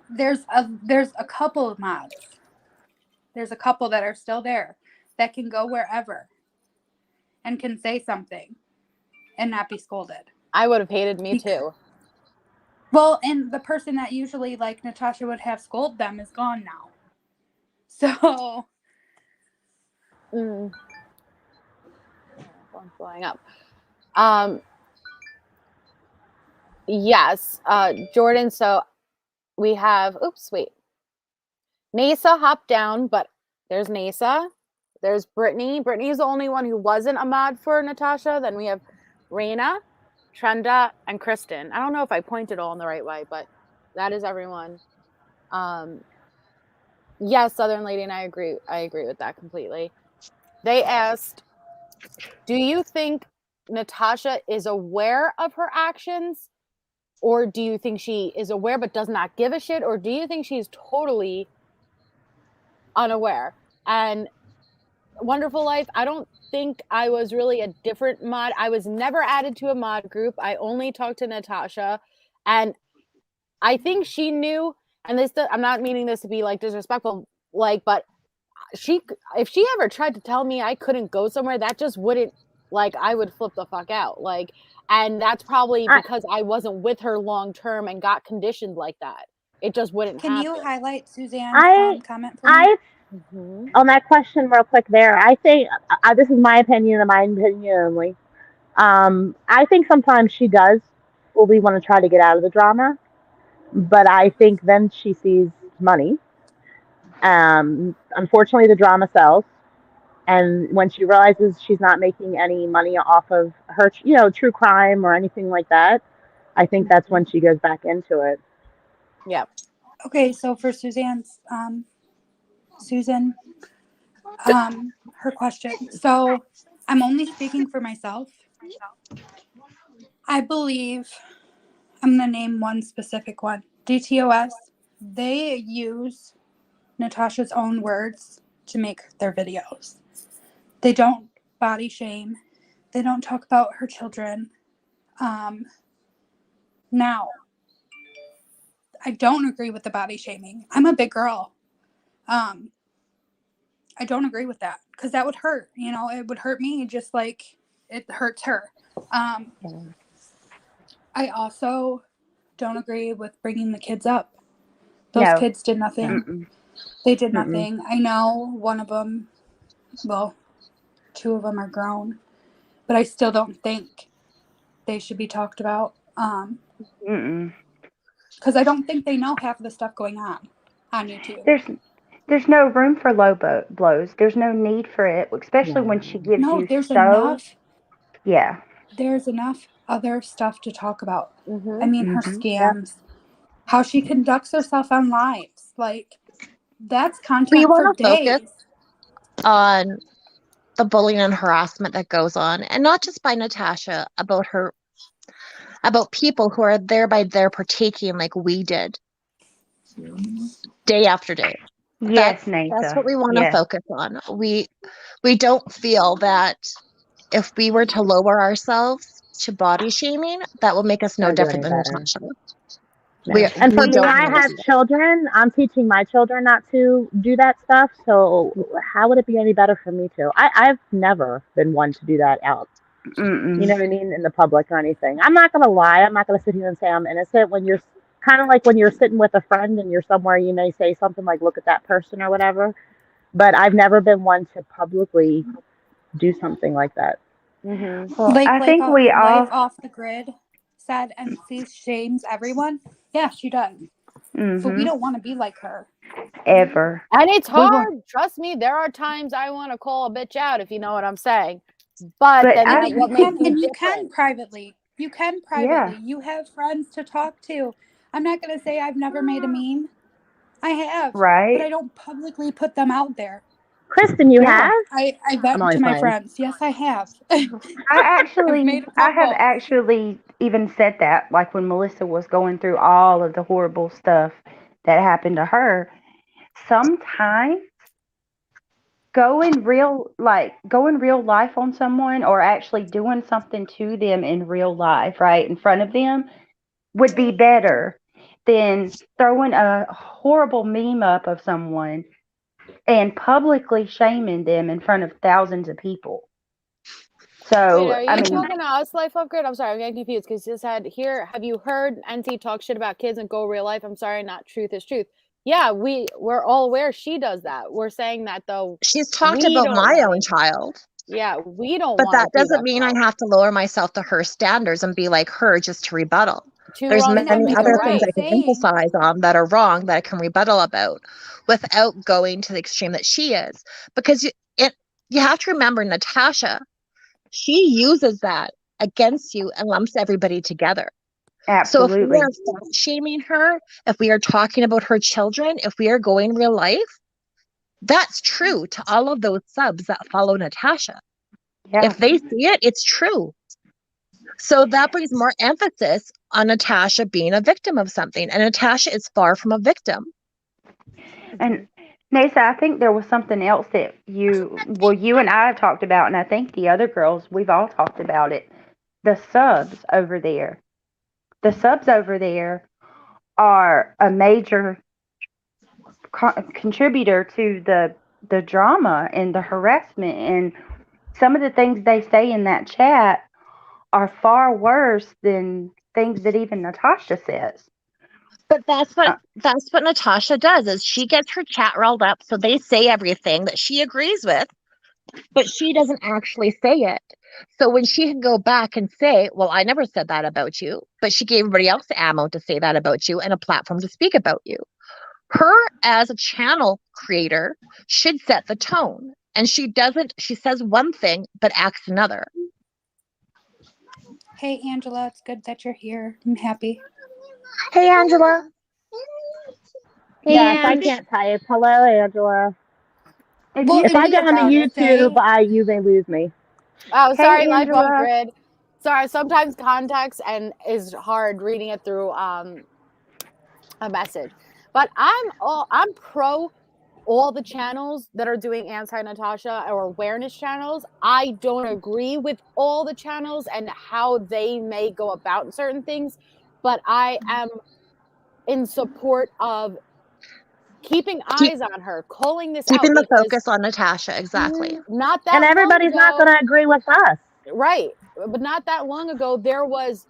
there's a couple of mods. There's a couple that are still there that can go wherever and can say something and not be scolded. I would have hated me too. Well, and the person that usually like Natasha would have scold them is gone now. So Phone's blowing up. Yes, Jordan. So we have. Oops, wait. Nasa hopped down, but there's Nasa. There's Brittany. Brittany's the only one who wasn't a mod for Natasha. Then we have Raina, Trenda, and Kristen. I don't know if I pointed all in the right way, but that is everyone. Yes, Southern Lady, and I agree. I agree with that completely. They asked, do you think Natasha is aware of her actions? Or do you think she is aware but does not give a shit? Or do you think she's totally unaware? And Wonderful Life, I don't think I was really a different mod. I was never added to a mod group. I only talked to Natasha. And I think she knew, and I'm not meaning this to be like disrespectful, but if she ever tried to tell me I couldn't go somewhere, that just wouldn't, I would flip the fuck out. And that's probably because I wasn't with her long term and got conditioned like that. It just wouldn't happen. can you highlight Suzanne's comment for me? On that question real quick there, I think, this is my opinion and my opinion only. I think sometimes she does fully want to try to get out of the drama. but I think then she sees money. Unfortunately, the drama sells. And when she realizes she's not making any money off of her, true crime or anything like that, I think that's when she goes back into it. Yeah. Okay, so for Suzanne's, Susan, her question. So I'm only speaking for myself. I believe I'm going to name one specific one. DTOS, they use Natasha's own words to make their videos. They don't body shame. They don't talk about her children. Now, I don't agree with the body shaming. I'm a big girl. I don't agree with that because that would hurt. It would hurt me just like it hurts her. I also don't agree with bringing the kids up. Those No. kids did nothing. Mm-mm. They did nothing. I know one of them, well, two of them are grown, but I still don't think they should be talked about. Mm-mm. Because I don't think they know half of the stuff going on YouTube. There's no room for low blows. There's no need for it, especially when she gives No, you there's so. enough. Yeah. There's enough other stuff to talk about. Mm-hmm. I mean, her scams, how she conducts herself on lives. Like, that's We content for want to focus days. on the bullying and harassment that goes on, and not just by Natasha, about people who are thereby there partaking like we did day after day. Yes, That's Nathan. what we want to Yes. focus on. We don't feel that if we were to lower ourselves to body shaming, that will make us no Don't do different any than better. Natasha. No. And for we me, don't I want to have do that. children. I'm teaching my children not to do that stuff. So how would it be any better for me to? I've never been one to do that out. Mm-mm. You know what I mean? In the public or anything. I'm not going to lie. I'm not going to sit here and say I'm innocent. When you're kind of like when you're sitting with a friend and you're somewhere, you may say something like, look at that person or whatever. But I've never been one to publicly do something like that. Mm-hmm. Well, Like, I think we Life all. Off the Grid said, and she shames everyone. Yeah, she does. But we Mm-hmm. don't want to be like her. Ever. And it's We want- hard. Trust me, there are times I want to call a bitch out, if you know what I'm saying. But But then I- that's And what makes you you can different. privately. You can privately. You have friends to talk to. I'm not going to say I've never made a meme. I have. Right. But I don't publicly put them out there. Kristen, you Yeah. have? I vent only to my playing. friends. Yes, I have. I made a have couple. actually even said that, like when Melissa was going through all of the horrible stuff that happened to her. Sometimes going real life on someone, or actually doing something to them in real life, right in front of them, would be better than throwing a horrible meme up of someone and publicly shaming them in front of thousands of people. So, Wait, are I you mean, talking to us, Life Off Grid? I'm sorry, I'm getting confused because you said here, have you heard NT talk shit about kids and go real life? I'm sorry, not truth is truth. Yeah, we're all aware she does that. We're saying that though. She's talked We about don't my wanna- own child, Yeah, we don't but want that doesn't mean I have to lower myself to her standards and be like her just to rebuttal. There's wrongs don't many make a other right. things I can emphasize on that are wrong that I can rebuttal about without going to the extreme that she is. Because you have to remember, Natasha, she uses that against you and lumps everybody together. absolutely. So if we are fat shaming her, if we are talking about her children, if we are going real life, that's true to all of those subs that follow Natasha. Yeah. If they see it, it's true. So that brings more emphasis on Natasha being a victim of something. And Natasha is far from a victim. And Nasa, I think there was something else that you and I have talked about, and I think the other girls, we've all talked about it. The subs over there. The subs over there are a major contributor to the drama and the harassment, and some of the things they say in that chat are far worse than things that even Natasha says. But that's what Natasha does, is she gets her chat rolled up so they say everything that she agrees with, but she doesn't actually say it. So when she can go back and say, well, I never said that about you, but she gave everybody else ammo to say that about you and a platform to speak about you. Her as a channel creator should set the tone. And she doesn't, she says one thing, but acts another. Hey, Angela, it's good that you're here. I'm happy. Hey, Angela. Yes, I And can't type. Hello, Angela. Well, If and I we get on the gotta YouTube, say, you may lose me. Oh, Hey, sorry, life on Angela. grid. Sorry, sometimes context and is hard reading it through a message. But I'm pro all the channels that are doing anti-Natasha or awareness channels. I don't agree with all the channels and how they may go about certain things, but I am in support of keeping eyes on her, calling this out Keeping the because focus on Natasha, exactly. not that And long everybody's not ago, going to agree with us. right? But not that long ago, there was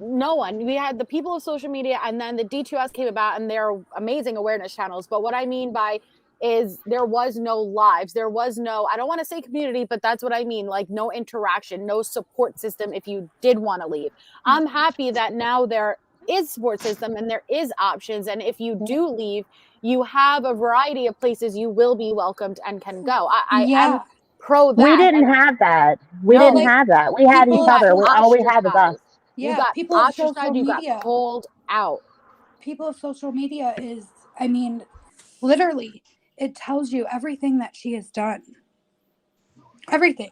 no one. We had the people of social media, and then the D2S came about, and they're amazing awareness channels. But what I mean by is there was no lives, there was no, I don't want to say community, but that's what I mean, like no interaction, no support system if you did want to leave. I'm happy that now there is support system and there is options, and if you do leave, you have a variety of places you will be welcomed and can go. I am pro that. We didn't And have that. We no, didn't like, have that. We had each you got other. All we had was us. ostracized. You yeah, got people of social ostracized, you got media. called out. People of social media is, I mean, literally, it tells you everything that she has done. Everything.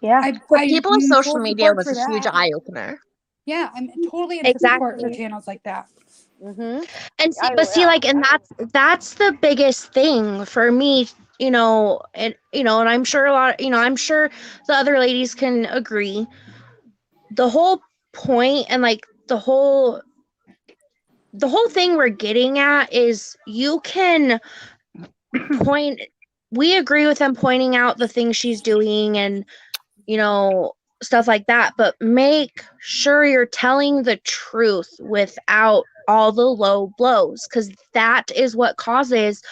Yeah. For people of I'm social full media support was for a huge that. eye opener. Yeah, I'm totally in support for exactly. channels like that. Mm-hmm. And see, but see, like, and that's the biggest thing for me, and I'm sure I'm sure the other ladies can agree. The whole point and like the whole thing we're getting at is you can point, we agree with them pointing out the things she's doing and stuff like that, but make sure you're telling the truth without all the low blows, because that is what causes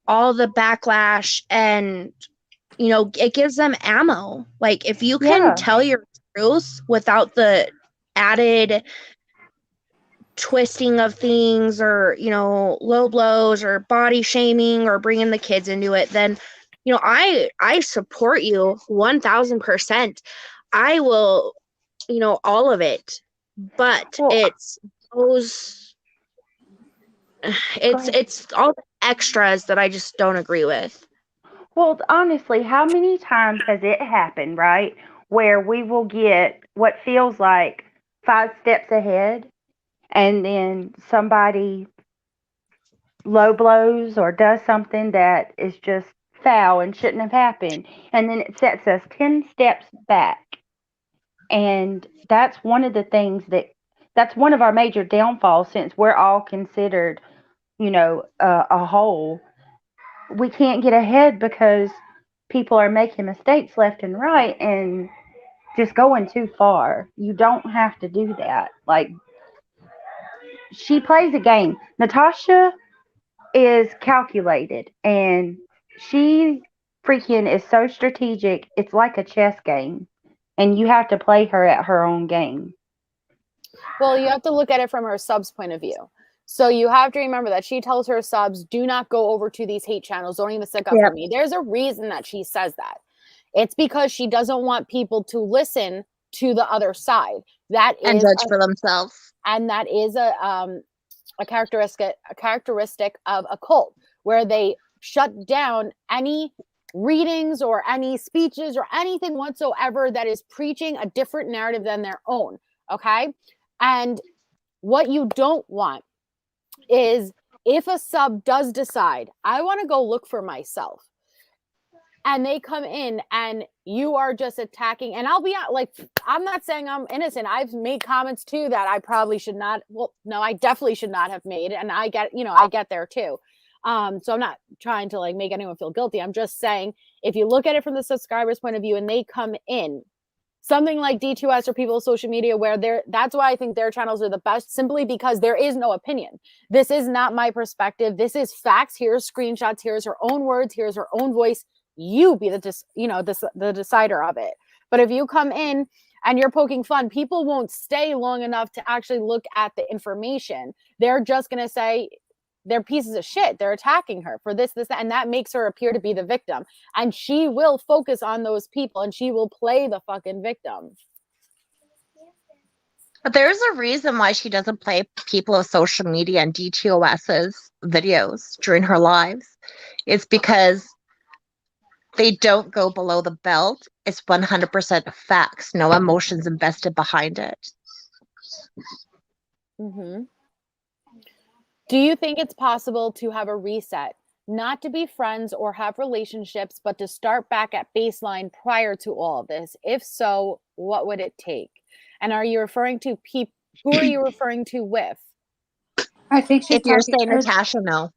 all the backlash, and it gives them ammo. Like, if you can Yeah. tell your truth without the added twisting of things, or low blows or body shaming or bringing the kids into it, then I support you 1000%. I will, all of it, but Well, it's those go ahead. it's all the extras that I just don't agree with. Well, honestly, how many times has it happened, right? Where we will get what feels like 5 steps ahead, and then somebody low blows or does something that is just foul and shouldn't have happened. And then it sets us 10 steps back. And that's one of the things that's one of our major downfalls, since we're all considered, a whole. We can't get ahead because people are making mistakes left and right and just going too far. You don't have to do that. Like, she plays a game. Natasha is calculated, and she freaking is so strategic. It's like a chess game, and you have to play her at her own game. Well, you have to look at it from her subs point of view. So you have to remember that she tells her subs, do not go over to these hate channels. Don't even stick up for me. There's a reason that she says that. It's because she doesn't want people to listen to the other side. That is And judge for themselves. And that is a characteristic of a cult, where they shut down any readings or any speeches or anything whatsoever that is preaching a different narrative than their own. Okay. And what you don't want is, if a sub does decide, I want to go look for myself, and they come in and you are just attacking, and I'll be like, I'm not saying I'm innocent. I've made comments too that I probably should not. Well, no, I definitely should not have made. And I get there too. So I'm not trying to like make anyone feel guilty. I'm just saying, if you look at it from the subscriber's point of view and they come in, something like D2S or people social media, where that's why I think their channels are the best, simply because there is no opinion. This is not my perspective. This is facts. Here's screenshots. Here's her own words. Here's her own voice. You be the decider of it. But if you come in and you're poking fun, people won't stay long enough to actually look at the information. They're just going to say they're pieces of shit. They're attacking her for this, that, and that makes her appear to be the victim. And she will focus on those people and she will play the fucking victim. But there's a reason why she doesn't play people of social media and DTOS's videos during her lives. It's because they don't go below the belt. It's 100% facts, no emotions invested behind it. Mm-hmm. Do you think it's possible to have a reset, not to be friends or have relationships, but to start back at baseline prior to all of this? If so, what would it take? And are you referring to people? Who are you referring to with? I think she's If you're talking- saying Natasha, no.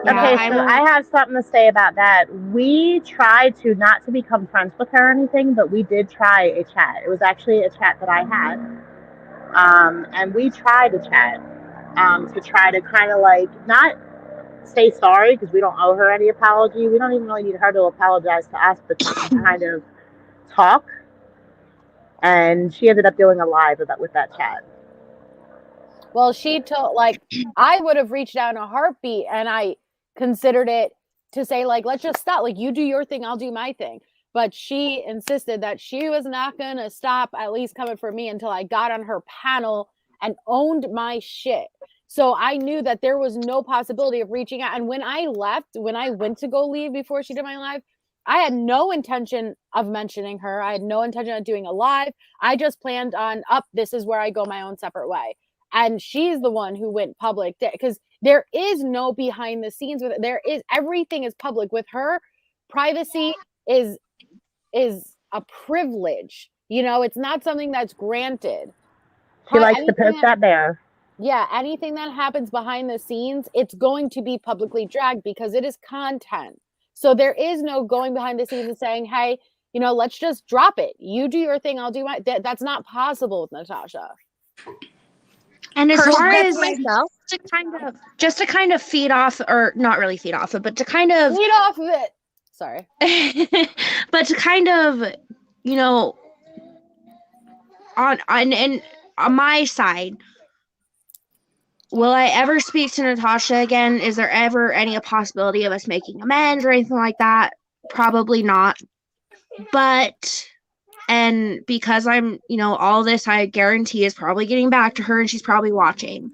Okay, I so will- I have something to say about that. We tried to not to become friends with her or anything, but we did try a chat. It was actually a chat that I had. And we tried to chat to try to kind of like not say sorry because we don't owe her any apology. We don't even really need her to apologize to us, but just to kind of talk. And she ended up doing a live with that chat. Well, she told, like, I would have reached out in a heartbeat and I considered it to say, like, let's just stop. Like, you do your thing, I'll do my thing. But she insisted that she was not going to stop, at least coming for me, until I got on her panel and owned my shit. So I knew that there was no possibility of reaching out. And when I left, when I went to go leave before she did my live, I had no intention of mentioning her. I had no intention of doing a live. I just planned on, this is where I go my own separate way. And she's the one who went public because there is no behind the scenes with it. There is, everything is public with her. Privacy is a privilege. You know, it's not something that's granted. She likes to poke that bear. Yeah, anything that happens behind the scenes, it's going to be publicly dragged because it is content. So there is no going behind the scenes and saying, hey, you know, let's just drop it. You do your thing, I'll do my. That's not possible with Natasha. And as far as myself, just to kind of feed off, or not really feed off it, but to kind of Feed off of it. Sorry. but to kind of, you know, on my side, will I ever speak to Natasha again? Is there ever any possibility of us making amends or anything like that? Probably not. But, and because I'm, you know, all this I guarantee is probably getting back to her and she's probably watching.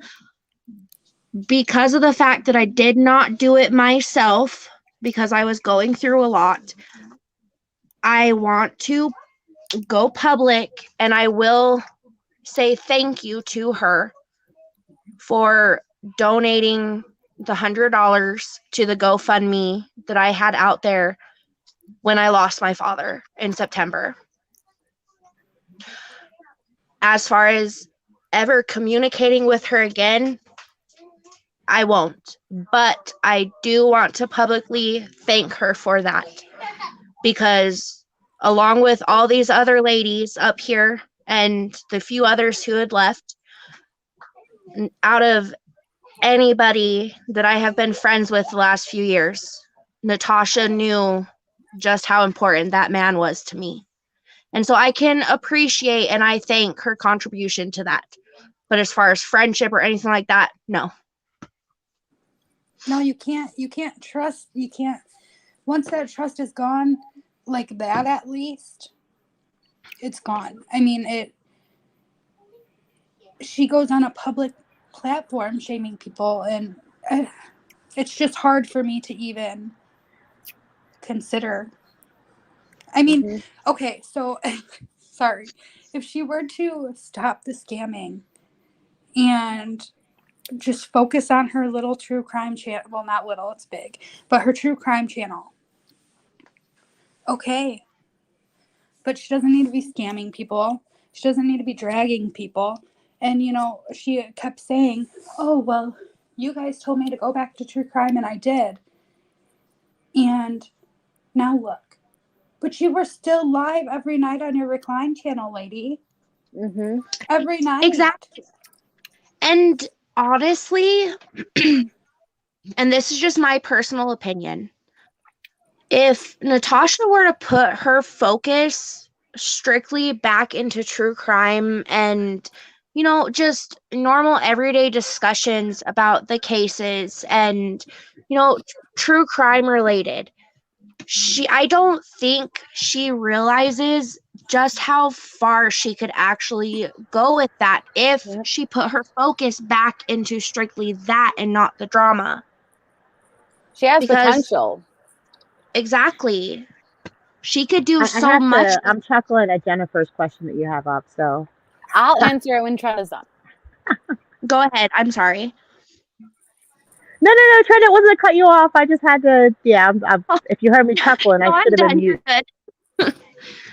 Because of the fact that I did not do it myself, because I was going through a lot, I want to go public and I will say thank you to her for donating the $100 to the GoFundMe that I had out there when I lost my father in September. As far as ever communicating with her again, I won't. But I do want to publicly thank her for that. Because along with all these other ladies up here and the few others who had left, out of anybody that I have been friends with the last few years, Natasha knew just how important that man was to me. And so I can appreciate and I thank her contribution to that. But as far as friendship or anything like that, no. No, you can't trust. You can't. Once that trust is gone, like that, at least, it's gone. I mean, she goes on a public platform shaming people, and it's just hard for me to even consider. I mean, okay, so sorry. If she were to stop the scamming and just focus on her little true crime channel, well, not little, it's big, but her true crime channel. Okay. But she doesn't need to be scamming people. She doesn't need to be dragging people. And, you know, she kept saying, oh, well, you guys told me to go back to true crime, and I did. And now look. But you were still live every night on your Recline channel, lady. Mm-hmm. Every night. Exactly. And honestly, and this is just my personal opinion, if Natasha were to put her focus strictly back into true crime and, you know, just normal everyday discussions about the cases and, you know, true crime related, I don't think she realizes just how far she could actually go with that if she put her focus back into strictly that and not the drama. She has Because- potential. Exactly. She could do I so have much. to, I'm chuckling at Jennifer's question that you have up. So I'll answer it when Trenda's done. Go ahead. I'm sorry. no, Trent, it wasn't to cut you off. I just had to. Yeah, if you heard me chuckling, No, I I'm should have done. been You're mute. good.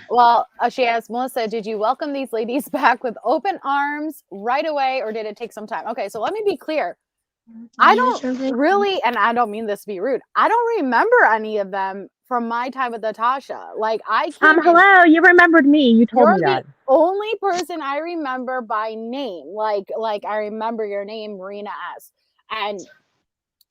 Well, she asked, Melissa, did you welcome these ladies back with open arms right away, or did it take some time? Okay, so let me be clear. I don't really, and I don't mean this to be rude, I don't remember any of them from my time with Natasha. Like, I can't. Hello, you remembered me. You told You're me that. the only person I remember by name. Like I remember your name, Marina S. And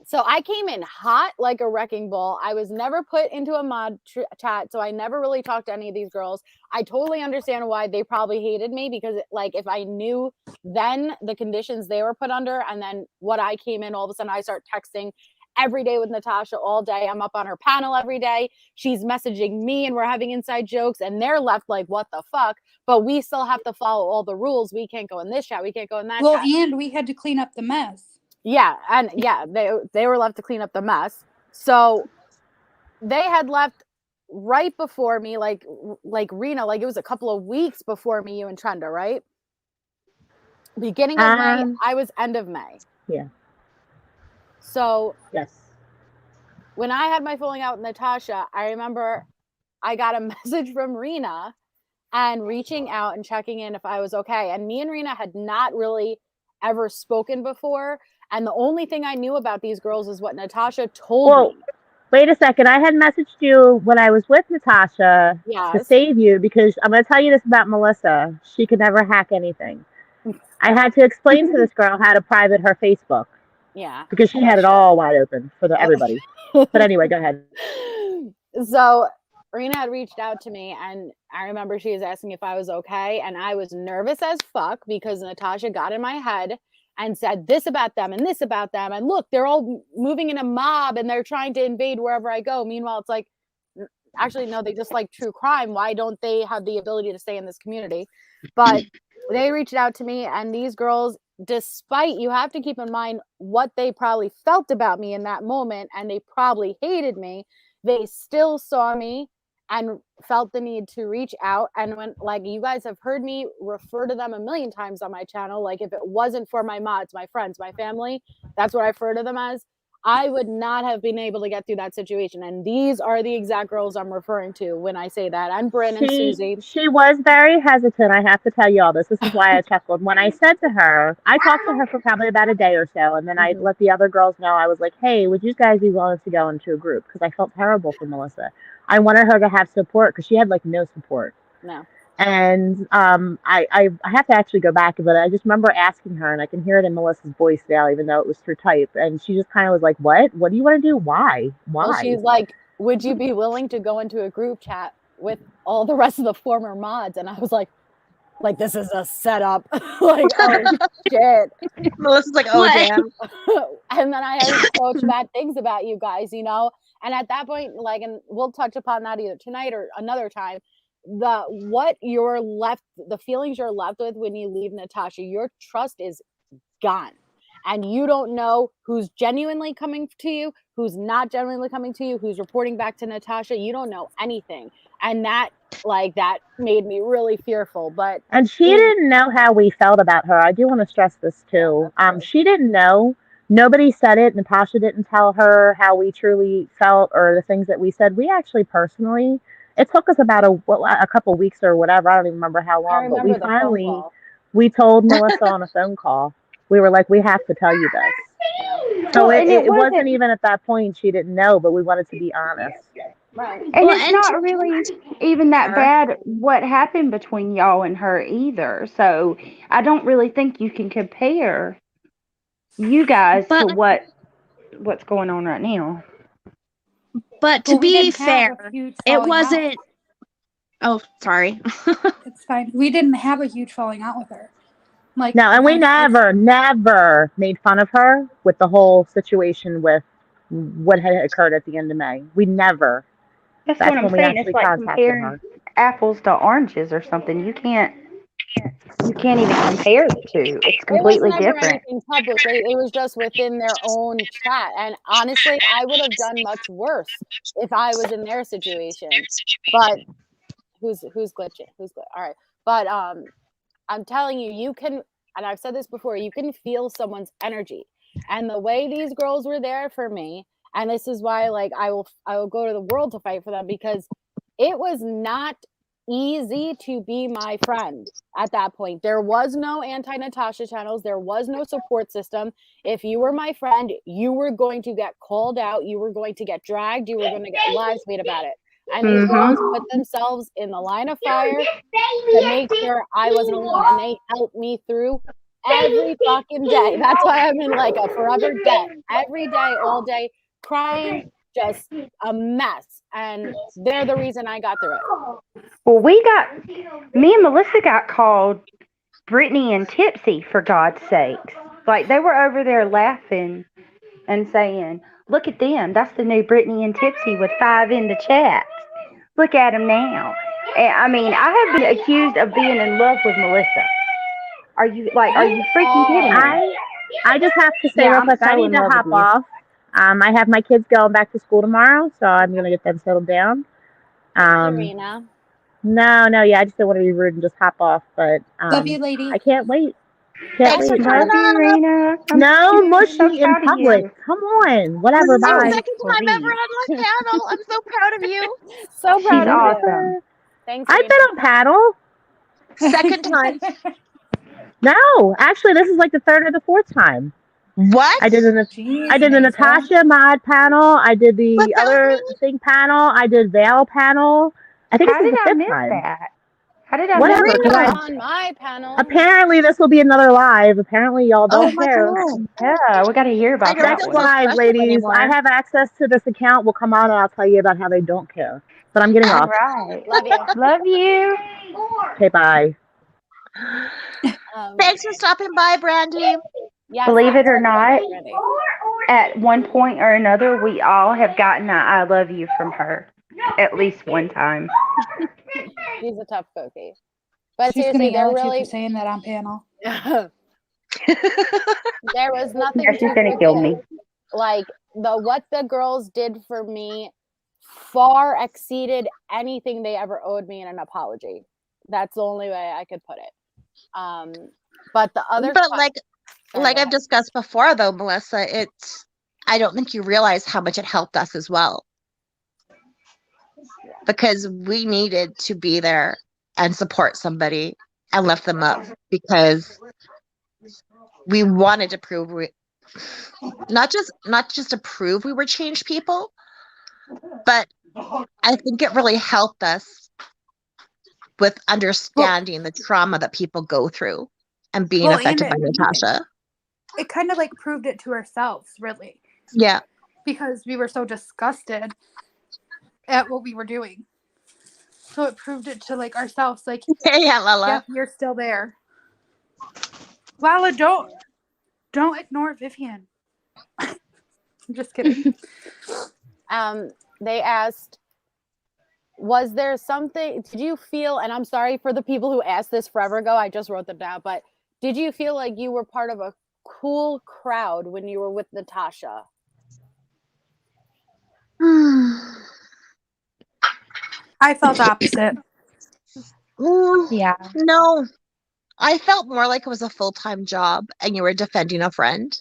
so I came in hot like a wrecking ball. I was never put into a mod chat, so I never really talked to any of these girls. I totally understand why they probably hated me, because like if I knew then the conditions they were put under, and then what I came in, all of a sudden I start texting every day with Natasha all day. I'm up on her panel every day. She's messaging me and we're having inside jokes, and they're left like, what the fuck? But we still have to follow all the rules. We can't go in this chat. We can't go in that Well, chat. and we had to clean up the mess. Yeah, and yeah, they were left to clean up the mess. So they had left right before me, like Rena, like it was a couple of weeks before me, you and Trenda, right? Beginning of May, I was end of May. Yeah. So Yes. when I had my falling out with Natasha, I remember I got a message from Rena and reaching out and checking in if I was okay. And me and Rena had not really ever spoken before. And the only thing I knew about these girls is what Natasha told me. Wait a second. I had messaged you when I was with Natasha to save you, because I'm going to tell you this about Melissa. She could never hack anything. I had to explain to this girl how to private her Facebook. Yeah. Because she had it all wide open for everybody. But anyway, go ahead. So Rena had reached out to me, and I remember she was asking if I was okay. And I was nervous as fuck because Natasha got in my head and said this about them and this about them. And look, they're all moving in a mob and they're trying to invade wherever I go. Meanwhile, it's like, actually, no, they just like true crime. Why don't they have the ability to stay in this community? But they reached out to me, and these girls, despite, you have to keep in mind what they probably felt about me in that moment, and they probably hated me, they still saw me and felt the need to reach out. And when, like, you guys have heard me refer to them a million times on my channel, like if it wasn't for my mods, my friends, my family, that's what I refer to them as, I would not have been able to get through that situation. And these are the exact girls I'm referring to when I say that. And Bryn and Susie. She was very hesitant. I have to tell you all this. This is why I chuckled. When I said to her, I talked to her for probably about a day or so, and then I let the other girls know. I was like, hey, would you guys be willing to go into a group? Because I felt terrible for Melissa. I wanted her to have support because she had like no support. No. And I have to actually go back, but I just remember asking her, and I can hear it in Melissa's voice now, even though it was through type. And she just kind of was like, what? What do you want to do? Why? Well, she's like, would you be willing to go into a group chat with all the rest of the former mods? And I was like, this is a setup. Like, oh, shit. Melissa's like, oh, damn. And then I had such bad things about you guys, you know? And at that point, like, and we'll touch upon that either tonight or another time, the feelings you're left with when you leave Natasha, your trust is gone. And you don't know who's genuinely coming to you, who's not genuinely coming to you, who's reporting back to Natasha. You don't know anything. And that made me really fearful. And she didn't know how we felt about her. I do want to stress this too. She didn't know. Nobody said it. Natasha didn't tell her how we truly felt or the things that we said. We actually personally, it took us about a couple weeks or whatever. I don't even remember how long, but we told Melissa on a phone call. We were like, we have to tell you this. So it wasn't even at that point she didn't know, but we wanted to be honest. Right. And it's not really even that bad what happened between y'all and her either. So I don't really think you can compare you guys to what's going on right now. But to Well, we be didn't have a fair, huge it falling out. wasn't. Oh, sorry. It's fine. We didn't have a huge falling out with her. Like, No, and we kind of- never made fun of her with the whole situation with what had occurred at the end of May. We never. That's That's what I'm when we saying. actually It's like contacted comparing her. apples to oranges or something. You can't even compare the two. It's It was completely never different. anything publicly. It was just within their own chat. And honestly, I would have done much worse if I was in their situation. But who's glitching? All right. But I'm telling you, you can, and I've said this before, you can feel someone's energy. And the way these girls were there for me, and this is why like I will go to the world to fight for them, because it was not easy to be my friend at that point. There was no anti-Natasha channels. There was no support system. If you were my friend, you were going to get called out. You were going to get dragged. You were going to get lives made about it. And these girls put themselves in the line of fire to make sure I wasn't alone. And they helped me through every fucking day. That's why I'm in like a forever debt. Every day, all day, crying, just a mess. And they're the reason I got through it. Well, me and Melissa got called Brittany and Tipsy, for God's sakes. Like, they were over there laughing and saying, look at them. That's the new Brittany and Tipsy with 5 in the chat. Look at them now. And, I mean, I have been accused of being in love with Melissa. Are you freaking kidding me? I just have to say Yeah, real I'm quick, I so need in to love hop with you. off. I have my kids going back to school tomorrow, so I'm gonna get them settled down. Serena. No, yeah, I just don't want to be rude and just hop off, but Love you, lady. I can't wait. Thanks for wait. coming Love you, Rena. I'm No so mushy in proud of public. you. Come on, whatever. This is your Bye. second time ever on my panel. I'm so proud of you. So proud She's of awesome. you. Thanks, I've Rena. been on paddle. Second time. No, actually, this is like the third or the fourth time. What? I did the Natasha mod panel. I did the Without other me? thing panel. I did Val panel. I think How this is did the I fifth miss time. that? How did I Whatever, miss Serena because was on my panel. apparently this will be another live. Apparently y'all Oh don't my care. god. Yeah, we got to hear I about don't that Next feel one. so live, special ladies. anymore. I have access to this account. We'll come on and I'll tell you about how they don't care. But I'm getting All off. right. Love you. Love you. Okay, bye. Thanks for stopping by, Brandy. Yes, Believe it thanks or for not, coming, Brandy. at one point or another, we all have gotten a I love you from her. At least one time. She's a tough cookie. But She's seriously, gonna yell they're at you really for saying that on panel. there was nothing Yeah, she's to going to kill forgive. me. Like what the girls did for me far exceeded anything they ever owed me in an apology. That's the only way I could put it. But the other But Sorry, like go I've ahead. discussed before though, Melissa, I don't think you realize how much it helped us as well. Because we needed to be there and support somebody and lift them up because we wanted to prove not just to prove we were changed people, but I think it really helped us with understanding the trauma that people go through and being affected by Natasha. It kind of like proved it to ourselves, really, Yeah. because we were so disgusted at what we were doing. So it proved it to like ourselves, like, Yeah, Lala. yep, you're still there. Lala, don't ignore Vivian. I'm just kidding. They asked, was there something, did you feel, and I'm sorry for the people who asked this forever ago, I just wrote them down, but did you feel like you were part of a cool crowd when you were with Natasha? I felt opposite. Yeah. No, I felt more like it was a full-time job and you were defending a friend.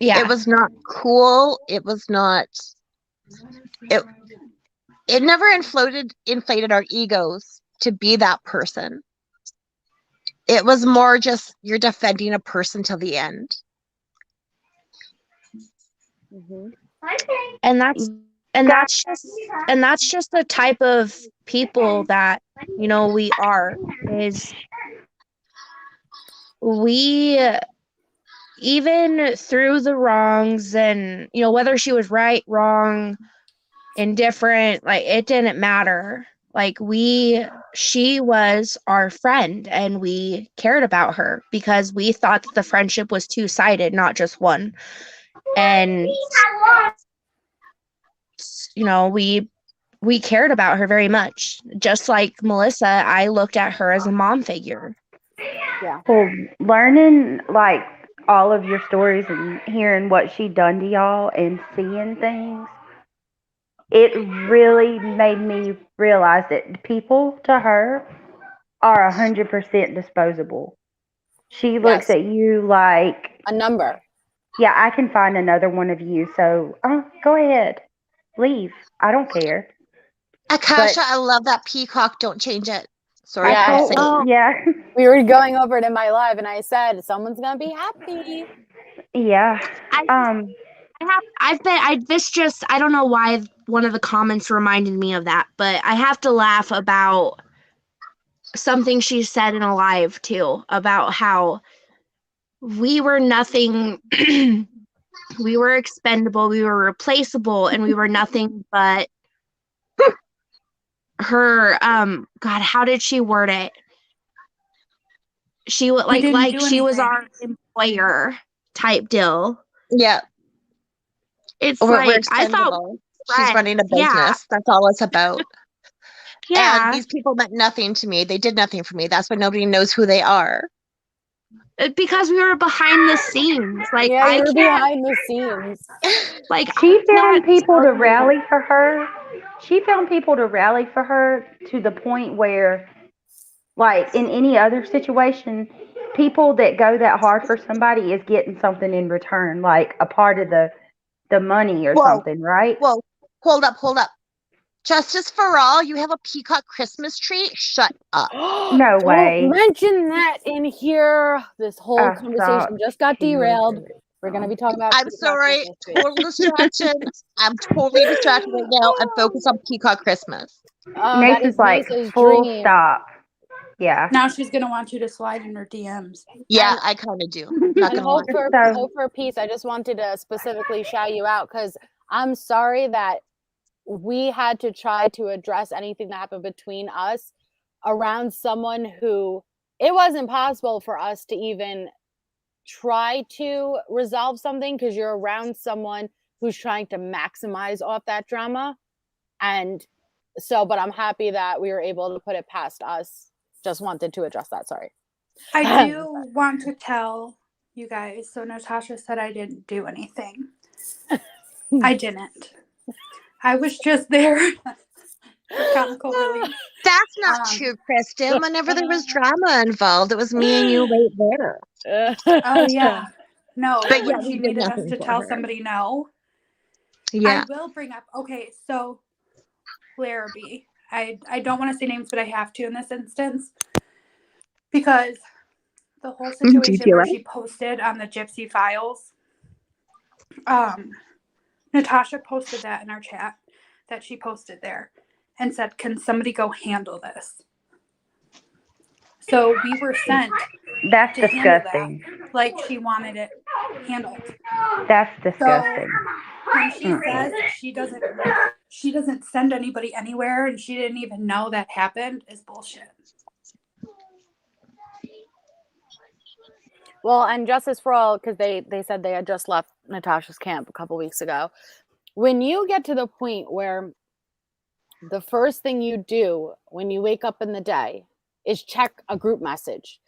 Yeah. It was not cool. It was not. It never inflated our egos to be that person. It was more just you're defending a person till the end. Mm-hmm. And that's just the type of people that, you know, we are, is we, even through the wrongs and, you know, whether she was right, wrong, indifferent, like it didn't matter. Like she was our friend and we cared about her because we thought that the friendship was two-sided, not just one. And you know, we cared about her very much. Just like Melissa, I looked at her as a mom figure. Well, learning like all of your stories and hearing what she done to y'all and seeing things, it really made me realize that people to her are 100% disposable. She looks Yes. at you like, A number. yeah, I can find another one of you, so go ahead, leave. I don't care. Akasha, But I love that peacock. Don't change it. Sorry. Yeah, I to told, say. Oh, yeah, We were going over it in my live, and I said someone's gonna be happy. yeah. I don't know why one of the comments reminded me of that, but I have to laugh about something she said in a live too, about how we were nothing, we were expendable, we were replaceable, and we were nothing but her, God, how did she word it? She would We didn't like do she was anything. our employer type deal. Yeah. It's We're like I thought expendable. She's running a yeah, business. That's all it's about. yeah, And these people meant nothing to me. They did nothing for me. That's why nobody knows who they are. because we were behind the scenes. Like Yeah, I we were can't, behind the scenes. like She I can't found people to tell you- rally for her. She found people to rally for her to the point where, like in any other situation, people that go that hard for somebody is getting something in return, like a part of the money or Whoa. something, right? Whoa. Hold up. Justice for all. You have a peacock Christmas tree? Shut up. No way. Don't mention that in here. This whole Oh, conversation stop. just got She would derailed. do it. We're gonna be talking about. I'm Peacock sorry. Christmas tree. Total distraction. I'm totally distracted right now. I'm focused on peacock Christmas. Oh, that is Nasa's like, Nasa's full dream. stop. Yeah. Now she's gonna want you to slide in her DMs. Yeah, And- I kind of do. Not And gonna lie. hope for peace. I just wanted to specifically shout you out because I'm sorry that we had to try to address anything that happened between us around someone who it wasn't possible for us to even try to resolve something because you're around someone who's trying to maximize off that drama. And so, but I'm happy that we were able to put it past us. Just wanted to address that. Sorry. I do want to tell you guys. So Natasha said I didn't do anything. I didn't. I was just there. Comical relief. That's not true, Kristen. Whenever there was drama involved, it was me and you right there. Oh yeah. No, But yeah, when we she did needed us nothing to for tell her. somebody no. Yeah. I will bring up. Okay, so Larrabee. I don't want to say names, but I have to in this instance because the whole situation where she posted on the Gypsy Files. Natasha posted that in our chat that she posted there and said, "Can somebody go handle this?" So we were sent That's to handle disgusting. that, like she wanted it handled. That's disgusting. When she says she doesn't send anybody anywhere and she didn't even know that happened is bullshit. Well, and Justice for All, because they said they had just left Natasha's camp a couple weeks ago. When you get to the point where the first thing you do when you wake up in the day is check a group message,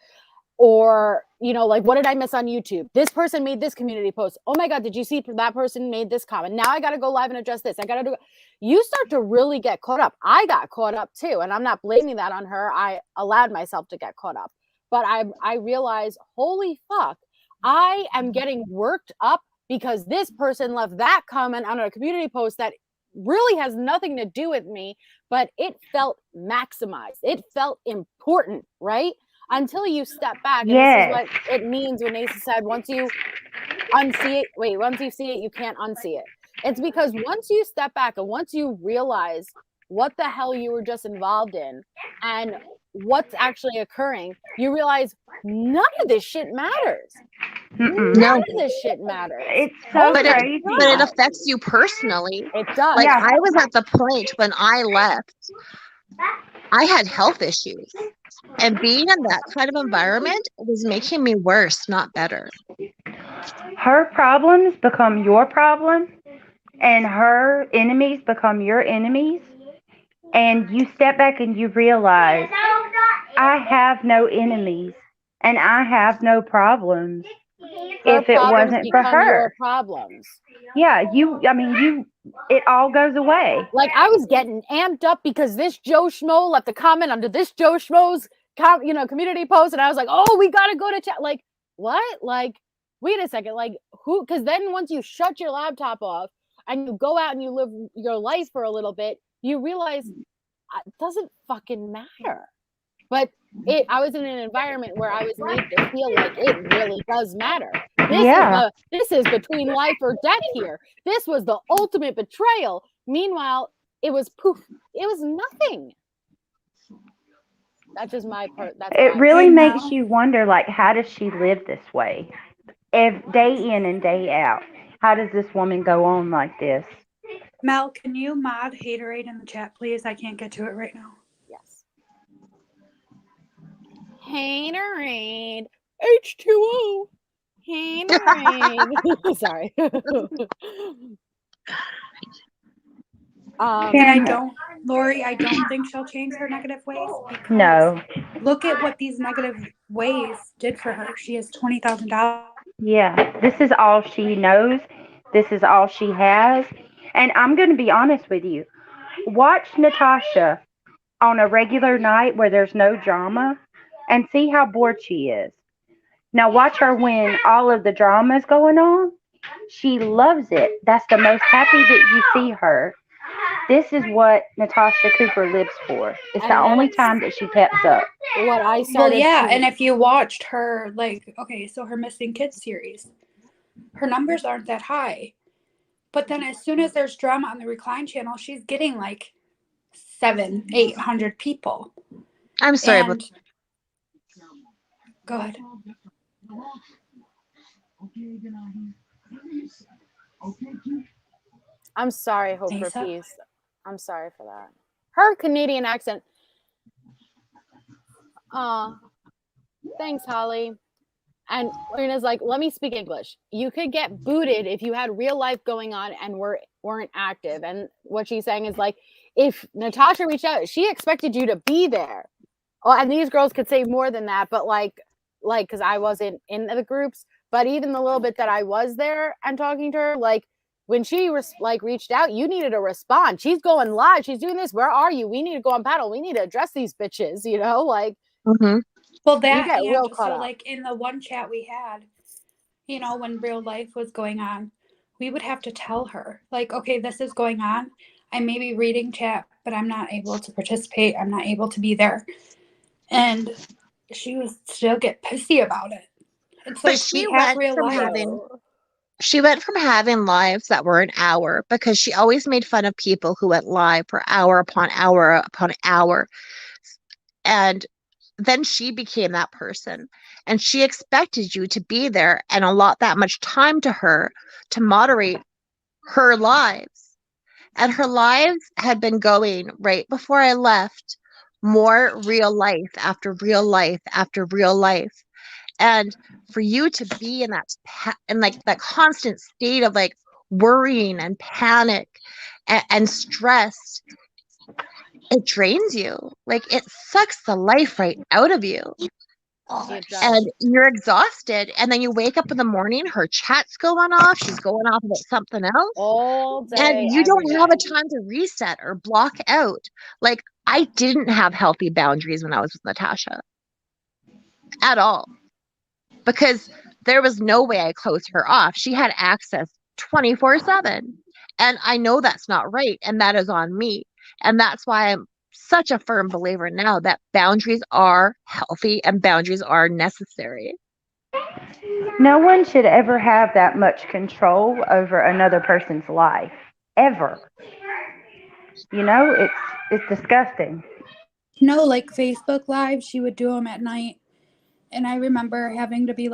or, you know, like, what did I miss on YouTube? This person made this community post. Oh my God, did you see that person made this comment? Now I got to go live and address this. I got to do. You start to really get caught up. I got caught up too. And I'm not blaming that on her. I allowed myself to get caught up. But I realized, holy fuck, I am getting worked up because this person left that comment on a community post that really has nothing to do with me, but it felt maximized. It felt important, right? Until you step back. And this is what it means when Nasa said, once you see it, you can't unsee it. It's because once you step back and once you realize what the hell you were just involved in and what's actually occurring, you realize none of this shit matters. Mm-mm. No. None of this shit matters. It's so But crazy. it affects you personally. It does. Like Yeah. I was at the point when I left, I had health issues. And being in that kind of environment was making me worse, not better. Her problems become your problem, and her enemies become your enemies. And you step back and you realize, I have no enemies and I have no problems Her if it problems wasn't for become your her. problems. Yeah, it all goes away. Like I was getting amped up because this Joe Schmo left a comment under this Joe Schmo's community post, and I was like, oh, we gotta go to chat. Like, what? Like, wait a second. Like, who? Because then once you shut your laptop off and you go out and you live your life for a little bit, you realize it doesn't fucking matter. But I was in an environment where I was made to feel like it really does matter. This is between life or death here. This was the ultimate betrayal. Meanwhile, it was poof. It was nothing. That's just my part. It really makes you wonder, like, how does she live this way? Day in and day out. How does this woman go on like this? Mel, can you mod Haterade in the chat, please? I can't get to it right now. Yes. Haterade. H2O. Haterade. Sorry. Lori, I don't think she'll change her negative ways. No. Look at what these negative ways did for her. She has $20,000. Yeah, this is all she knows. This is all she has. And I'm going to be honest with you. Watch Natasha on a regular night where there's no drama and see how bored she is. Now watch her when all of the drama is going on. She loves it. That's the most happy that you see her. This is what Natasha Cooper lives for. It's the only time that she peps up. What I started. Well, yeah, and if you watched her, so her Missing Kids series, her numbers aren't that high. But then as soon as there's drama on the Recline channel, she's getting 700-800 people. I'm sorry, but go ahead. I'm sorry, Hope for Peace. I'm sorry for that. Her Canadian accent. Thanks, Holly. And Rena's like, let me speak English. You could get booted if you had real life going on and weren't active. And what she's saying is if Natasha reached out, she expected you to be there. Oh, and these girls could say more than that, but because I wasn't in the groups, but even the little bit that I was there and talking to her, when she reached out, you needed to respond. She's going live. She's doing this. Where are you? We need to go on paddle. We need to address these bitches, Mm-hmm. Well, that get real and caught so up. in the one chat we had, when real life was going on, we would have to tell her, okay, this is going on. I may be reading chat, but I'm not able to participate. I'm not able to be there. And she would still get pissy about it. It's but she went from having lives that were an hour because she always made fun of people who went live for hour upon hour upon hour. And then she became that person, and she expected you to be there and allot that much time to her to moderate her lives. And her lives had been going right before I left, more real life after real life after real life. And for you to be in that constant state of worrying and panic and stress, it drains you. It sucks the life right out of you. And you're exhausted, and then you wake up in the morning, her chat's going off, she's going off about something else all day, and you don't have a time to reset or block out. I didn't have healthy boundaries when I was with Natasha at all, because there was no way I closed her off. She had access 24/7, and I know that's not right, and that is on me. And that's why I'm such a firm believer now that boundaries are healthy and boundaries are necessary. No one should ever have that much control over another person's life, ever. It's disgusting. Facebook Live, she would do them at night. And I remember having to be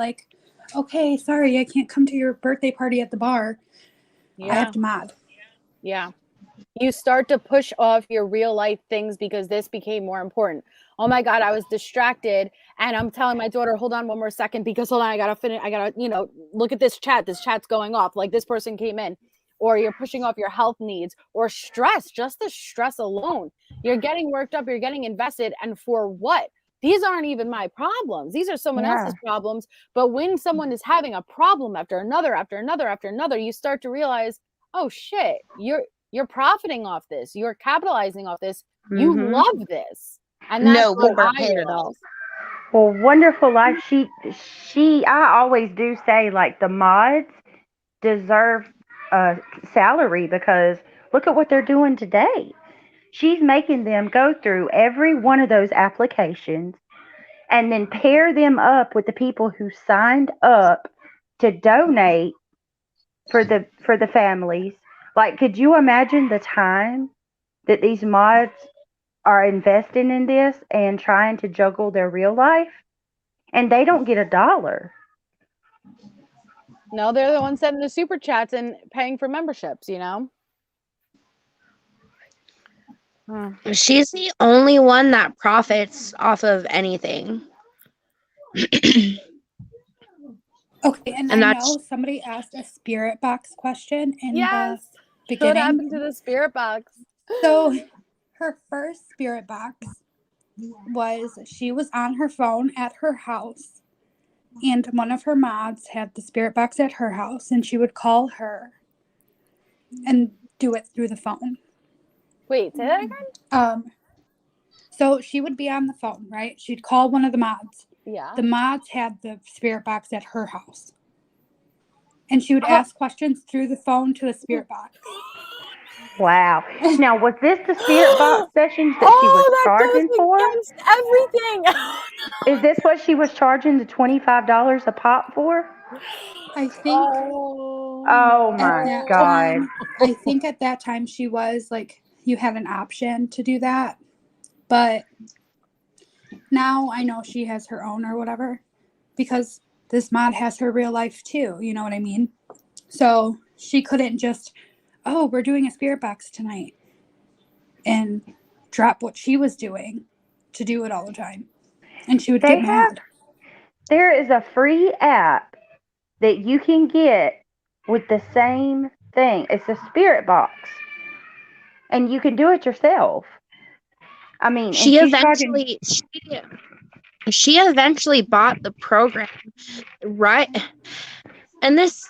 okay, sorry, I can't come to your birthday party at the bar. I Yeah. have to mod. Yeah. You start to push off your real life things because this became more important. Oh my God, I was distracted. And I'm telling my daughter, hold on one more second because hold on, I gotta finish. I gotta, look at this chat. This chat's going off. Like this person came in. Or you're pushing off your health needs or stress, just the stress alone. You're getting worked up, you're getting invested. And for what? These aren't even my problems. These are someone else's problems. But when someone is having a problem after another, you start to realize, oh shit, you're profiting off this. You're capitalizing off this. You Mhm. love this. And that's No, we what weren't I paid at all. realized. Well, Wonderful Life, I always do say, like, the mods deserve a salary because look at what they're doing today. She's making them go through every one of those applications and then pair them up with the people who signed up to donate for the families. Like, could you imagine the time that these mods are investing in this and trying to juggle their real life? And they don't get $1. No, they're the ones sending the super chats and paying for memberships, She's the only one that profits off of anything. Okay, and And I that's know somebody asked a spirit box question in Yes. the What beginning. happened to the spirit box? So her first spirit box was she was on her phone at her house, and one of her mods had the spirit box at her house, and she would call her and do it through the phone. Wait, say that again? So she would be on the phone, right? She'd call one of the mods. Yeah. The mods had the spirit box at her house. And she would ask questions through the phone to the spirit box. Wow. Now, was this the spirit box sessions that she was that charging goes for? against everything. Is this what she was charging the $25 a pop for? I think Oh my at that God. time, I think at that time she was like, you had an option to do that. But now I know she has her own or whatever, because this mod has her real life too. You know what I mean? So she couldn't just, oh, we're doing a spirit box tonight and drop what she was doing to do it all the time. And she would get mad. There is a free app that you can get with the same thing. It's a spirit box. And you can do it yourself. I mean, she and she eventually bought the program, right? And this,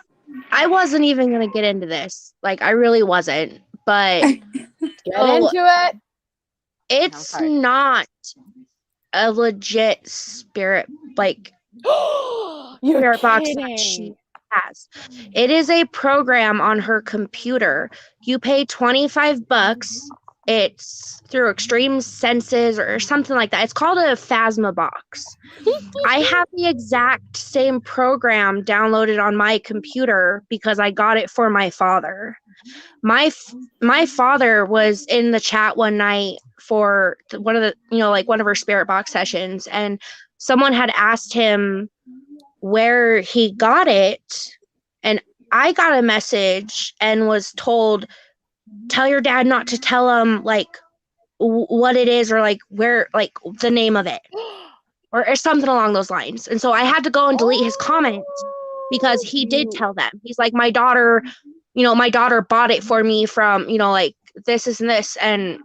I wasn't even going to get into this. Like, I really wasn't. But Get into it. It's Okay. not a legit spirit, like, You're spirit box that kidding. she has. It is a program on her computer. You pay $25. It's through Extreme Senses or something like that. It's called a Phasma box. I have the exact same program downloaded on my computer because I got it for my father. My father was in the chat one night for one of the, one of her spirit box sessions, and someone had asked him where he got it, and I got a message and was told, tell your dad not to tell him like what it is or like where, like the name of it or something along those lines. And so I had to go and delete his comment because he did tell them. He's like, my daughter bought it for me from, like this is this, and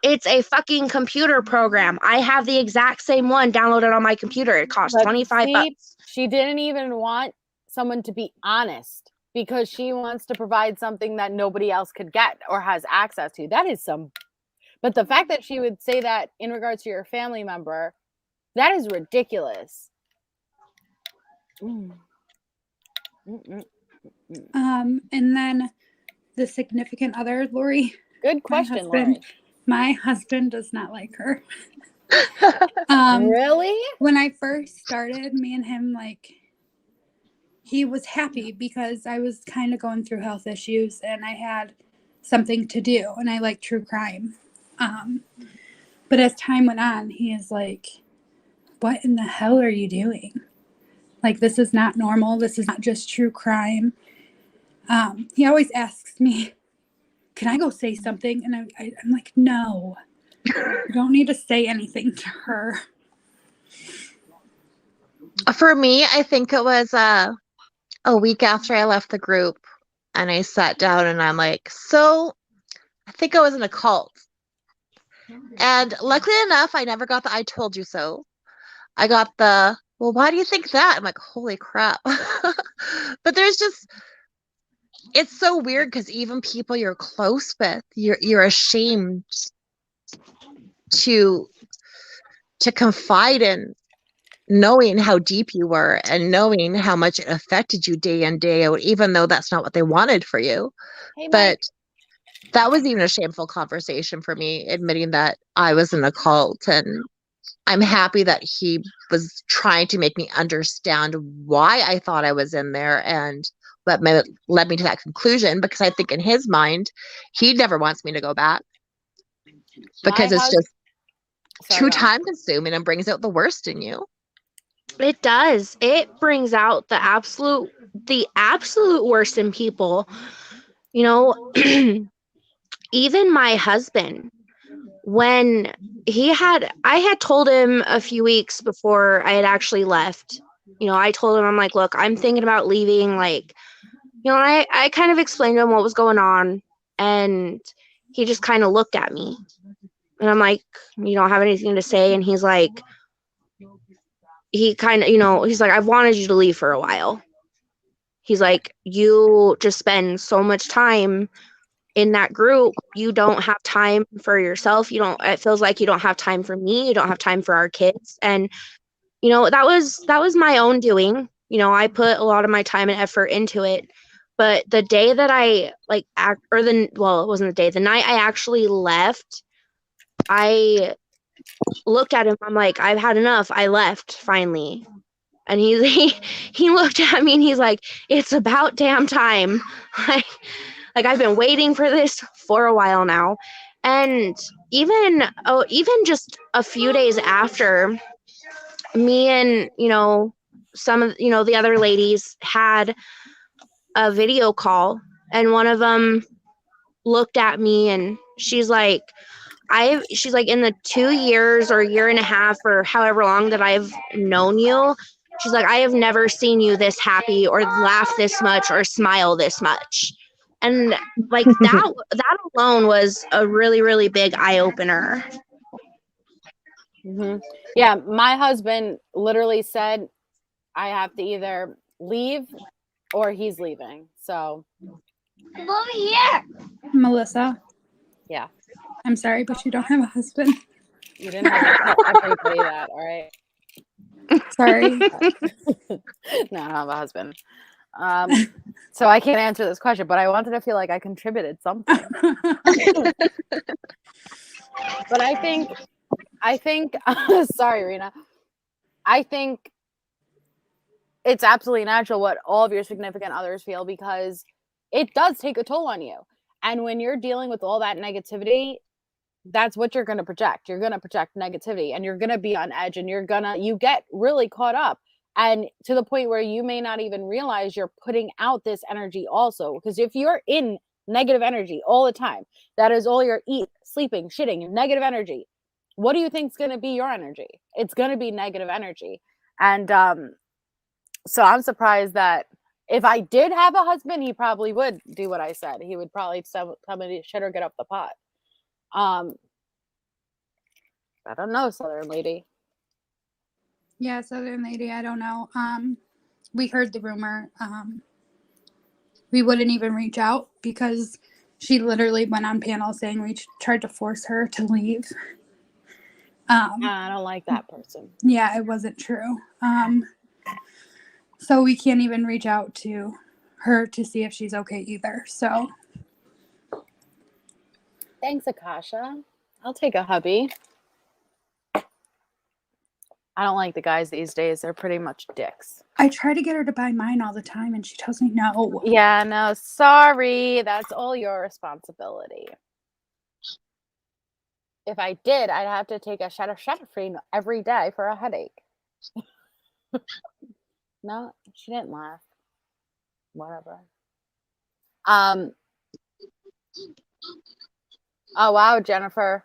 it's a fucking computer program. I have the exact same one downloaded on my computer. It costs $25. She didn't even want someone to be honest because she wants to provide something that nobody else could get or has access to. That is but the fact that she would say that in regards to your family member, that is ridiculous. And then the significant other, Lori. Good question, Lori. My husband does not like her. Really? When I first started, me and him, like, he was happy because I was kind of going through health issues and I had something to do, and I like true crime. But as time went on, he is like, what in the hell are you doing? Like, this is not normal. This is not just true crime. He always asks me, can I go say something? And I'm like, no, you don't need to say anything to her. For me, I think it was a week after I left the group, and I sat down and I'm like, so I think I was in a cult. And luckily enough, I never got the I told you so. I got the, well, why do you think that? I'm like, holy crap. But there's just, it's so weird because even people you're close with, you're ashamed to confide in, knowing how deep you were and knowing how much it affected you day in, day out, even though that's not what they wanted for you. Hey, But Mike. that was even a shameful conversation for me, admitting that I was in a cult. And I'm happy that he was trying to make me understand why I thought I was in there and led me to that conclusion, because I think in his mind, he never wants me to go back because My it's hus- just Sorry, too go on. time consuming and brings out the worst in you. It does. It brings out the absolute worst in people. You know, even my husband, when I had told him a few weeks before I had actually left, you know, I told him, I'm like, look, I'm thinking about leaving. Like, you know, I kind of explained to him what was going on, and he just kind of looked at me, and I'm like, you don't have anything to say? And he's like, he kind of, you know, he's like, I've wanted you to leave for a while. He's like, you just spend so much time in that group. You don't have time for yourself. It feels like you don't have time for me. You don't have time for our kids. And, you know, that was my own doing. You know, I put a lot of my time and effort into it. But the day that it wasn't the day, the night I actually left, I looked at him. I'm like, I've had enough. I left finally. And he looked at me and he's like, it's about damn time. Like I've been waiting for this for a while now. And even just a few days after, me and, you know, some of, you know, the other ladies had a video call, and one of them looked at me and she's like, in the 2 years or year and a half or however long that I've known you, she's like, I have never seen you this happy or laugh this much or smile this much. And like that alone was a really, really big eye opener. Mm-hmm. Yeah, my husband literally said I have to either leave or he's leaving. So Come over here. Melissa. Yeah. I'm sorry, but you don't have a husband. You didn't have to tell everybody that, all right? Sorry. No, I don't have a husband. So I can't answer this question, but I wanted to feel like I contributed something. But I think sorry, Rena. I think it's absolutely natural what all of your significant others feel, because it does take a toll on you. And when you're dealing with all that negativity, that's what you're going to project. You're going to project negativity, and you're going to be on edge, and you get really caught up, and to the point where you may not even realize you're putting out this energy also. Because if you're in negative energy all the time, that is all you're sleeping, shitting, negative energy. What do you think is going to be your energy? It's going to be negative energy. And so I'm surprised that if I did have a husband, he probably would do what I said. He would probably tell me to shit or get off the pot. I don't know, Southern lady. Yeah, Southern lady, I don't know. We heard the rumor. We wouldn't even reach out because she literally went on panel saying we tried to force her to leave. I don't like that person. Yeah, it wasn't true. So we can't even reach out to her to see if she's okay either. So Thanks, Akasha. I'll take a hubby. I don't like the guys these days. They're pretty much dicks. I try to get her to buy mine all the time, and she tells me no. Yeah, no, sorry. That's all your responsibility. If I did, I'd have to take a shot of Cetaphil every day for a headache. No, she didn't laugh. Whatever. Oh wow, Jennifer.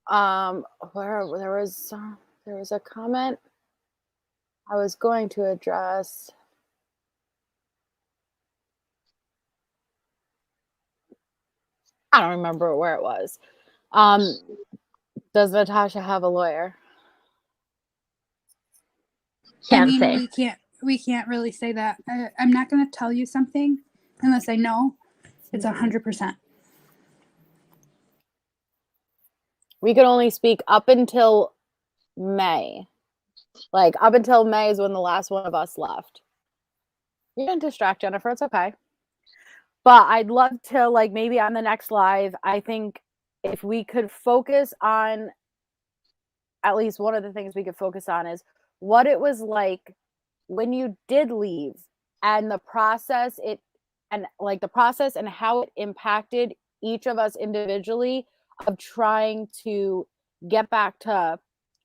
Where there was a comment I was going to address. I don't remember where it was. Does Natasha have a lawyer? Can't I mean, say. we can't really say that. I'm not going to tell you something unless I know it's 100%. We could only speak up until May. Like up until May is when the last one of us left. You didn't distract Jennifer, it's okay. But I'd love to, like, maybe on the next live, I think if we could focus on, at least one of the things we could focus on is what it was like when you did leave, and the process and how it impacted each of us individually of trying to get back to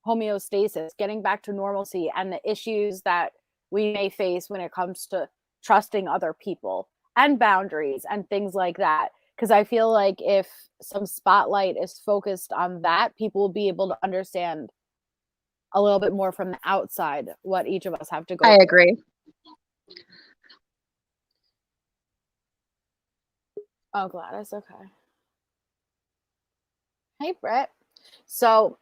homeostasis, getting back to normalcy, and the issues that we may face when it comes to trusting other people and boundaries and things like that. Because I feel like if some spotlight is focused on that, people will be able to understand a little bit more from the outside what each of us have to go I through. agree. Oh, Gladys, okay. Hey, Britt. So,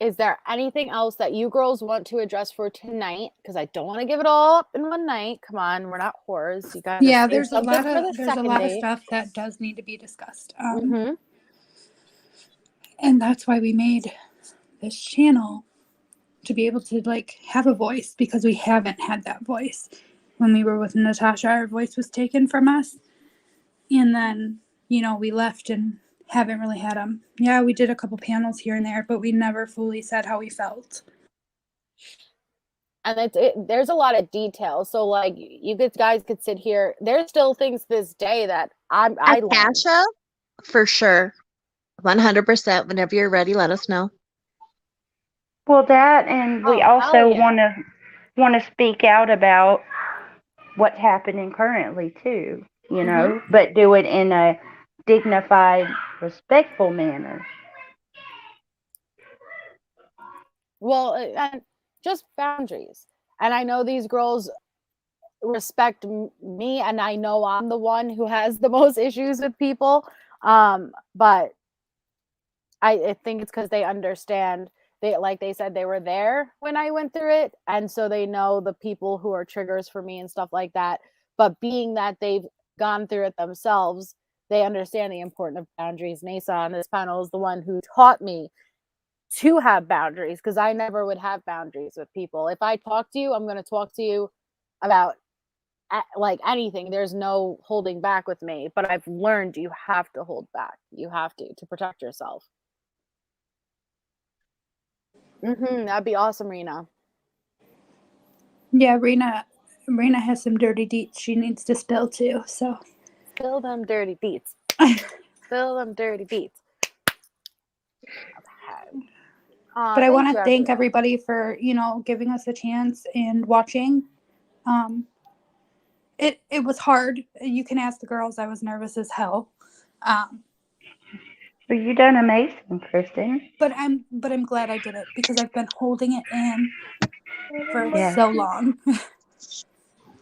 is there anything else that you girls want to address for tonight? Because I don't want to give it all up in one night. Come on, we're not whores. You gotta Yeah, save there's a something lot for the of second of date. stuff that does need to be discussed. Mm-hmm. And that's why we made this channel, to be able to like have a voice, because we haven't had that voice. When we were with Natasha, our voice was taken from us, and then we left and haven't really had them. Yeah, we did a couple panels here and there, but we never fully said how we felt. And there's a lot of details. So like guys could sit here. There's still things this day that I learned. Natasha, for sure. 100%. Whenever you're ready, let us know. Well, that, and we Oh, also hell yeah. want to speak out about what's happening currently too, but do it in a dignified, respectful manner. Well, and just boundaries. And I know these girls respect me, and I know I'm the one who has the most issues with people. But I think it's because they understand. Like they said, they were there when I went through it, and so they know the people who are triggers for me and stuff like that. But being that they've gone through it themselves, they understand the importance of boundaries. Nasa on this panel is the one who taught me to have boundaries, because I never would have boundaries with people. If I talk to you, I'm going to talk to you about like anything. There's no holding back with me, but I've learned you have to hold back. You have to protect yourself. That'd be awesome, Rena. Yeah, Rena has some dirty deets she needs to spill too. So spill them dirty beats. Spill them dirty beats. Okay. But I want to thank everybody for giving us a chance and watching. It was hard. You can ask the girls. I was nervous as hell. Well, you done amazing, Kristen. But I'm glad I did it, because I've been holding it in for Yeah. so long.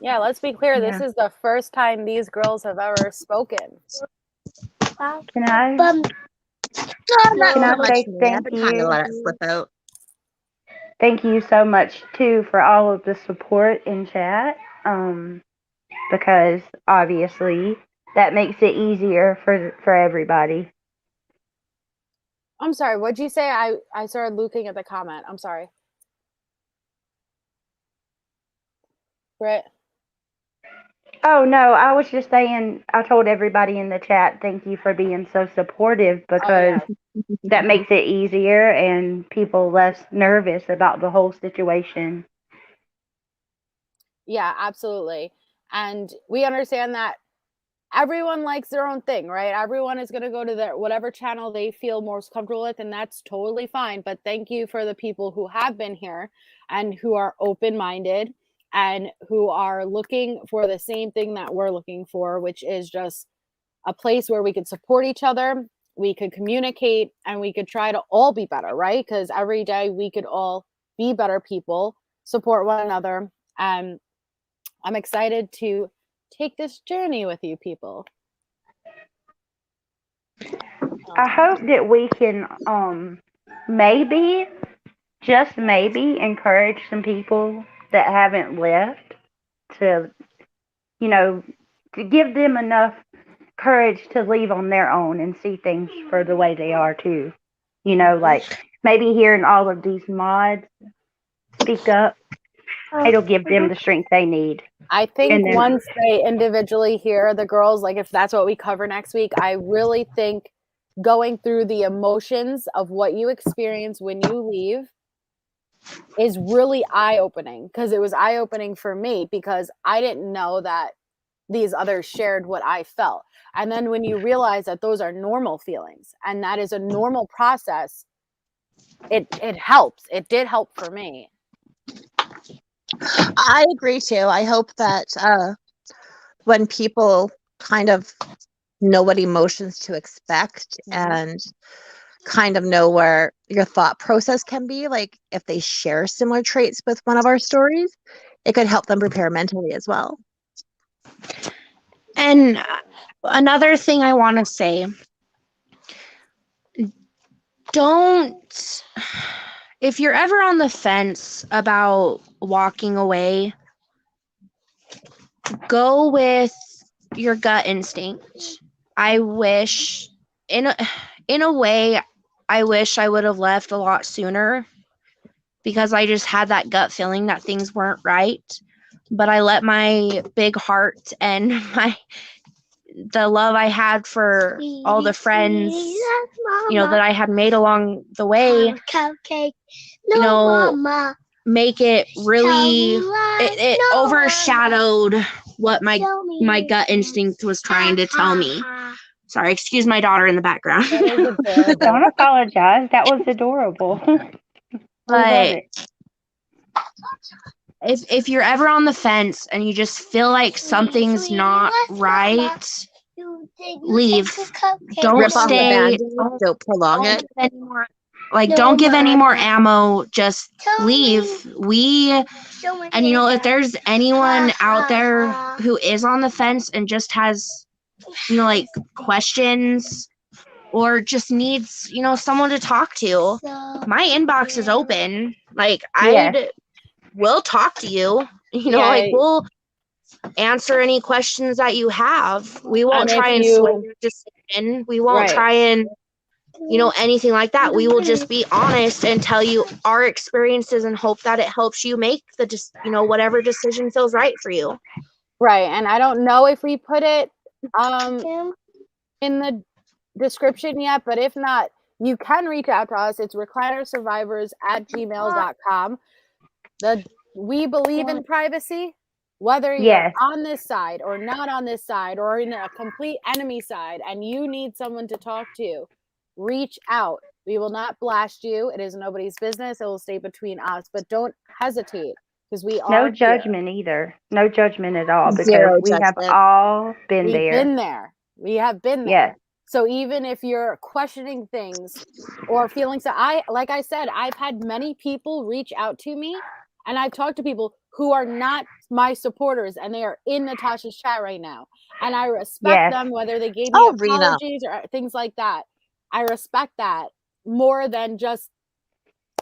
Yeah, let's be clear. Yeah. This is the first time these girls have ever spoken. Can I? Not Can I so much say me. I've thank been trying to you? let it slip out. Thank you so much too for all of the support in chat. Because obviously that makes it easier for everybody. I'm sorry. What'd you say? I started looking at the comment. I'm sorry. Britt? Oh no, I was just saying, I told everybody in the chat, thank you for being so supportive, because that makes it easier and people less nervous about the whole situation. Yeah, absolutely. And we understand that everyone likes their own thing, right? Everyone is going to go to their whatever channel they feel most comfortable with, and that's totally fine. But thank you for the people who have been here and who are open-minded and who are looking for the same thing that we're looking for, which is just a place where we could support each other, we could communicate, and we could try to all be better, right? Because every day we could all be better people, support one another. And I'm excited to take this journey with you people. I hope that we can maybe, just maybe, encourage some people that haven't left to, you know, to give them enough courage to leave on their own and see things for the way they are too. You know, like maybe hearing all of these mods speak up, it'll give them the strength they need. I think And then- once they individually hear the girls, like if that's what we cover next week, I really think going through the emotions of what you experience when you leave is really eye-opening, because it was eye-opening for me because I didn't know that these others shared what I felt. And then when you realize that those are normal feelings and that is a normal process, it helps. It did help for me. I agree too. I hope that when people kind of know what emotions to expect and kind of know where your thought process can be, like if they share similar traits with one of our stories, it could help them prepare mentally as well. And another thing I want to say, don't, if you're ever on the fence about walking away, go with your gut instinct. I wish, in a way, I wish I would have left a lot sooner because I just had that gut feeling that things weren't right. But I let my big heart and the love I had for all the friends, you know, that I had made along the way, you know, make it really, it overshadowed what my gut instinct was trying to tell me. Sorry, excuse my daughter in the background. That is adorable. Don't apologize. That was adorable. But if you're ever on the fence and you just feel like something's not right, leave. Don't Rip off the stay. Band-Aid, don't prolong it. Don't give any more ammo. Just leave. And you know, if there's anyone out there who is on the fence and just has, you know, like questions or just needs, you know, someone to talk to, my inbox is open. Like, Yes. we'll talk to you. You know, Yeah. like we'll answer any questions that you have. We won't And try if and you- sway your decision. We won't Right. try and, you know, anything like that. We will just be honest and tell you our experiences and hope that it helps you make you know, whatever decision feels right for you. Right. And I don't know if we put it in the description yet, but if not, you can reach out to us. It's reclinersurvivors@gmail.com. We believe in privacy, whether you're Yes. on this side or not on this side or in a complete enemy side and you need someone to talk to, reach out. We will not blast you. It is nobody's business. It will stay between us, but don't hesitate because we are No here. judgment either. No judgment at all because Zero we have judgment. all been We've there. been there. We have been there. Yes. So even if you're questioning things or feeling so, like I said, I've had many people reach out to me and I've talked to people who are not my supporters and they are in Natasha's chat right now. And I respect Yes. them, whether they gave me Oh, Rena. apologies or things like that. I respect that more than just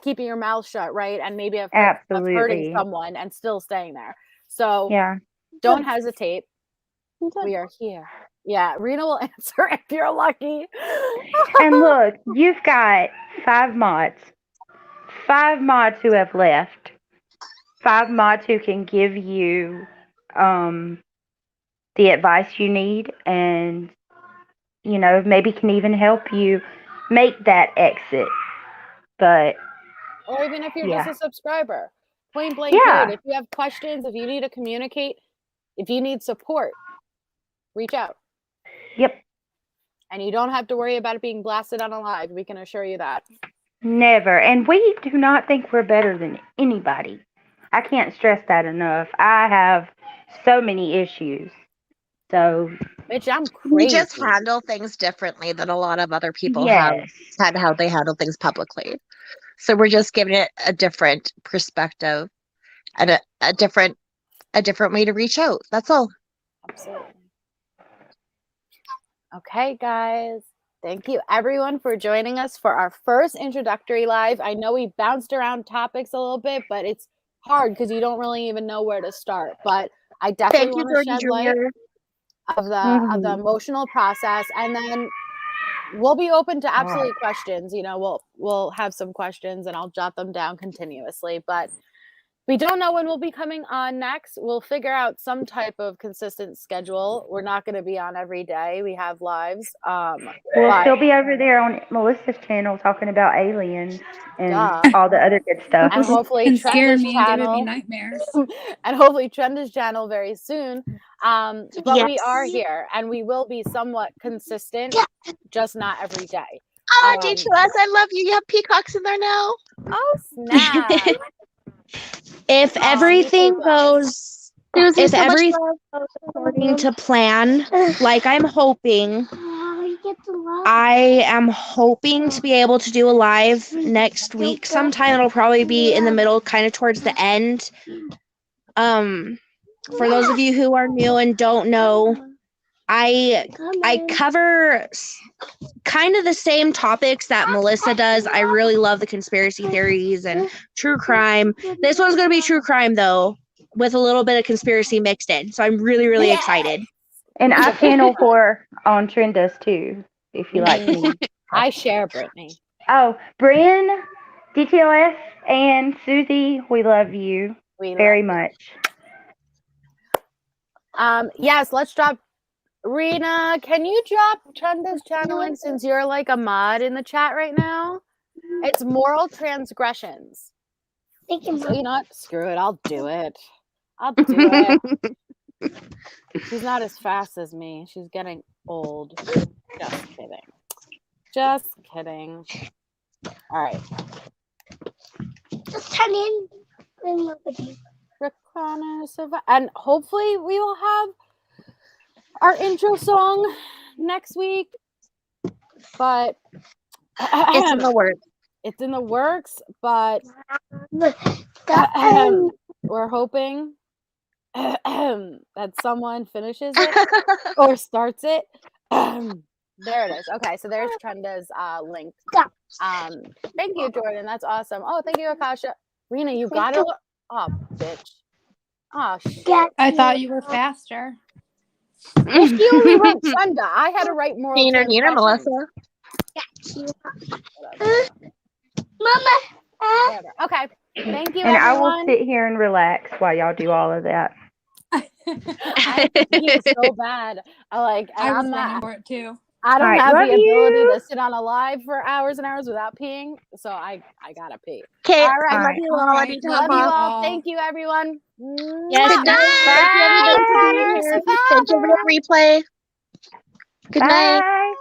keeping your mouth shut, right? And maybe of hurting Absolutely. someone and still staying there. So Yeah. don't hesitate. We are here. Yeah, Rena will answer if you're lucky. And look, you've got 5 mods. 5 mods who have left. 5 mods who can give you the advice you need and, you know, maybe can even help you make that exit. But Or even if you're Yeah. just a subscriber. Point blank Yeah. period. If you have questions, if you need to communicate, if you need support, reach out. Yep. And you don't have to worry about it being blasted on a live. We can assure you that. Never. And we do not think we're better than anybody. I can't stress that enough. I have so many issues. So, Bitch, I'm We just crazy. handle things differently than a lot of other people have yes. had how they handle things publicly. So we're just giving it a different perspective and a different way to reach out. That's all. Absolutely. Okay, guys. Thank you, everyone, for joining us for our first introductory live. I know we bounced around topics a little bit, but it's hard because you don't really even know where to start. But I definitely Thank you, want to Jordan shed light Jr. of the Mhm. emotional process, and then we'll be open to absolute questions. You know, we'll have some questions, and I'll jot them down continuously. But we don't know when we'll be coming on next. We'll figure out some type of consistent schedule. We're not going to be on every day. We have lives. We'll But still be over there on Melissa's channel talking about aliens and duh. all the other good stuff. And hopefully And scaring Trenda's me and giving me channel, nightmares. and hopefully Trenda's channel very soon. But we are Yes. here, and we will be somewhat consistent, just not every day. Oh, D2S, I love you. You have peacocks in there now. Oh snap! If Aw, me everything too, guys. goes, Susie, if so much everything love. goes according to plan, like I'm hoping, I am hoping to be able to do a live next week sometime. It'll probably be in the middle, kind of towards the end. For those of you who are new and don't know, I cover kind of the same topics that Melissa does. I really love the conspiracy theories and true crime. This one's going to be true crime, though, with a little bit of conspiracy mixed in. So I'm really, really excited. And I channel for on Trenda's too, if you like me. I share Brittany. Oh, Bryn, DTOS, and Susie, we love you We very love much. you. Yes, let's drop. Rena, can you drop Trenda's channel link since you're like a mod in the chat right now? It's Moral Transgressions. So you know what? Screw it. I'll do it. I'll do it. She's not as fast as me. She's getting old. Just kidding. Just kidding. All right. Just turn in. And hopefully we will have our intro song next week. But It's in the works. it's in the works, but we're hoping that someone finishes it or starts it. There it is. Okay, so there's Trenda's link. Thank you, Jordan. That's awesome. Oh, thank you, Akasha. Rena, you got it. Oh, bitch. Oh, shit. I thought you were faster. Well, she only wrote Trenda. I had to write moral Neener, transgressions. Melissa. Mama. Whatever. Okay. Thank you, And I will everyone. sit here and relax while y'all do all of that. I pee so bad. I was I'm running not. for it too. I don't All right, have love the ability you. to sit on a live for hours and hours without peeing, so I gotta pee. Okay, All I right. love you all. I need to Love hop you off. all. Thank you, everyone. Yes, Mwah. Thank you, everybody, for being Bye. here. Thank you for the replay. Good night. Bye.